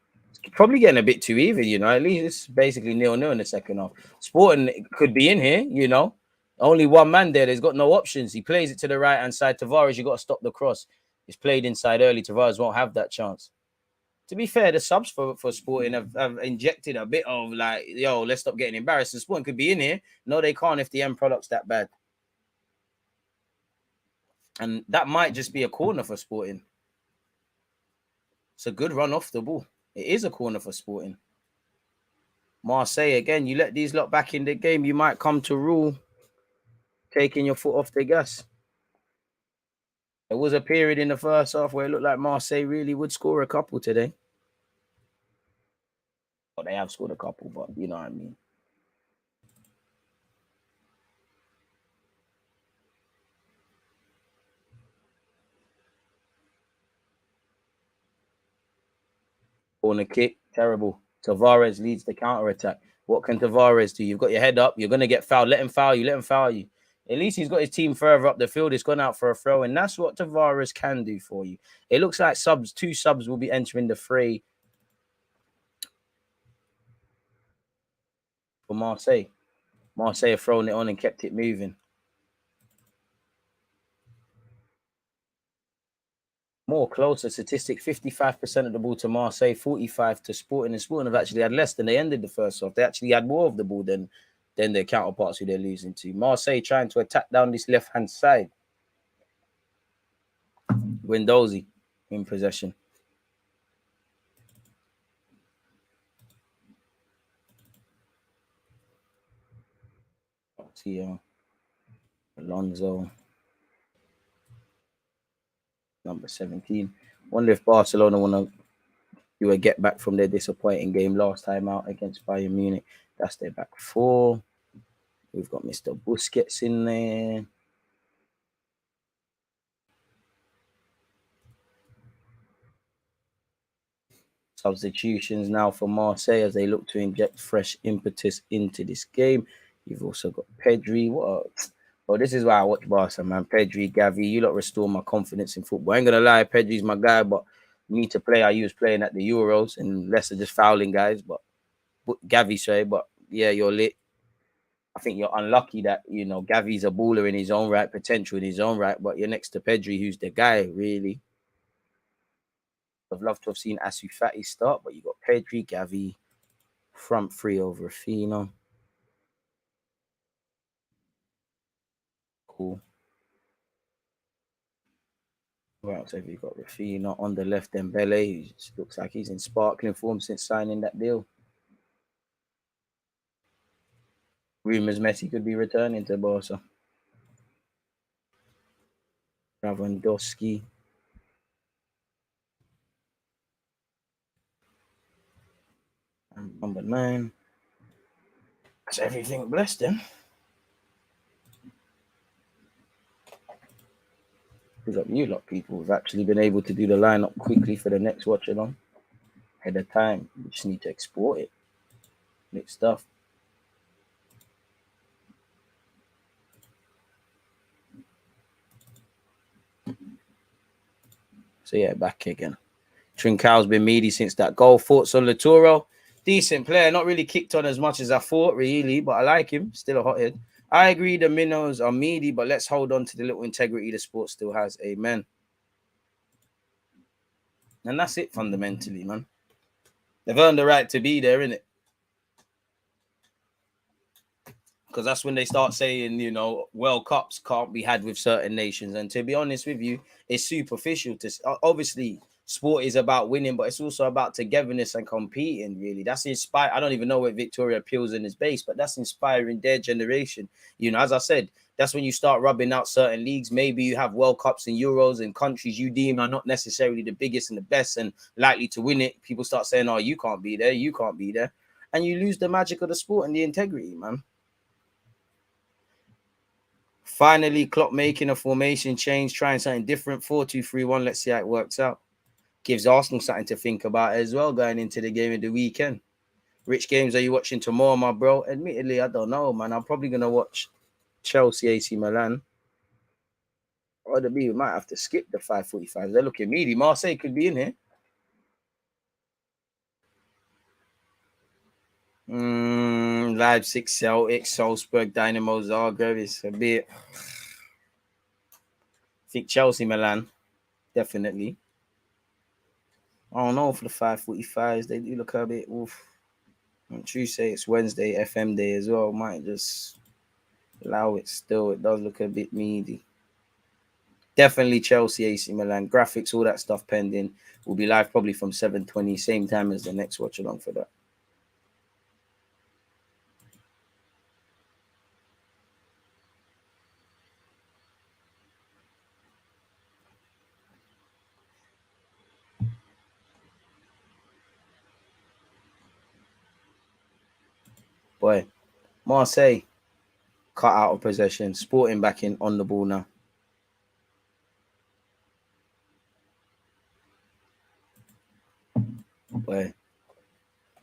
Probably getting a bit too even, you know. At least it's basically 0-0 in the second half. Sporting could be in here, you know. Only one man there. There's got no options. He plays it to the right-hand side. Tavares, you got to stop the cross. It's played inside early. Tavares won't have that chance. To be fair, the subs for Sporting have injected a bit of like, yo, let's stop getting embarrassed. And Sporting could be in here. No, they can't if the end product's that bad. And that might just be a corner for Sporting. It's a good run off the ball. It is a corner for Sporting. Marseille, again, you let these lot back in the game, you might come to rule taking your foot off the gas. There was a period in the first half where it looked like Marseille really would score a couple today. Well, they have scored a couple, but you know what I mean. Corner kick, terrible. Tavares leads the counter attack. What can Tavares do? You've got your head up. You're going to get fouled. Let him foul you. Let him foul you. At least he's got his team further up the field. It's gone out for a throw, and that's what Tavares can do for you. It looks like two subs will be entering the fray for Marseille. Marseille have thrown it on and kept it moving. More closer statistic, 55% of the ball to Marseille, 45 to Sporting. And Sporting have actually had less than they ended the first half. They actually had more of the ball than their counterparts who they're losing to. Marseille trying to attack down this left-hand side. Guendouzi in possession. Alonso. Number 17. Wonder if Barcelona want to do a get back from their disappointing game last time out against Bayern Munich. That's their back four. We've got Mr. Busquets in there. Substitutions now for Marseille as they look to inject fresh impetus into this game. You've also got Pedri. Well, this is why I watch Barca, man. Pedri, Gavi, you lot restore my confidence in football. I ain't gonna lie, Pedri's my guy, but you need to play how you was playing at the Euros and less of just fouling guys. But Gavi, sorry, but yeah, you're lit. I think you're unlucky that, you know, Gavi's a baller in his own right, potential in his own right, but you're next to Pedri, who's the guy, really. I'd love to have seen Asu Fati start, but you got Pedri, Gavi, front three over Rafinha. Cool. What else have you got? Rafinha on the left, Dembele, who looks like he's in sparkling form since signing that deal. Rumours Messi could be returning to Barca. Lewandowski. And number 9. That's everything. Bless them. Big up you lot, people. We've actually been able to do the lineup quickly for the next watch along. Ahead of time. We just need to export it. Mix stuff. So yeah, back again. Trincão's been meaty since that goal. Thoughts on Laturo? Decent player. Not really kicked on as much as I thought, really, but I like him. Still a hothead. I agree the minnows are meaty, but let's hold on to the little integrity the sport still has. Amen. And that's it fundamentally, man. They've earned the right to be there, innit? Because that's when they start saying, you know, World Cups can't be had with certain nations. And to be honest with you, it's superficial. Obviously, sport is about winning, but it's also about togetherness and competing, really. That's inspired. I don't even know where Victoria Pilsen is based, but that's inspiring their generation. You know, as I said, that's when you start rubbing out certain leagues. Maybe you have World Cups and Euros in countries you deem are not necessarily the biggest and the best and likely to win it. People start saying, oh, you can't be there. You can't be there. And you lose the magic of the sport and the integrity, man. Finally, Klopp making a formation change, trying something different, 4-2-3-1. Let's see how it works out. Gives Arsenal something to think about as well going into the game of the weekend. Which games are you watching tomorrow, my bro? Admittedly, I don't know, man. I'm probably going to watch Chelsea, AC Milan. Or we might have to skip the 5:45. They're looking meaty. Marseille could be in here. Leipzig, Celtic, Salzburg, Dynamo Zagreb. It's a bit... I think Chelsea, Milan, definitely. I don't know for the 5:45s. They do look a bit oof. On Tuesday, it's Wednesday, FM day as well. Might just allow it still. It does look a bit meaty. Definitely Chelsea, AC Milan. Graphics, all that stuff pending. Will be live probably from 7:20, same time as the next watch along for that. Boy, Marseille cut out of possession. Sporting back in on the ball now. Boy,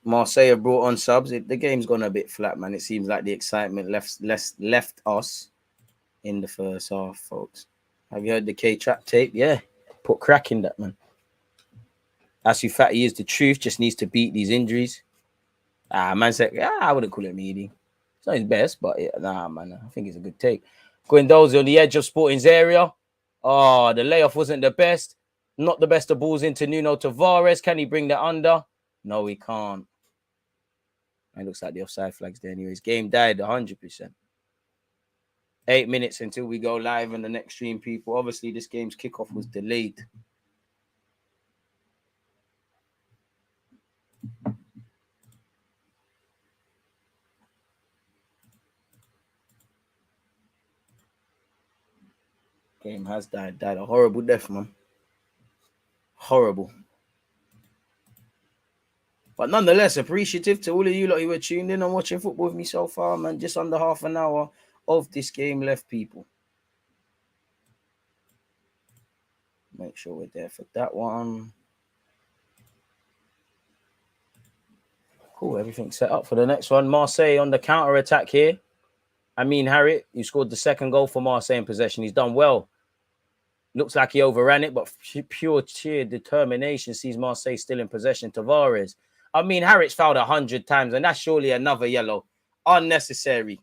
Marseille have brought on subs. The game's gone a bit flat, man. It seems like the excitement left us in the first half, folks. Have you heard the K-Trap tape? Yeah, put crack in that, man. As you fatty is the truth. Just needs to beat these injuries. Man said, I wouldn't call it meaty. It's not his best, but man, I think it's a good take. Guendouzi on the edge of Sporting's area. Oh, the layoff wasn't the best. Not the best of balls into Nuno Tavares. Can he bring that under? No, he can't. It looks like the offside flag's there anyways. Game died 100%. 8 minutes until we go live on the next stream, people. Obviously, this game's kickoff was delayed. Game has died a horrible death, man. Horrible. But nonetheless, appreciative to all of you lot who were tuned in and watching football with me so far, man. Just under half an hour of this game left, people. Make sure we're there for that one. Cool, everything's set up for the next one. Marseille on the counter-attack here. Amin Harit, who scored the second goal for Marseille in possession. He's done well. Looks like he overran it, but pure sheer determination sees Marseille still in possession. Tavares. I mean, Harit's fouled 100 times, and that's surely another yellow. Unnecessary.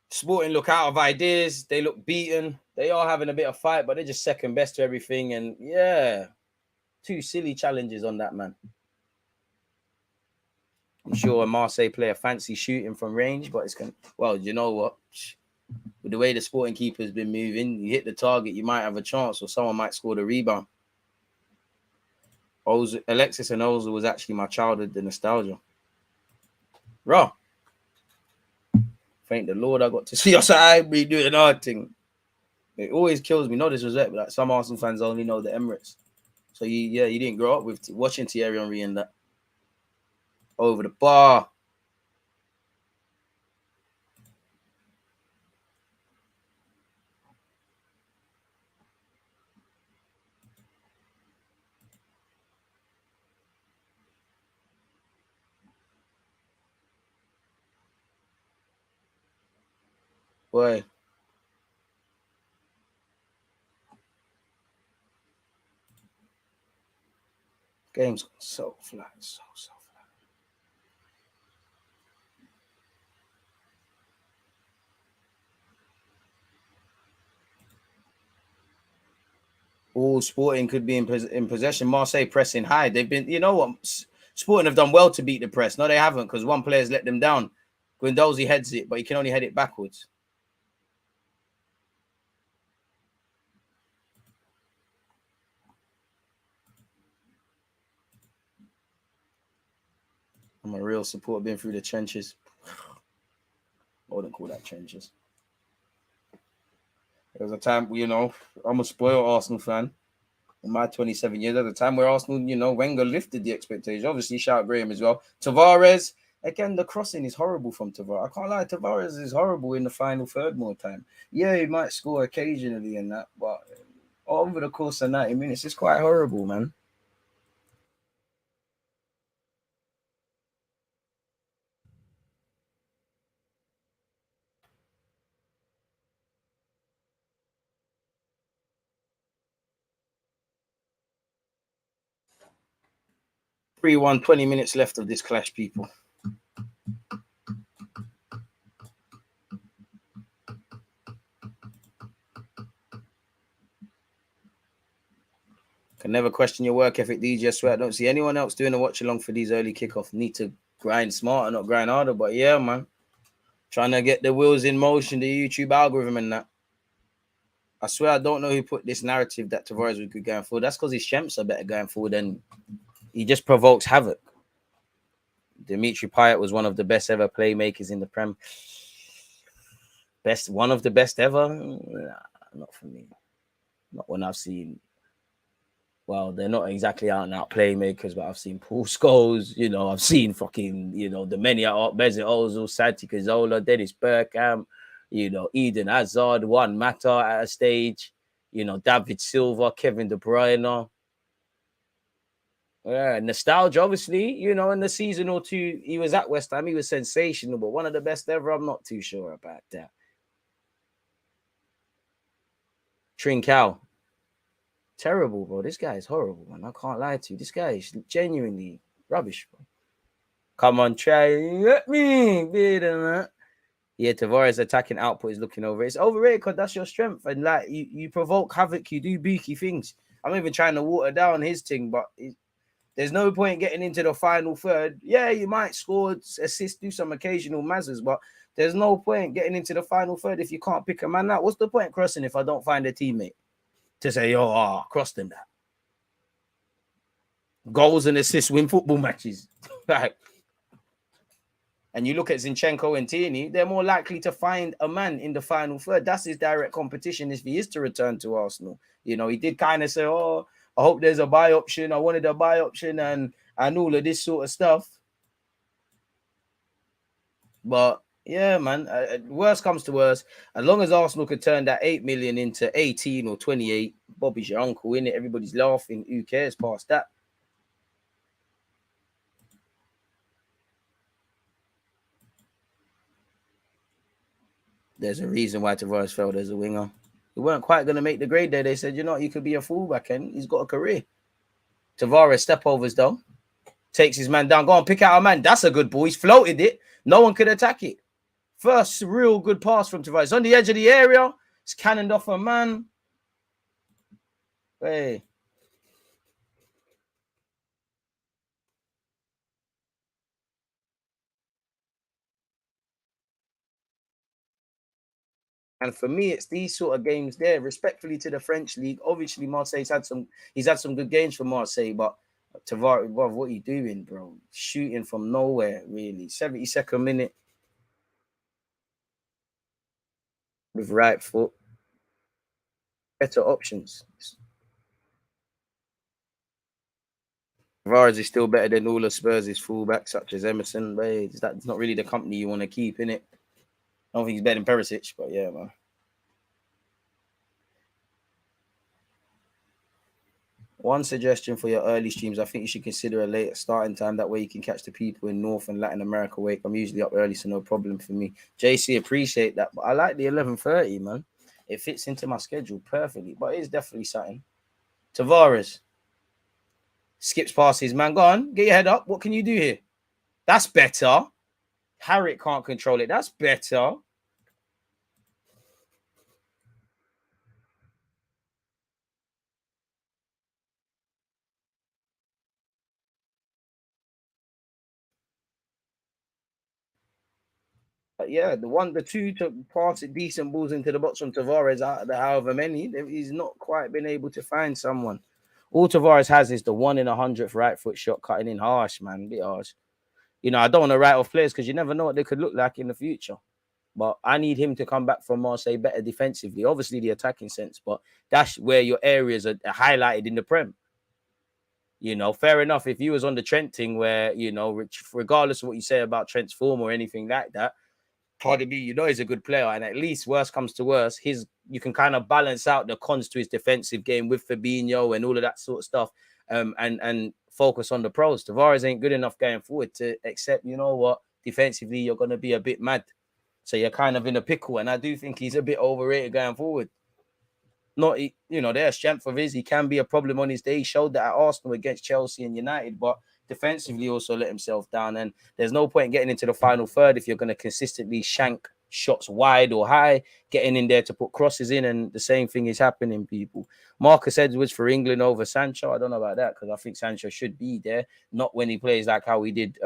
Sporting look out of ideas. They look beaten. They are having a bit of fight, but they're just second best to everything. And yeah, 2 silly challenges on that, man. I'm sure a Marseille player fancy shooting from range, but it's well, you know what? With the way the Sporting keeper's been moving, you hit the target, you might have a chance, or someone might score the rebound. Alexis and Ozil was actually my childhood, the nostalgia. Raw. Thank the Lord I got to see us at be doing our thing. It always kills me. No disrespect, but like some Arsenal fans only know the Emirates. So you didn't grow up with watching Thierry Henry and that. Over the bar. Boy. Game's so flat. So flat. All Sporting could be in possession. Marseille pressing high. They've been, you know what? Sporting have done well to beat the press. No, they haven't, because one player's let them down. Guendouzi heads it, but he can only head it backwards. I'm a real supporter, been through the trenches. I wouldn't call that trenches. There was a time, I'm a spoiled Arsenal fan. In my 27 years, at the time where Arsenal, Wenger lifted the expectation. Obviously, shout Graham as well. Tavares, again, the crossing is horrible from Tavares. I can't lie, Tavares is horrible in the final third more time. Yeah, he might score occasionally in that, but over the course of 90 minutes, it's quite horrible, man. Three 1, 20 minutes left of this clash, people. Can never question your work ethic, DJ. I swear I don't see anyone else doing a watch along for these early kickoffs. Need to grind smarter, not grind harder. But yeah, man. Trying to get the wheels in motion, the YouTube algorithm and that. I swear I don't know who put this narrative that Tavares was good going forward. That's because his champs are better going forward and he just provokes havoc. Dimitri Payet was one of the best ever playmakers in the Prem. One of the best ever? Nah, not for me. Not when I've seen. Well, they're not exactly out and out playmakers, but I've seen Paul Scholes, I've seen fucking, the many out Mesut Ozil, Santi Cazorla, Dennis Bergkamp, Eden Hazard, Juan Mata at a stage, David Silva, Kevin De Bruyne. Yeah, nostalgia, obviously, in the season or two he was at West Ham, he was sensational, but one of the best ever, I'm not too sure about that. Trincao. Terrible, bro. This guy is horrible, man. I can't lie to you. This guy is genuinely rubbish, bro. Come on, try. Let me be that. Yeah, Tavares' attacking output is looking over. It's overrated because that's your strength. And like you provoke havoc, you do beaky things. I'm not even trying to water down his thing, but there's no point getting into the final third. Yeah, you might score, assist, do some occasional mazzers, but there's no point getting into the final third if you can't pick a man out. What's the point crossing if I don't find a teammate to say, crossed him that? Goals and assists win football matches. Like, and you look at Zinchenko and Tierney, they're more likely to find a man in the final third. That's his direct competition if he is to return to Arsenal. He did kind of say, I hope there's a buy option. I wanted a buy option and all of this sort of stuff. But yeah, man, worst comes to worst. As long as Arsenal could turn that 8 million into 18 or 28, Bobby's your uncle, innit? Everybody's laughing. Who cares past that? There's a reason why Tavares failed as a winger. He weren't quite going to make the grade there. They said, you could be a fullback and he's got a career. Tavares stepovers though. Takes his man down. Go on, pick out a man. That's a good ball. He's floated it. No one could attack it. First real good pass from Tavares. On the edge of the area. It's cannoned off a man. Hey. And for me, it's these sort of games there. Respectfully to the French league, obviously Marseille's had some good games for Marseille, but Tavares, what are you doing, bro? Shooting from nowhere, really. 72nd minute with right foot. Better options. Tavares is still better than all of Spurs' fullbacks, such as Emerson. But that's not really the company you want to keep, innit? I don't think he's better than Perisic, but yeah, man. One suggestion for your early streams, I think you should consider a later starting time. That way you can catch the people in North and Latin America wake. I'm usually up early, so no problem for me. JC, appreciate that. But I like the 11:30, man. It fits into my schedule perfectly, but it's definitely something. Tavares skips past his man. Go on, get your head up. What can you do here? That's better. Harriet can't control it. That's better. But yeah, the two to pass it decent balls into the box from Tavares out of the however many, he's not quite been able to find someone. All Tavares has is the 1 in 100th right foot shot cutting in harsh, man. A bit harsh. I don't want to write off players because you never know what they could look like in the future. But I need him to come back from Marseille better defensively. Obviously, the attacking sense, but that's where your areas are highlighted in the Prem. Fair enough. If you was on the Trent thing where, regardless of what you say about Trent's form or anything like that, pardon me, he's a good player. And at least worst comes to worst, you can kind of balance out the cons to his defensive game with Fabinho and all of that sort of stuff. And focus on the pros. Tavares ain't good enough going forward to accept, defensively, you're going to be a bit mad. So you're kind of in a pickle. And I do think he's a bit overrated going forward. Not, their strength of his, he can be a problem on his day. He showed that at Arsenal against Chelsea and United, but defensively also let himself down. And there's no point in getting into the final third if you're going to consistently shank shots wide or high, getting in there to put crosses in, and the same thing is happening, people. Marcus Edwards for England over Sancho. I don't know about that because I think Sancho should be there, not when he plays like how he did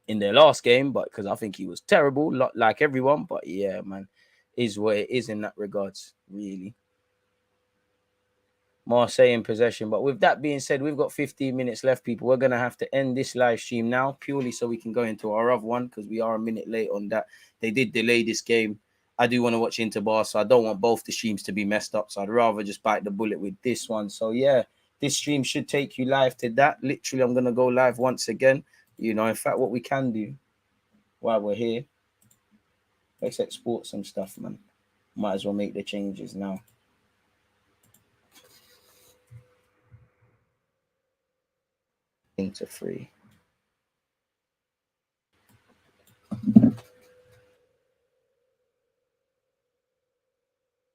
in their last game, but because I think he was terrible, like everyone. But yeah, man, is what it is in that regards, really. Marseille in possession. But with that being said, we've got 15 minutes left, people. We're going to have to end this live stream now, purely so we can go into our other one, because we are a minute late on that. They did delay this game. I do want to watch Inter Bar, so I don't want both the streams to be messed up. So I'd rather just bite the bullet with this one. So yeah, this stream should take you live to that. Literally, I'm going to go live once again. You know, in fact, what we can do while we're here, let's export some stuff, man. Might as well make the changes now. Into free.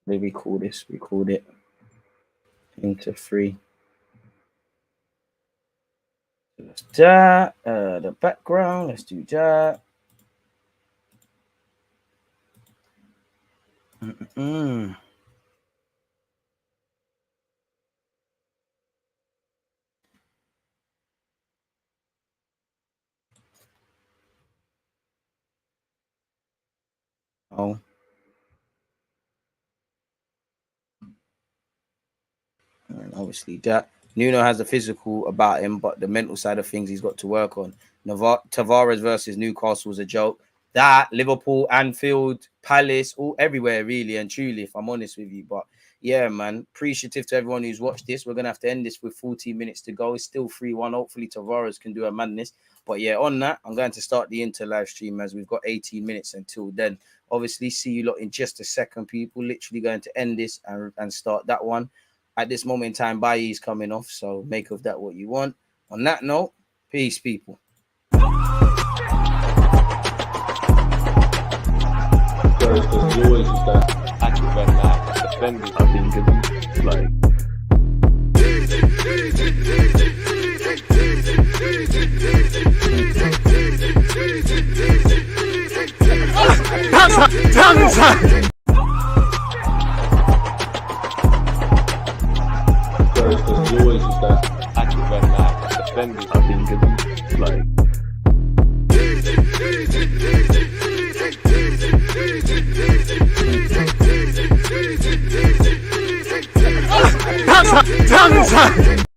They record this, record it into free. Let's do that. The background, let's do that. Oh. And obviously that Nuno has a physical about him, but the mental side of things he's got to work on. Tavares versus Newcastle was a joke. That Liverpool, Anfield, Palace, all everywhere really and truly, if I'm honest with you. But yeah, man, appreciative to everyone who's watched this. We're gonna have to end this with 14 minutes to go. It's still 3-1. Hopefully Tavares can do a madness. But yeah, on that, I'm going to start the Inter live stream as we've got 18 minutes until then. Obviously, see you lot in just a second, people. Literally going to end this and start that one. At this moment in time, Bailly's coming off, so make of that what you want. On that note, peace, people. There's always just that active red light defenders. I think it's like. There's always just that active red light defenders. I think it's like.